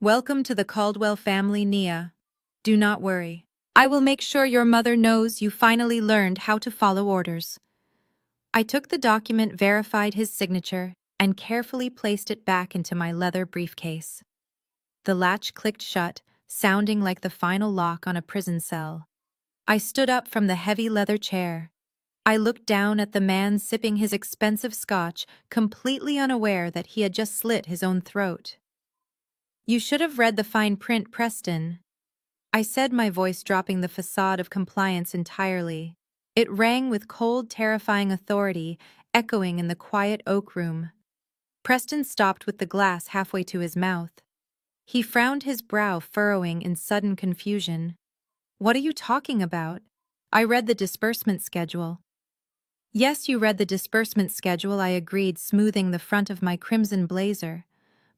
"Welcome to the Caldwell family, Nia. Do not worry. I will make sure your mother knows you finally learned how to follow orders." I took the document, verified his signature, and carefully placed it back into my leather briefcase. The latch clicked shut, sounding like the final lock on a prison cell. I stood up from the heavy leather chair. I looked down at the man sipping his expensive scotch, completely unaware that he had just slit his own throat. "You should have read the fine print, Preston," I said, my voice dropping the facade of compliance entirely. It rang with cold, terrifying authority, echoing in the quiet oak room. Preston stopped with the glass halfway to his mouth. He frowned, his brow furrowing in sudden confusion. "What are you talking about? I read the disbursement schedule." "Yes, you read the disbursement schedule," I agreed, smoothing the front of my crimson blazer.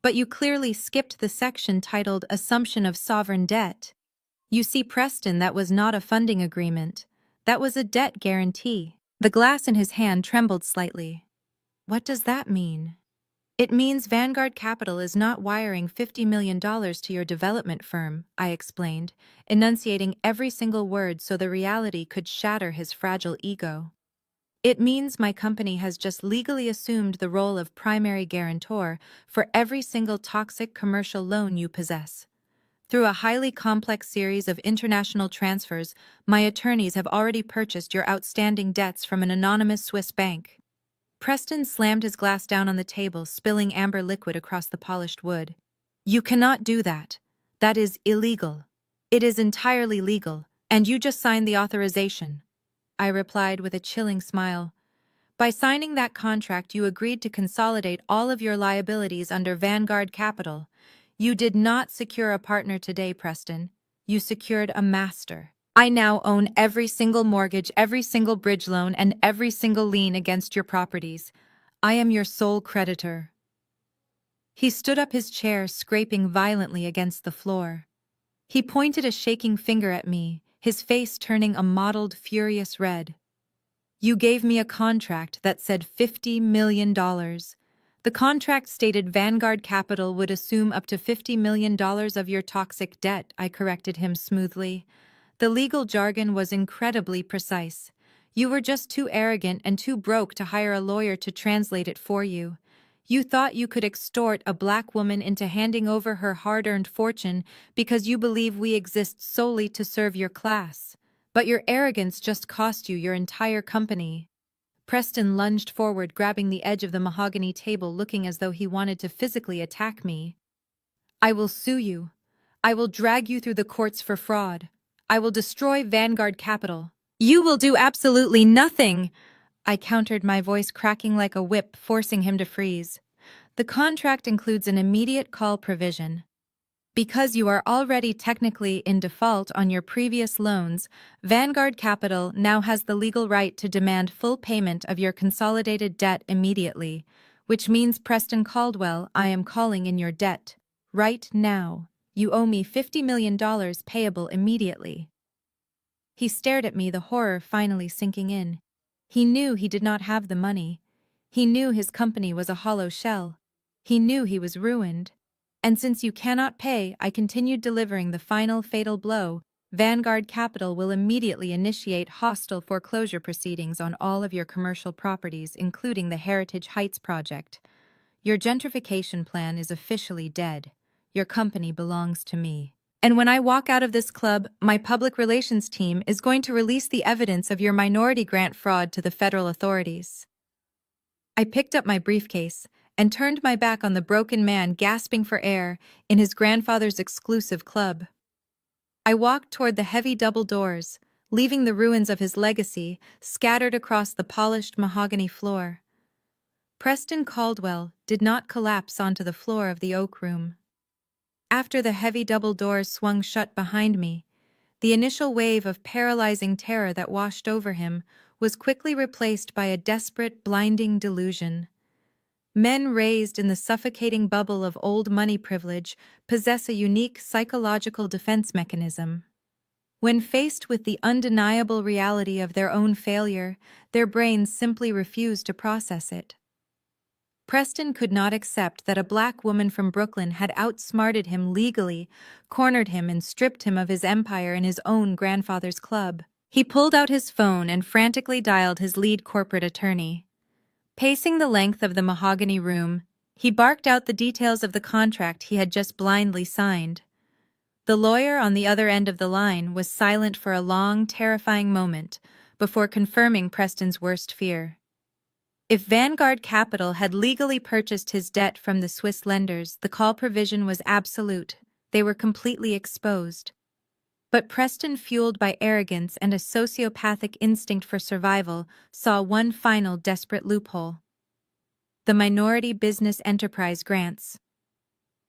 "But you clearly skipped the section titled Assumption of Sovereign Debt. You see, Preston, that was not a funding agreement. That was a debt guarantee." The glass in his hand trembled slightly. "What does that mean?" "It means Vanguard Capital is not wiring $50 million to your development firm," I explained, enunciating every single word so the reality could shatter his fragile ego. "It means my company has just legally assumed the role of primary guarantor for every single toxic commercial loan you possess. Through a highly complex series of international transfers, my attorneys have already purchased your outstanding debts from an anonymous Swiss bank." Preston slammed his glass down on the table, spilling amber liquid across the polished wood. "You cannot do that. That is illegal." "It is entirely legal, and you just signed the authorization," I replied with a chilling smile. "By signing that contract, you agreed to consolidate all of your liabilities under Vanguard Capital. You did not secure a partner today, Preston. You secured a master. I now own every single mortgage, every single bridge loan, and every single lien against your properties. I am your sole creditor." He stood up, his chair scraping violently against the floor. He pointed a shaking finger at me, his face turning a mottled, furious red. "You gave me a contract that said $50 million. The contract stated Vanguard Capital would assume up to $50 million of your toxic debt," I corrected him smoothly. The legal jargon was incredibly precise. You were just too arrogant and too broke to hire a lawyer to translate it for you. You thought you could extort a black woman into handing over her hard-earned fortune because you believe we exist solely to serve your class. But your arrogance just cost you your entire company. Preston lunged forward, grabbing the edge of the mahogany table, looking as though he wanted to physically attack me. I will sue you. I will drag you through the courts for fraud. I will destroy Vanguard Capital. You will do absolutely nothing, I countered, my voice cracking like a whip, forcing him to freeze. The contract includes an immediate call provision. Because you are already technically in default on your previous loans, Vanguard Capital now has the legal right to demand full payment of your consolidated debt immediately, which means, Preston Caldwell, I am calling in your debt. Right now. You owe me $50 million payable immediately. He stared at me, the horror finally sinking in. He knew he did not have the money. He knew his company was a hollow shell. He knew he was ruined. And since you cannot pay, I continued, delivering the final fatal blow. Vanguard Capital will immediately initiate hostile foreclosure proceedings on all of your commercial properties, including the Heritage Heights project. Your gentrification plan is officially dead. Your company belongs to me. And when I walk out of this club, my public relations team is going to release the evidence of your minority grant fraud to the federal authorities. I picked up my briefcase and turned my back on the broken man gasping for air in his grandfather's exclusive club. I walked toward the heavy double doors, leaving the ruins of his legacy scattered across the polished mahogany floor. Preston Caldwell did not collapse onto the floor of the oak room. After the heavy double doors swung shut behind me, the initial wave of paralyzing terror that washed over him was quickly replaced by a desperate, blinding delusion. Men raised in the suffocating bubble of old money privilege possess a unique psychological defense mechanism. When faced with the undeniable reality of their own failure, their brains simply refuse to process it. Preston could not accept that a black woman from Brooklyn had outsmarted him legally, cornered him, and stripped him of his empire in his own grandfather's club. He pulled out his phone and frantically dialed his lead corporate attorney. Pacing the length of the mahogany room, he barked out the details of the contract he had just blindly signed. The lawyer on the other end of the line was silent for a long, terrifying moment before confirming Preston's worst fear. If Vanguard Capital had legally purchased his debt from the Swiss lenders, the call provision was absolute. They were completely exposed. But Preston, fueled by arrogance and a sociopathic instinct for survival, saw one final desperate loophole: the minority business enterprise grants.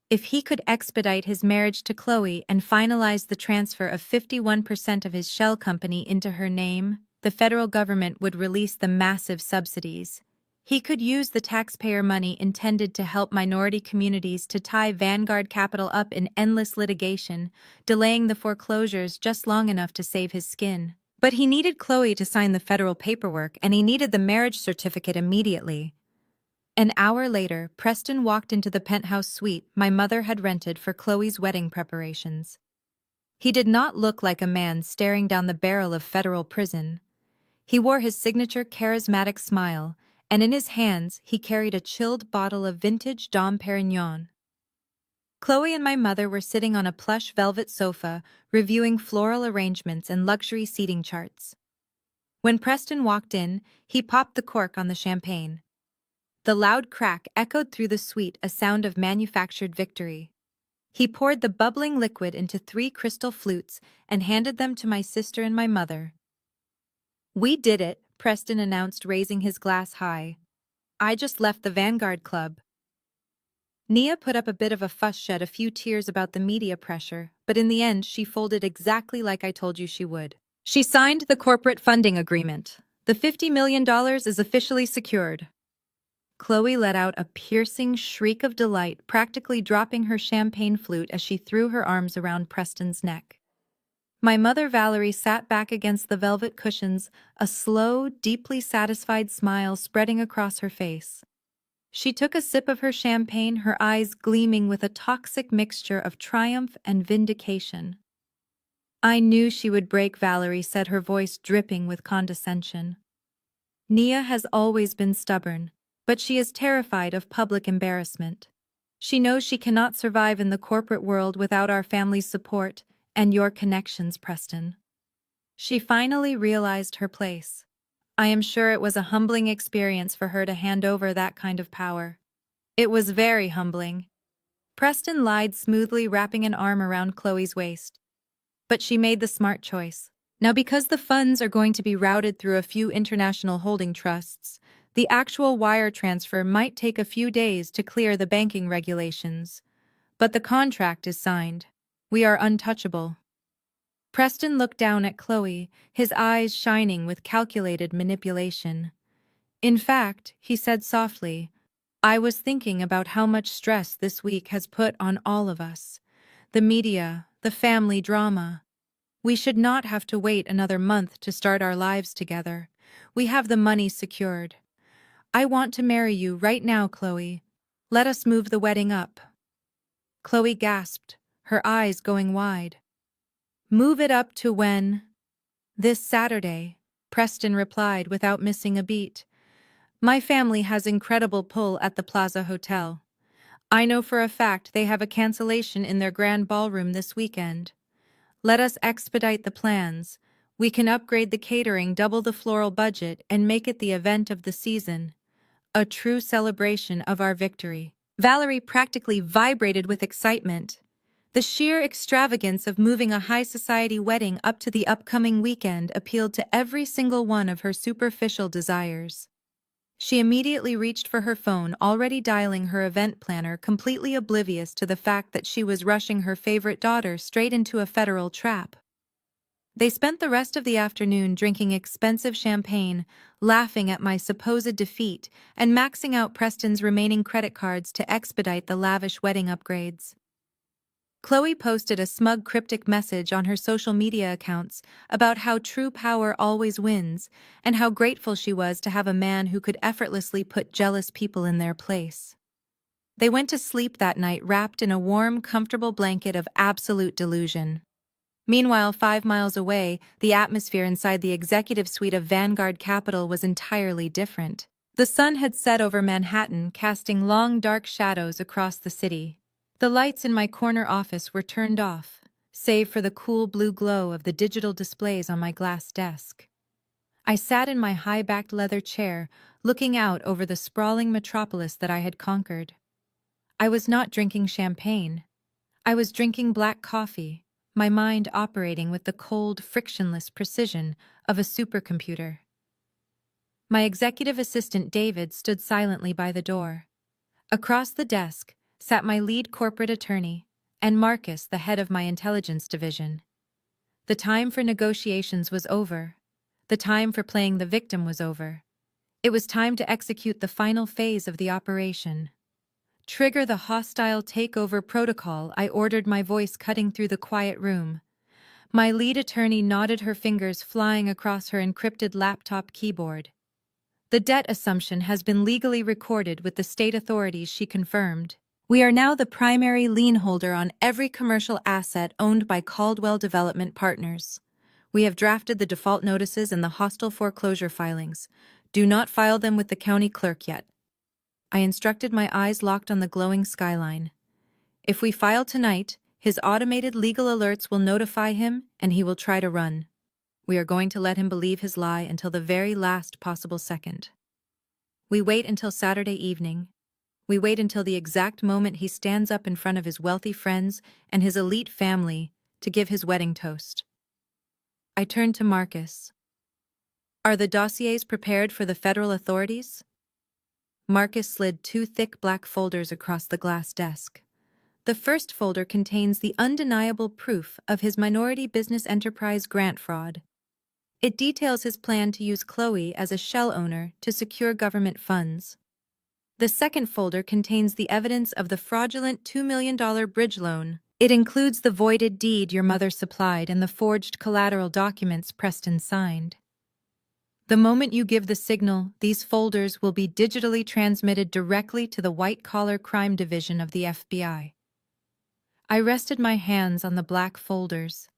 If he could expedite his marriage to Chloe and finalize the transfer of 51% of his shell company into her name, the federal government would release the massive subsidies. He could use the taxpayer money intended to help minority communities to tie Vanguard Capital up in endless litigation, delaying the foreclosures just long enough to save his skin. But he needed Chloe to sign the federal paperwork, and he needed the marriage certificate immediately. An hour later, Preston walked into the penthouse suite my mother had rented for Chloe's wedding preparations. He did not look like a man staring down the barrel of federal prison. He wore his signature charismatic smile, and in his hands he carried a chilled bottle of vintage Dom Perignon. Chloe and my mother were sitting on a plush velvet sofa, reviewing floral arrangements and luxury seating charts. When Preston walked in, he popped the cork on the champagne. The loud crack echoed through the suite, a sound of manufactured victory. He poured the bubbling liquid into 3 crystal flutes and handed them to my sister and my mother. "We did it," Preston announced, raising his glass high. "I just left the Vanguard Club." Nia put up a bit of a fuss, shed a few tears about the media pressure, but in the end she folded exactly like I told you she would. She signed the corporate funding agreement. The $50 million is officially secured. Chloe let out a piercing shriek of delight, practically dropping her champagne flute as she threw her arms around Preston's neck. My mother Valerie sat back against the velvet cushions, a slow, deeply satisfied smile spreading across her face. She took a sip of her champagne, her eyes gleaming with a toxic mixture of triumph and vindication. I knew she would break, Valerie said, her voice dripping with condescension. Nia has always been stubborn, but she is terrified of public embarrassment. She knows she cannot survive in the corporate world without our family's support and your connections, Preston. She finally realized her place. I am sure it was a humbling experience for her to hand over that kind of power. It was very humbling. Preston lied smoothly, wrapping an arm around Chloe's waist. But she made the smart choice. Now, because the funds are going to be routed through a few international holding trusts, the actual wire transfer might take a few days to clear the banking regulations. But the contract is signed. We are untouchable. Preston looked down at Chloe, his eyes shining with calculated manipulation. In fact, he said softly, I was thinking about how much stress this week has put on all of us. The media, the family drama. We should not have to wait another month to start our lives together. We have the money secured. I want to marry you right now, Chloe. Let us move the wedding up. Chloe gasped, her eyes going wide. Move it up to when? This Saturday, Preston replied without missing a beat. My family has incredible pull at the Plaza Hotel. I know for a fact they have a cancellation in their grand ballroom this weekend. Let us expedite the plans. We can upgrade the catering, double the floral budget, and make it the event of the season. A true celebration of our victory. Valerie practically vibrated with excitement. The sheer extravagance of moving a high society wedding up to the upcoming weekend appealed to every single one of her superficial desires. She immediately reached for her phone, already dialing her event planner, completely oblivious to the fact that she was rushing her favorite daughter straight into a federal trap. They spent the rest of the afternoon drinking expensive champagne, laughing at my supposed defeat, and maxing out Preston's remaining credit cards to expedite the lavish wedding upgrades. Chloe posted a smug, cryptic message on her social media accounts about how true power always wins and how grateful she was to have a man who could effortlessly put jealous people in their place. They went to sleep that night wrapped in a warm, comfortable blanket of absolute delusion. Meanwhile, 5 miles away, the atmosphere inside the executive suite of Vanguard Capital was entirely different. The sun had set over Manhattan, casting long, dark shadows across the city. The lights in my corner office were turned off, save for the cool blue glow of the digital displays on my glass desk. I sat in my high-backed leather chair, looking out over the sprawling metropolis that I had conquered. I was not drinking champagne. I was drinking black coffee, my mind operating with the cold, frictionless precision of a supercomputer. My executive assistant David stood silently by the door. Across the desk sat my lead corporate attorney, and Marcus, the head of my intelligence division. The time for negotiations was over. The time for playing the victim was over. It was time to execute the final phase of the operation. Trigger the hostile takeover protocol, I ordered, my voice cutting through the quiet room. My lead attorney nodded, her fingers flying across her encrypted laptop keyboard. The debt assumption has been legally recorded with the state authorities, she confirmed. We are now the primary lien holder on every commercial asset owned by Caldwell Development Partners. We have drafted the default notices and the hostile foreclosure filings. Do not file them with the county clerk yet. I instructed, my eyes locked on the glowing skyline. If we file tonight, his automated legal alerts will notify him and he will try to run. We are going to let him believe his lie until the very last possible second. We wait until Saturday evening. We wait until the exact moment he stands up in front of his wealthy friends and his elite family to give his wedding toast. I turned to Marcus. Are the dossiers prepared for the federal authorities? Marcus slid 2 thick black folders across the glass desk. The first folder contains the undeniable proof of his minority business enterprise grant fraud. It details his plan to use Chloe as a shell owner to secure government funds. The second folder contains the evidence of the fraudulent $2 million bridge loan. It includes the voided deed your mother supplied and the forged collateral documents Preston signed. The moment you give the signal, these folders will be digitally transmitted directly to the white-collar crime division of the FBI. I rested my hands on the black folders.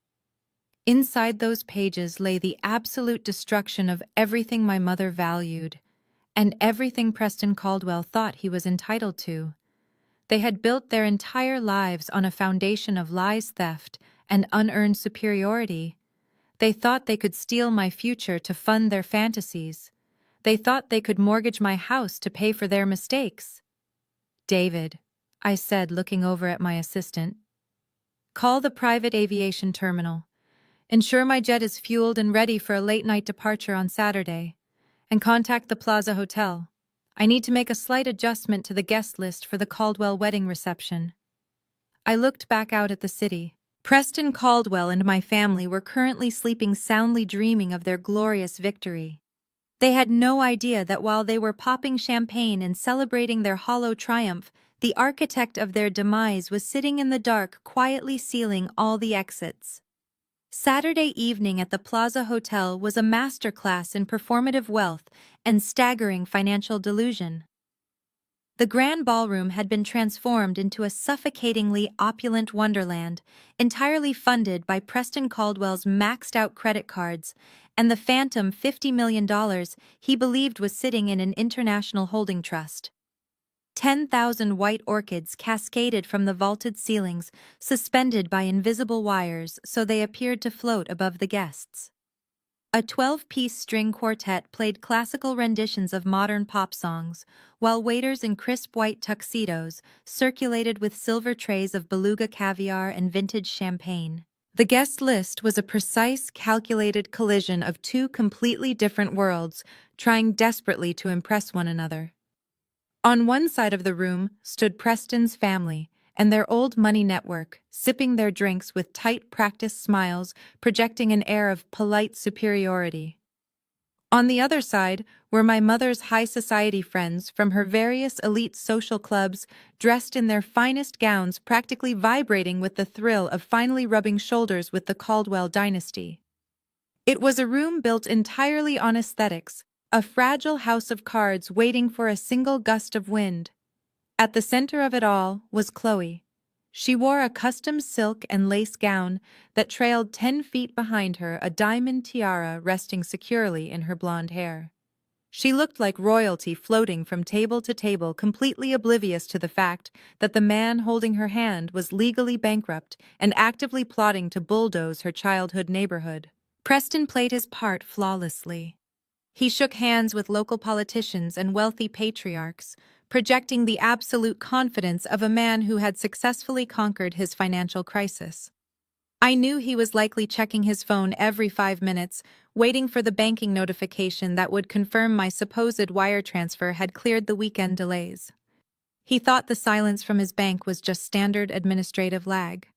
Inside those pages lay the absolute destruction of everything my mother valued, and everything Preston Caldwell thought he was entitled to. They had built their entire lives on a foundation of lies, theft, and unearned superiority. They thought they could steal my future to fund their fantasies. They thought they could mortgage my house to pay for their mistakes. "David," I said, looking over at my assistant, "call the private aviation terminal. Ensure my jet is fueled and ready for a late-night departure on Saturday. And contact the Plaza Hotel. I need to make a slight adjustment to the guest list for the Caldwell wedding reception." I looked back out at the city. Preston Caldwell and my family were currently sleeping soundly, dreaming of their glorious victory. They had no idea that while they were popping champagne and celebrating their hollow triumph, the architect of their demise was sitting in the dark, quietly sealing all the exits. Saturday evening at the Plaza Hotel was a masterclass in performative wealth and staggering financial delusion. The grand ballroom had been transformed into a suffocatingly opulent wonderland, entirely funded by Preston Caldwell's maxed-out credit cards and the phantom $50 million he believed was sitting in an international holding trust. 10,000 white orchids cascaded from the vaulted ceilings, suspended by invisible wires so they appeared to float above the guests. A 12-piece string quartet played classical renditions of modern pop songs, while waiters in crisp white tuxedos circulated with silver trays of beluga caviar and vintage champagne. The guest list was a precise, calculated collision of two completely different worlds, trying desperately to impress one another. On one side of the room stood Preston's family and their old money network, sipping their drinks with tight, practiced smiles, projecting an air of polite superiority. On the other side were my mother's high society friends from her various elite social clubs, dressed in their finest gowns, practically vibrating with the thrill of finally rubbing shoulders with the Caldwell dynasty. It was a room built entirely on aesthetics, a fragile house of cards waiting for a single gust of wind. At the center of it all was Chloe. She wore a custom silk and lace gown that trailed 10 feet behind her, a diamond tiara resting securely in her blonde hair. She looked like royalty floating from table to table, completely oblivious to the fact that the man holding her hand was legally bankrupt and actively plotting to bulldoze her childhood neighborhood. Preston played his part flawlessly. He shook hands with local politicians and wealthy patriarchs, projecting the absolute confidence of a man who had successfully conquered his financial crisis. I knew he was likely checking his phone every 5 minutes, waiting for the banking notification that would confirm my supposed wire transfer had cleared the weekend delays. He thought the silence from his bank was just standard administrative lag.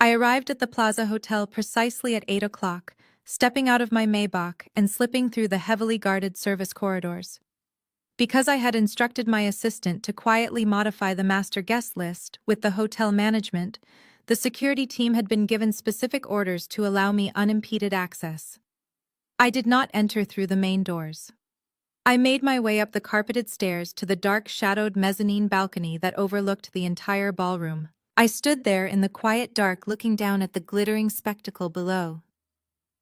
I arrived at the Plaza Hotel precisely at 8 o'clock, stepping out of my Maybach and slipping through the heavily guarded service corridors. Because I had instructed my assistant to quietly modify the master guest list with the hotel management, the security team had been given specific orders to allow me unimpeded access. I did not enter through the main doors. I made my way up the carpeted stairs to the dark, shadowed mezzanine balcony that overlooked the entire ballroom. I stood there in the quiet dark, looking down at the glittering spectacle below.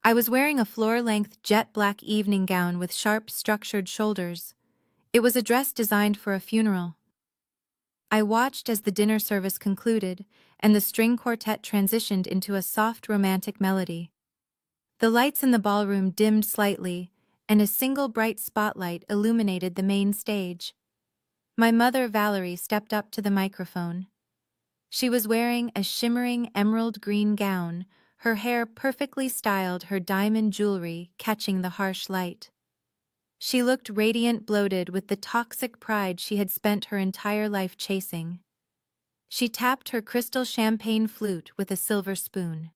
I was wearing a floor-length jet-black evening gown with sharp, structured shoulders. It was a dress designed for a funeral. I watched as the dinner service concluded and the string quartet transitioned into a soft, romantic melody. The lights in the ballroom dimmed slightly, and a single bright spotlight illuminated the main stage. My mother, Valerie, stepped up to the microphone. She was wearing a shimmering emerald green gown, her hair perfectly styled, her diamond jewelry catching the harsh light. She looked radiant, bloated with the toxic pride she had spent her entire life chasing. She tapped her crystal champagne flute with a silver spoon.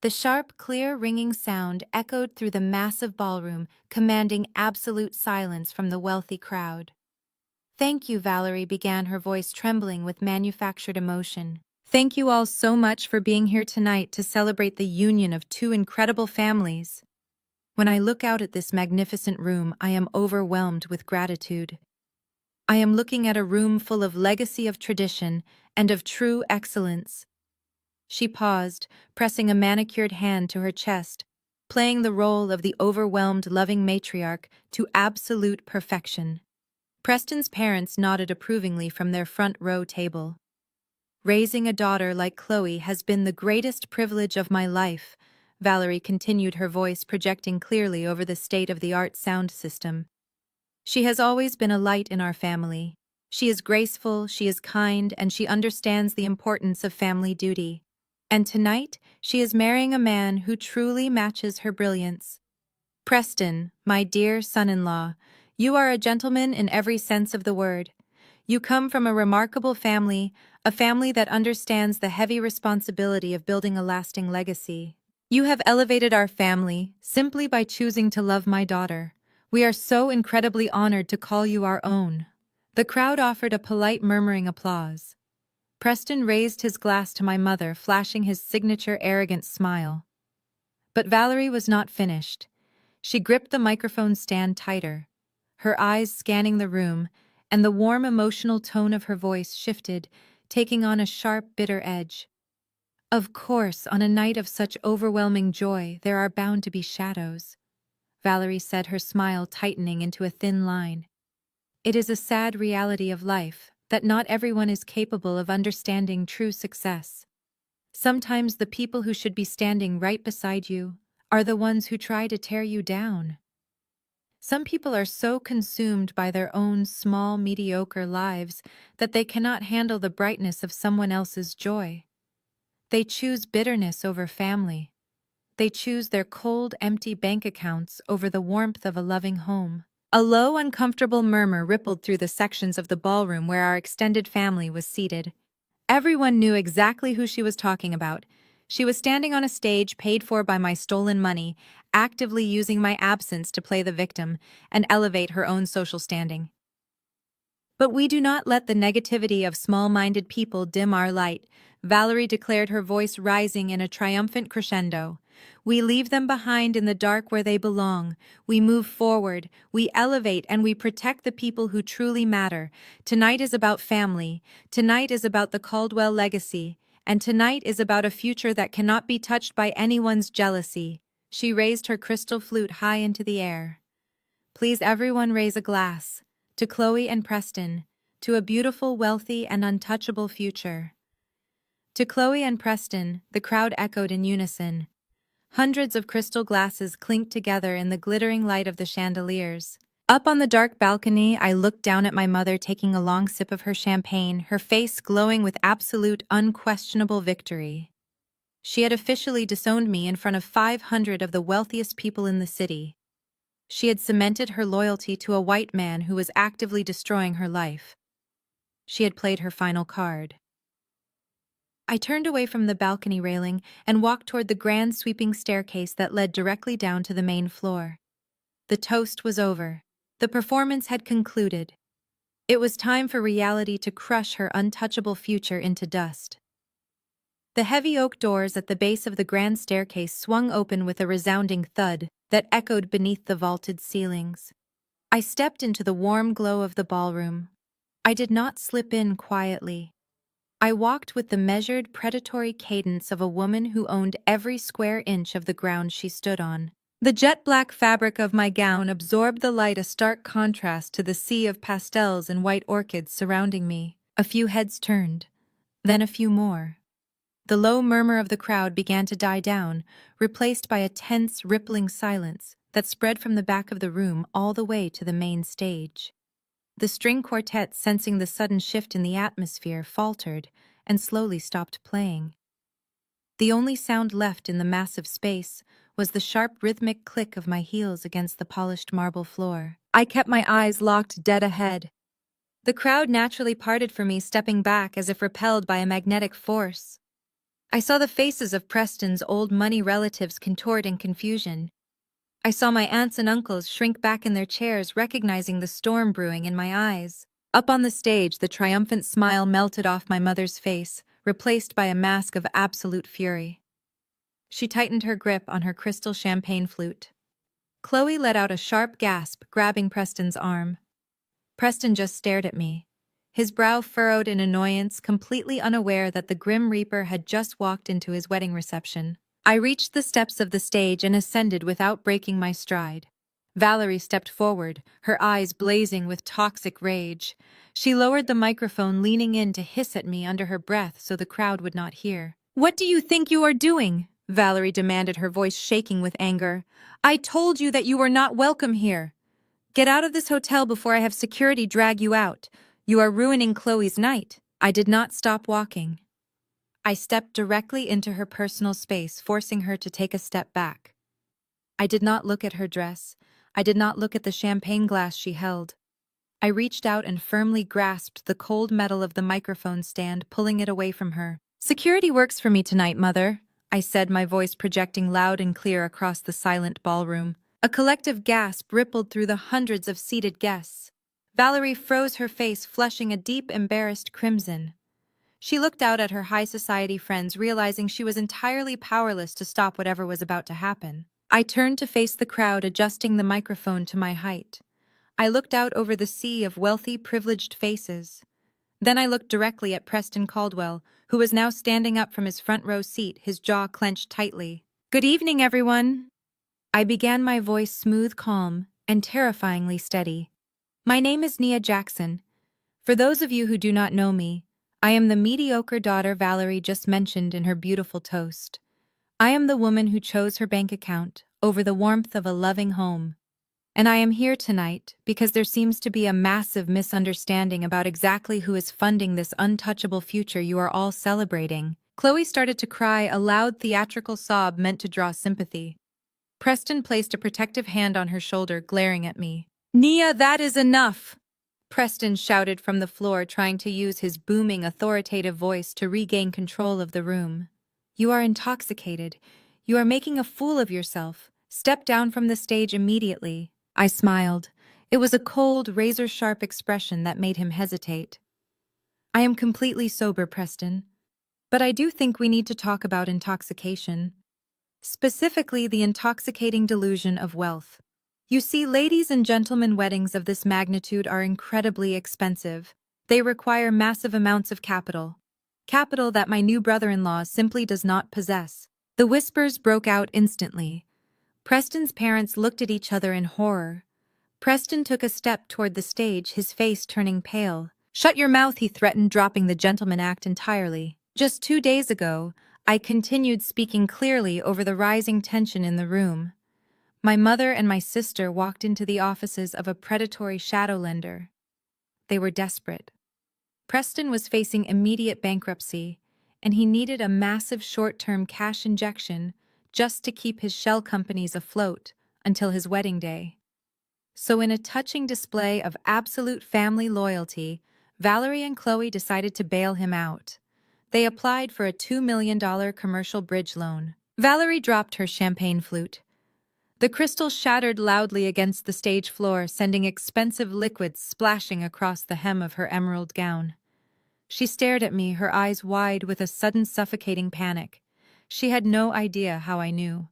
The sharp, clear, ringing sound echoed through the massive ballroom, commanding absolute silence from the wealthy crowd. "Thank you," Valerie began, her voice trembling with manufactured emotion. "Thank you all so much for being here tonight to celebrate the union of two incredible families. When I look out at this magnificent room, I am overwhelmed with gratitude. I am looking at a room full of legacy, of tradition, and of true excellence. She paused, pressing a manicured hand to her chest, playing the role of the overwhelmed, loving matriarch to absolute perfection. Preston's parents nodded approvingly from their front row table. Raising a daughter like Chloe has been the greatest privilege of my life, Valerie continued, her voice projecting clearly over the state-of-the-art sound system. She has always been a light in our family. She is graceful, she is kind, and she understands the importance of family duty. And tonight, she is marrying a man who truly matches her brilliance. Preston, my dear son-in-law, you are a gentleman in every sense of the word. You come from a remarkable family, a family that understands the heavy responsibility of building a lasting legacy. You have elevated our family simply by choosing to love my daughter. We are so incredibly honored to call you our own. The crowd offered a polite murmuring applause. Preston raised his glass to my mother, flashing his signature arrogant smile. But Valerie was not finished. She gripped the microphone stand tighter, her eyes scanning the room, and the warm emotional tone of her voice shifted, taking on a sharp, bitter edge. Of course, on a night of such overwhelming joy, there are bound to be shadows, Valerie said, her smile tightening into a thin line. It is a sad reality of life that not everyone is capable of understanding true success. Sometimes the people who should be standing right beside you are the ones who try to tear you down. Some people are so consumed by their own small, mediocre lives that they cannot handle the brightness of someone else's joy. They choose bitterness over family. They choose their cold, empty bank accounts over the warmth of a loving home. A low, uncomfortable murmur rippled through the sections of the ballroom where our extended family was seated. Everyone knew exactly who she was talking about. She was standing on a stage paid for by my stolen money, actively using my absence to play the victim and elevate her own social standing. But we do not let the negativity of small-minded people dim our light, Valerie declared, her voice rising in a triumphant crescendo. We leave them behind in the dark where they belong. We move forward, we elevate, and we protect the people who truly matter. Tonight is about family. Tonight is about the Caldwell legacy. And tonight is about a future that cannot be touched by anyone's jealousy. She raised her crystal flute high into the air. Please everyone raise a glass. To Chloe and Preston. To a beautiful, wealthy, and untouchable future. To Chloe and Preston, the crowd echoed in unison. Hundreds of crystal glasses clinked together in the glittering light of the chandeliers. Up on the dark balcony, I looked down at my mother taking a long sip of her champagne, her face glowing with absolute, unquestionable victory. She had officially disowned me in front of 500 of the wealthiest people in the city. She had cemented her loyalty to a white man who was actively destroying her life. She had played her final card. I turned away from the balcony railing and walked toward the grand sweeping staircase that led directly down to the main floor. The toast was over. The performance had concluded. It was time for reality to crush her untouchable future into dust. The heavy oak doors at the base of the grand staircase swung open with a resounding thud that echoed beneath the vaulted ceilings. I stepped into the warm glow of the ballroom. I did not slip in quietly. I walked with the measured, predatory cadence of a woman who owned every square inch of the ground she stood on. The jet-black fabric of my gown absorbed the light, a stark contrast to the sea of pastels and white orchids surrounding me. A few heads turned, then a few more. The low murmur of the crowd began to die down, replaced by a tense, rippling silence that spread from the back of the room all the way to the main stage. The string quartet, sensing the sudden shift in the atmosphere, faltered and slowly stopped playing. The only sound left in the massive space was the sharp rhythmic click of my heels against the polished marble floor. I kept my eyes locked dead ahead. The crowd naturally parted for me, stepping back as if repelled by a magnetic force. I saw the faces of Preston's old money relatives contort in confusion. I saw my aunts and uncles shrink back in their chairs, recognizing the storm brewing in my eyes. Up on the stage, the triumphant smile melted off my mother's face, replaced by a mask of absolute fury. She tightened her grip on her crystal champagne flute. Chloe let out a sharp gasp, grabbing Preston's arm. Preston just stared at me. his brow furrowed in annoyance, completely unaware that the Grim Reaper had just walked into his wedding reception. I reached the steps of the stage and ascended without breaking my stride. Valerie stepped forward, her eyes blazing with toxic rage. She lowered the microphone, leaning in to hiss at me under her breath so the crowd would not hear. "What do you think you are doing?" Valerie demanded, her voice shaking with anger. "I told you that you were not welcome here. Get out of this hotel before I have security drag you out. You are ruining Chloe's night." I did not stop walking. I stepped directly into her personal space, forcing her to take a step back. I did not look at her dress. I did not look at the champagne glass she held. I reached out and firmly grasped the cold metal of the microphone stand, pulling it away from her. "Security works for me tonight, Mother," I said, my voice projecting loud and clear across the silent ballroom. A collective gasp rippled through the hundreds of seated guests. Valerie froze, her face flushing a deep, embarrassed crimson. She looked out at her high society friends, realizing she was entirely powerless to stop whatever was about to happen. I turned to face the crowd, adjusting the microphone to my height. I looked out over the sea of wealthy, privileged faces. Then I looked directly at Preston Caldwell, who was now standing up from his front row seat, his jaw clenched tightly. "Good evening, everyone." I began, my voice smooth, calm, and terrifyingly steady. "My name is Nia Jackson. For those of you who do not know me, I am the mediocre daughter Valerie just mentioned in her beautiful toast. I am the woman who chose her bank account over the warmth of a loving home. And I am here tonight because there seems to be a massive misunderstanding about exactly who is funding this untouchable future you are all celebrating." Chloe started to cry, a loud theatrical sob meant to draw sympathy. Preston placed a protective hand on her shoulder, glaring at me. "Nia, that is enough!" Preston shouted from the floor, trying to use his booming, authoritative voice to regain control of the room. "You are intoxicated. You are making a fool of yourself. Step down from the stage immediately." I smiled. It was a cold, razor-sharp expression that made him hesitate. "I am completely sober, Preston. But I do think we need to talk about intoxication. Specifically, the intoxicating delusion of wealth. You see, ladies and gentlemen, weddings of this magnitude are incredibly expensive. They require massive amounts of capital. Capital that my new brother-in-law simply does not possess." The whispers broke out instantly. Preston's parents looked at each other in horror. Preston took a step toward the stage, his face turning pale. "Shut your mouth," he threatened, dropping the gentleman act entirely. "Just 2 days ago," I continued, speaking clearly over the rising tension in the room, "my mother and my sister walked into the offices of a predatory shadow lender. They were desperate. Preston was facing immediate bankruptcy, and he needed a massive short-term cash injection just to keep his shell companies afloat until his wedding day. So in a touching display of absolute family loyalty, Valerie and Chloe decided to bail him out. They applied for a $2 million commercial bridge loan. Valerie dropped her champagne flute. The crystal shattered loudly against the stage floor, sending expensive liquids splashing across the hem of her emerald gown. She stared at me, her eyes wide with a sudden suffocating panic. She had no idea how I knew.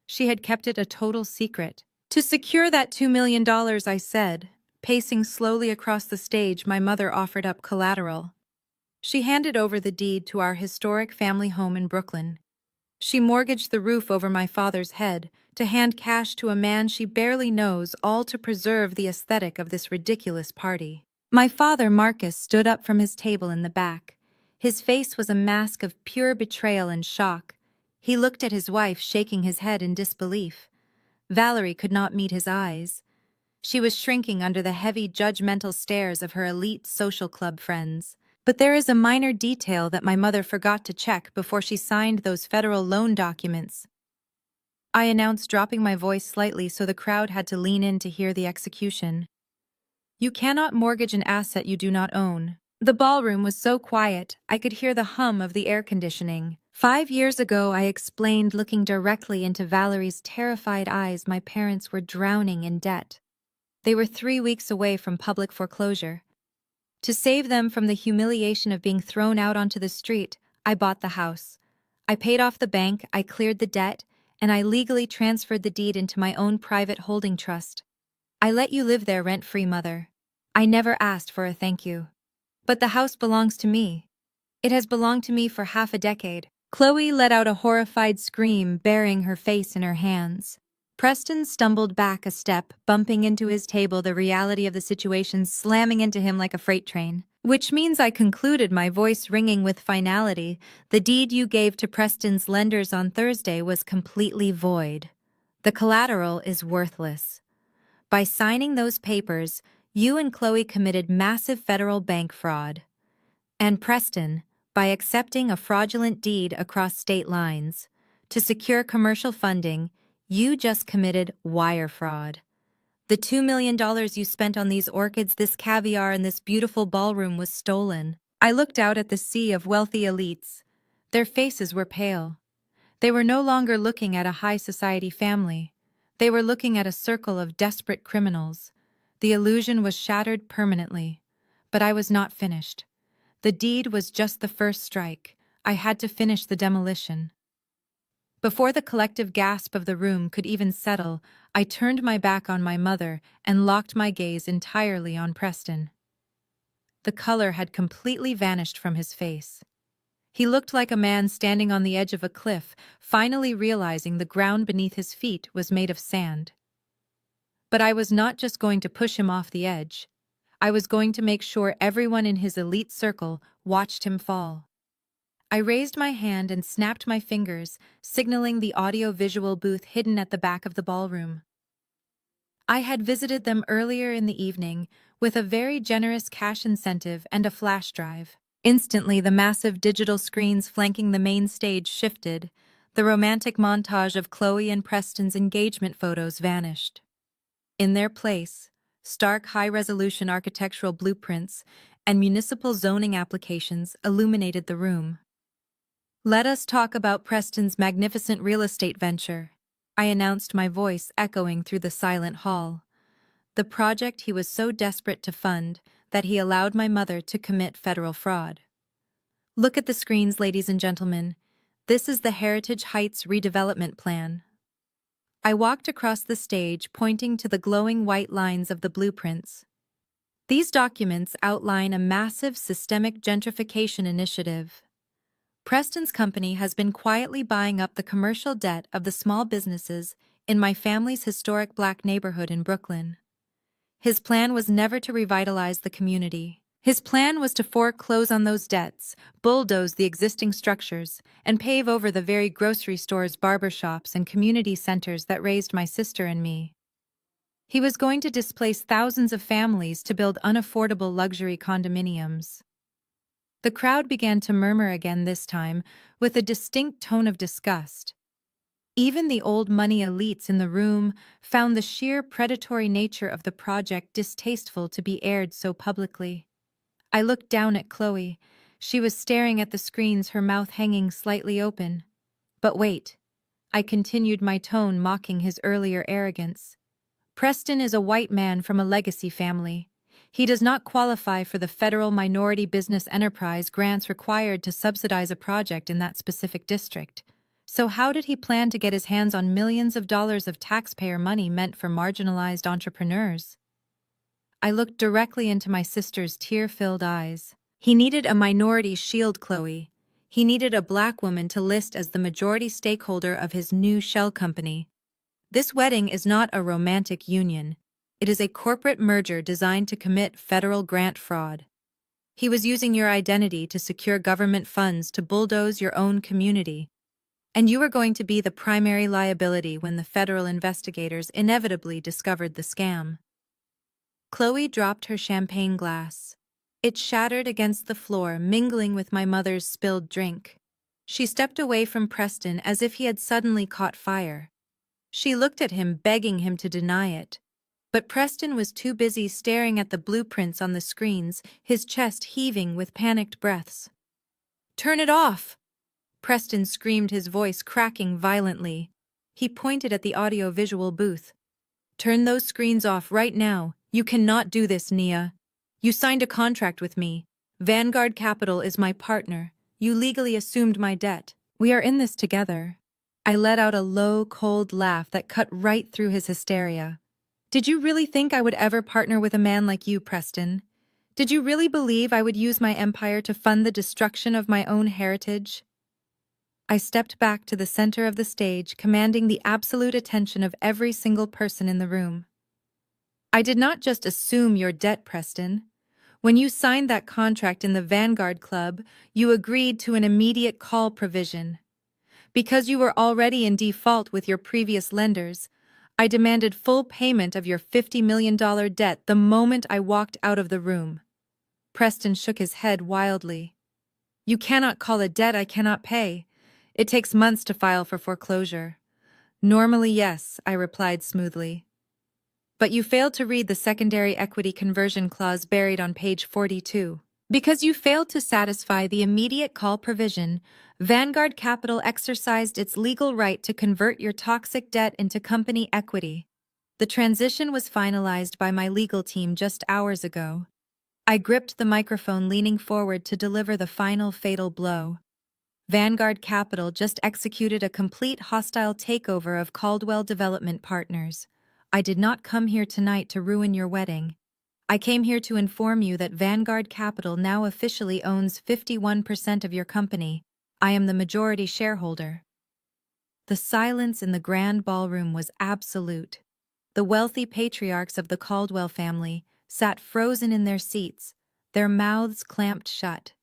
She had kept it a total secret. "To secure that $2 million, I said. Pacing slowly across the stage, my mother offered up collateral. She handed over the deed to our historic family home in Brooklyn. She mortgaged the roof over my father's head to hand cash to a man she barely knows, all to preserve the aesthetic of this ridiculous party." My father, Marcus, stood up from his table in the back. His face was a mask of pure betrayal and shock. He looked at his wife, shaking his head in disbelief. Valerie could not meet his eyes. She was shrinking under the heavy, judgmental stares of her elite social club friends. "But there is a minor detail that my mother forgot to check before she signed those federal loan documents," I announced, dropping my voice slightly so the crowd had to lean in to hear the execution. "You cannot mortgage an asset you do not own." The ballroom was so quiet, I could hear the hum of the air conditioning. 5 years ago, I explained, looking directly into Valerie's terrified eyes, my parents were drowning in debt. They were 3 weeks away from public foreclosure. To save them from the humiliation of being thrown out onto the street, I bought the house. I paid off the bank, I cleared the debt, and I legally transferred the deed into my own private holding trust. I let you live there rent-free, Mother. I never asked for a thank you. But the house belongs to me. It has belonged to me for half a decade. Chloe let out a horrified scream, burying her face in her hands. Preston stumbled back a step, bumping into his table, the reality of the situation slamming into him like a freight train. Which means I concluded, my voice ringing with finality, the deed you gave to Preston's lenders on Thursday was completely void. The collateral is worthless. By signing those papers, you and Chloe committed massive federal bank fraud. And Preston, by accepting a fraudulent deed across state lines to secure commercial funding, you just committed wire fraud. The $2 million you spent on these orchids, this caviar, and this beautiful ballroom was stolen. I looked out at the sea of wealthy elites. Their faces were pale. They were no longer looking at a high society family. They were looking at a circle of desperate criminals. The illusion was shattered permanently. But I was not finished. The deed was just the first strike. I had to finish the demolition. Before the collective gasp of the room could even settle, I turned my back on my mother and locked my gaze entirely on Preston. The color had completely vanished from his face. He looked like a man standing on the edge of a cliff, finally realizing the ground beneath his feet was made of sand. But I was not just going to push him off the edge. I was going to make sure everyone in his elite circle watched him fall. I raised my hand and snapped my fingers, signaling the audio-visual booth hidden at the back of the ballroom. I had visited them earlier in the evening with a very generous cash incentive and a flash drive. Instantly, the massive digital screens flanking the main stage shifted. The romantic montage of Chloe and Preston's engagement photos vanished. In their place, stark high-resolution architectural blueprints and municipal zoning applications illuminated the room. Let us talk about Preston's magnificent real estate venture, I announced, my voice echoing through the silent hall. The project he was so desperate to fund that he allowed my mother to commit federal fraud. Look at the screens, ladies and gentlemen. This is the Heritage Heights redevelopment plan. I walked across the stage, pointing to the glowing white lines of the blueprints. These documents outline a massive systemic gentrification initiative. Preston's company has been quietly buying up the commercial debt of the small businesses in my family's historic Black neighborhood in Brooklyn. His plan was never to revitalize the community. His plan was to foreclose on those debts, bulldoze the existing structures, and pave over the very grocery stores, barbershops, and community centers that raised my sister and me. He was going to displace thousands of families to build unaffordable luxury condominiums. The crowd began to murmur again, this time with a distinct tone of disgust. Even the old money elites in the room found the sheer predatory nature of the project distasteful to be aired so publicly. I looked down at Chloe. She was staring at the screens, her mouth hanging slightly open. But wait, I continued, my tone mocking his earlier arrogance. Preston is a white man from a legacy family. He does not qualify for the federal minority business enterprise grants required to subsidize a project in that specific district. So how did he plan to get his hands on millions of dollars of taxpayer money meant for marginalized entrepreneurs? I looked directly into my sister's tear-filled eyes. He needed a minority shield, Chloe. He needed a Black woman to list as the majority stakeholder of his new shell company. This wedding is not a romantic union. It is a corporate merger designed to commit federal grant fraud. He was using your identity to secure government funds to bulldoze your own community. And you were going to be the primary liability when the federal investigators inevitably discovered the scam. Chloe dropped her champagne glass. It shattered against the floor, mingling with my mother's spilled drink. She stepped away from Preston as if he had suddenly caught fire. She looked at him, begging him to deny it. But Preston was too busy staring at the blueprints on the screens, his chest heaving with panicked breaths. "Turn it off!" Preston screamed, his voice cracking violently. He pointed at the audio-visual booth. "Turn those screens off right now. You cannot do this, Nia. You signed a contract with me. Vanguard Capital is my partner. You legally assumed my debt. We are in this together." I let out a low, cold laugh that cut right through his hysteria. "Did you really think I would ever partner with a man like you, Preston? Did you really believe I would use my empire to fund the destruction of my own heritage? I stepped back to the center of the stage, commanding the absolute attention of every single person in the room. I did not just assume your debt, Preston. When you signed that contract in the Vanguard Club, you agreed to an immediate call provision. Because you were already in default with your previous lenders, I demanded full payment of your $50 million debt the moment I walked out of the room. Preston shook his head wildly. You cannot call a debt I cannot pay. It takes months to file for foreclosure. Normally, yes, I replied smoothly. But you failed to read the secondary equity conversion clause buried on page 42. Because you failed to satisfy the immediate call provision, Vanguard Capital exercised its legal right to convert your toxic debt into company equity. The transition was finalized by my legal team just hours ago. I gripped the microphone, leaning forward to deliver the final fatal blow. Vanguard Capital just executed a complete hostile takeover of Caldwell Development Partners. I did not come here tonight to ruin your wedding. I came here to inform you that Vanguard Capital now officially owns 51% of your company. I am the majority shareholder. The silence in the grand ballroom was absolute. The wealthy patriarchs of the Caldwell family sat frozen in their seats, their mouths clamped shut.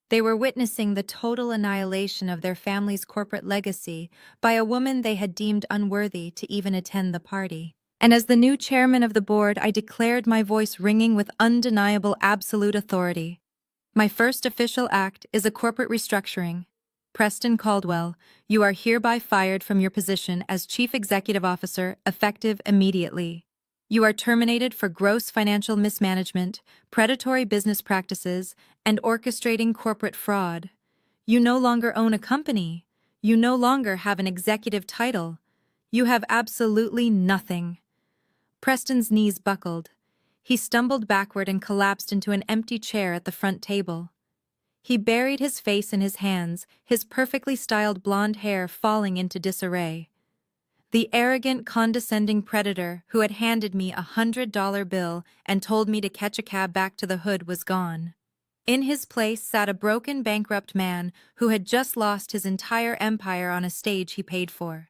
They were witnessing the total annihilation of their family's corporate legacy by a woman they had deemed unworthy to even attend the party. And as the new chairman of the board, I declared, my voice ringing with undeniable absolute authority. My first official act is a corporate restructuring. Preston Caldwell, you are hereby fired from your position as Chief Executive Officer, effective immediately. You are terminated for gross financial mismanagement, predatory business practices, and orchestrating corporate fraud. You no longer own a company. You no longer have an executive title. You have absolutely nothing. Preston's knees buckled. He stumbled backward and collapsed into an empty chair at the front table. He buried his face in his hands, his perfectly styled blonde hair falling into disarray. The arrogant, condescending predator who had handed me $100 bill and told me to catch a cab back to the hood was gone. In his place sat a broken, bankrupt man who had just lost his entire empire on a stage he paid for.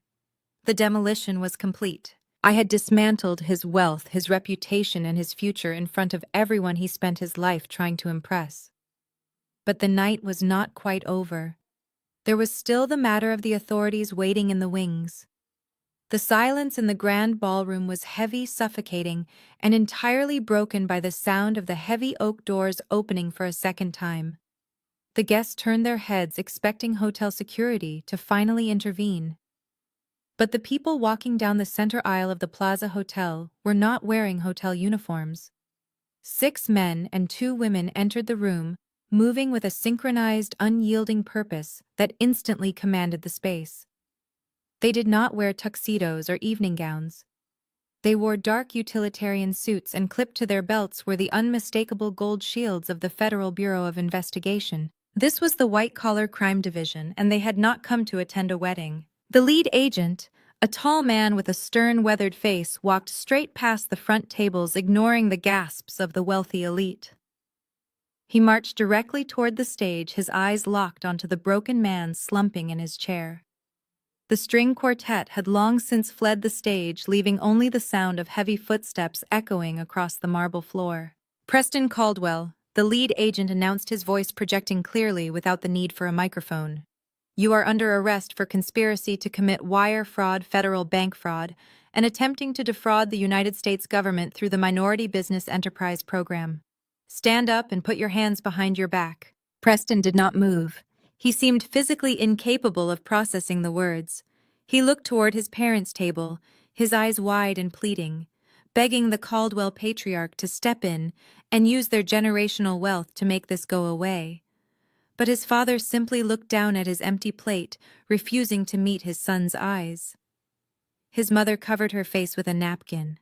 The demolition was complete. I had dismantled his wealth, his reputation, and his future in front of everyone he spent his life trying to impress. But the night was not quite over. There was still the matter of the authorities waiting in the wings. The silence in the grand ballroom was heavy, suffocating, and entirely broken by the sound of the heavy oak doors opening for a second time. The guests turned their heads, expecting hotel security to finally intervene. But the people walking down the center aisle of the Plaza Hotel were not wearing hotel uniforms. 6 men and 2 women entered the room, moving with a synchronized, unyielding purpose that instantly commanded the space. They did not wear tuxedos or evening gowns. They wore dark utilitarian suits, and clipped to their belts were the unmistakable gold shields of the Federal Bureau of Investigation. This was the white-collar crime division, and they had not come to attend a wedding. The lead agent, a tall man with a stern, weathered face, walked straight past the front tables, ignoring the gasps of the wealthy elite. He marched directly toward the stage, his eyes locked onto the broken man slumping in his chair. The string quartet had long since fled the stage, leaving only the sound of heavy footsteps echoing across the marble floor. Preston Caldwell, the lead agent, announced, his voice projecting clearly without the need for a microphone. You are under arrest for conspiracy to commit wire fraud, federal bank fraud, and attempting to defraud the United States government through the Minority Business Enterprise Program. Stand up and put your hands behind your back. Preston did not move. He seemed physically incapable of processing the words. He looked toward his parents' table, his eyes wide and pleading, begging the Caldwell patriarch to step in and use their generational wealth to make this go away. But his father simply looked down at his empty plate, refusing to meet his son's eyes. His mother covered her face with a napkin.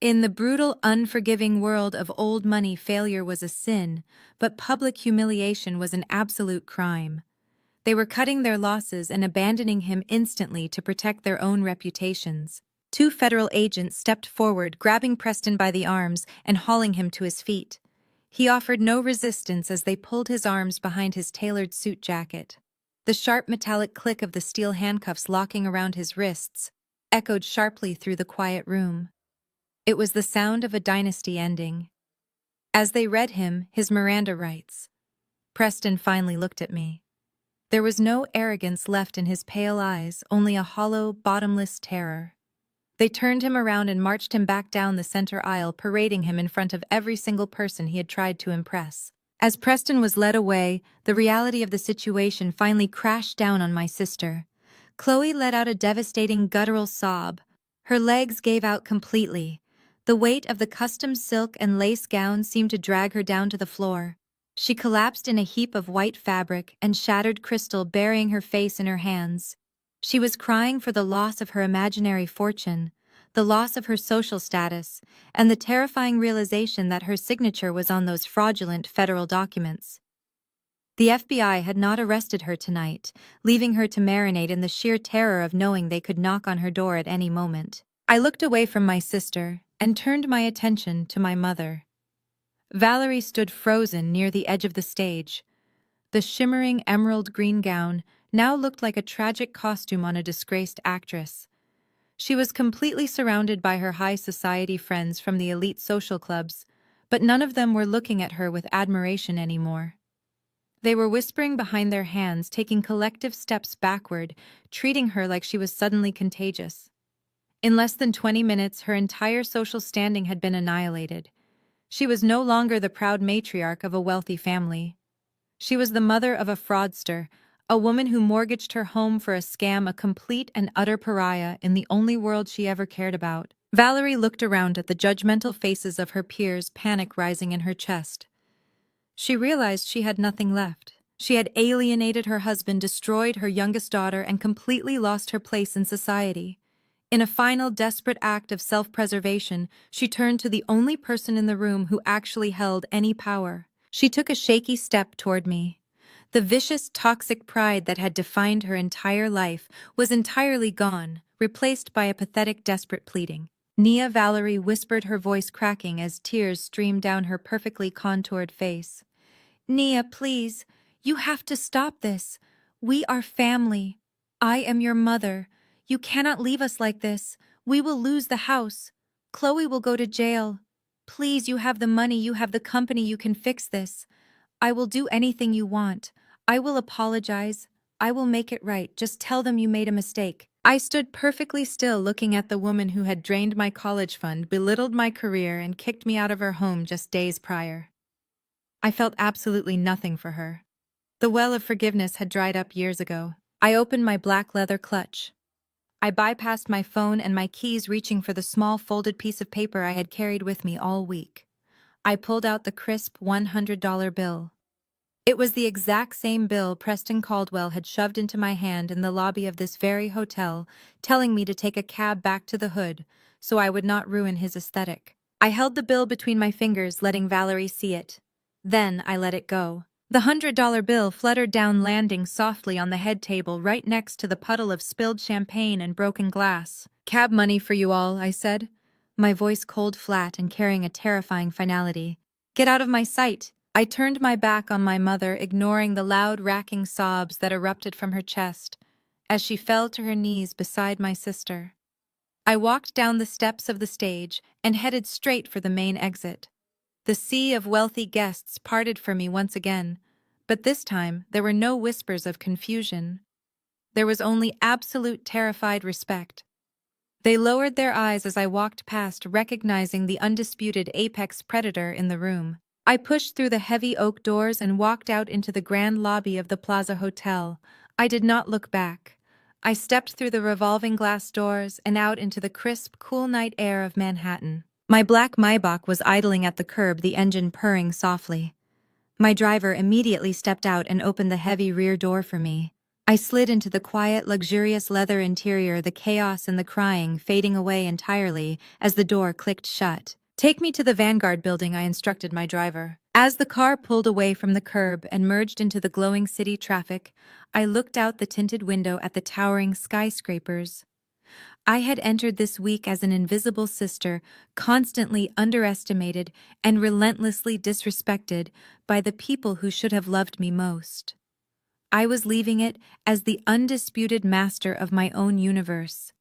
In the brutal, unforgiving world of old money, failure was a sin, but public humiliation was an absolute crime. They were cutting their losses and abandoning him instantly to protect their own reputations. 2 federal agents stepped forward, grabbing Preston by the arms and hauling him to his feet. He offered no resistance as they pulled his arms behind his tailored suit jacket. The sharp metallic click of the steel handcuffs locking around his wrists echoed sharply through the quiet room. It was the sound of a dynasty ending. As they read him his Miranda rights, Preston finally looked at me. There was no arrogance left in his pale eyes, only a hollow, bottomless terror. They turned him around and marched him back down the center aisle, parading him in front of every single person he had tried to impress. As Preston was led away, the reality of the situation finally crashed down on my sister. Chloe let out a devastating guttural sob. Her legs gave out completely. The weight of the custom silk and lace gown seemed to drag her down to the floor. She collapsed in a heap of white fabric and shattered crystal, burying her face in her hands. She was crying for the loss of her imaginary fortune, the loss of her social status, and the terrifying realization that her signature was on those fraudulent federal documents. The FBI had not arrested her tonight, leaving her to marinate in the sheer terror of knowing they could knock on her door at any moment. I looked away from my sister and turned my attention to my mother. Valerie stood frozen near the edge of the stage. The shimmering emerald green gown now looked like a tragic costume on a disgraced actress. She was completely surrounded by her high society friends from the elite social clubs, but none of them were looking at her with admiration anymore. They were whispering behind their hands, taking collective steps backward, treating her like she was suddenly contagious. In less than 20 minutes, her entire social standing had been annihilated. She was no longer the proud matriarch of a wealthy family. She was the mother of a fraudster, a woman who mortgaged her home for a scam, a complete and utter pariah in the only world she ever cared about. Valerie looked around at the judgmental faces of her peers, panic rising in her chest. She realized she had nothing left. She had alienated her husband, destroyed her youngest daughter, and completely lost her place in society. In a final desperate act of self-preservation, she turned to the only person in the room who actually held any power. She took a shaky step toward me. The vicious, toxic pride that had defined her entire life was entirely gone, replaced by a pathetic, desperate pleading. "Nia," Valerie whispered, her voice cracking as tears streamed down her perfectly contoured face. "Nia, please, you have to stop this. We are family. I am your mother. You cannot leave us like this. We will lose the house. Chloe will go to jail. Please, you have the money, you have the company, you can fix this. I will do anything you want. I will apologize. I will make it right. Just tell them you made a mistake." I stood perfectly still, looking at the woman who had drained my college fund, belittled my career, and kicked me out of her home just days prior. I felt absolutely nothing for her. The well of forgiveness had dried up years ago. I opened my black leather clutch. I bypassed my phone and my keys, reaching for the small folded piece of paper I had carried with me all week. I pulled out the crisp $100 bill. It was the exact same bill Preston Caldwell had shoved into my hand in the lobby of this very hotel, telling me to take a cab back to the hood, so I would not ruin his aesthetic. I held the bill between my fingers, letting Valerie see it. Then I let it go. The $100 bill fluttered down, landing softly on the head table right next to the puddle of spilled champagne and broken glass. "Cab money for you all," I said, my voice cold, flat, and carrying a terrifying finality. "Get out of my sight." I turned my back on my mother, ignoring the loud, racking sobs that erupted from her chest as she fell to her knees beside my sister. I walked down the steps of the stage and headed straight for the main exit. The sea of wealthy guests parted for me once again, but this time there were no whispers of confusion. There was only absolute terrified respect. They lowered their eyes as I walked past, recognizing the undisputed apex predator in the room. I pushed through the heavy oak doors and walked out into the grand lobby of the Plaza Hotel. I did not look back. I stepped through the revolving glass doors and out into the crisp, cool night air of Manhattan. My black Maybach was idling at the curb, the engine purring softly. My driver immediately stepped out and opened the heavy rear door for me. I slid into the quiet, luxurious leather interior, the chaos and the crying fading away entirely as the door clicked shut. "Take me to the Vanguard building," I instructed my driver. As the car pulled away from the curb and merged into the glowing city traffic, I looked out the tinted window at the towering skyscrapers. I had entered this week as an invisible sister, constantly underestimated and relentlessly disrespected by the people who should have loved me most. I was leaving it as the undisputed master of my own universe.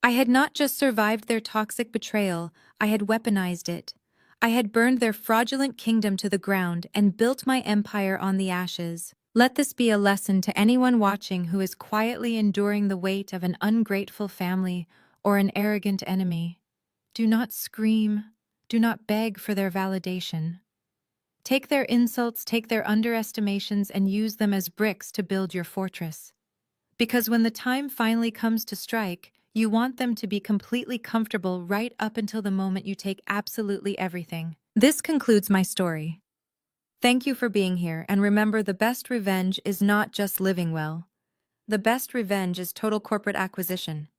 I had not just survived their toxic betrayal, I had weaponized it. I had burned their fraudulent kingdom to the ground and built my empire on the ashes. Let this be a lesson to anyone watching who is quietly enduring the weight of an ungrateful family or an arrogant enemy. Do not scream. Do not beg for their validation. Take their insults, take their underestimations, and use them as bricks to build your fortress. Because when the time finally comes to strike, you want them to be completely comfortable right up until the moment you take absolutely everything. This concludes my story. Thank you for being here, and remember, the best revenge is not just living well. The best revenge is total corporate acquisition.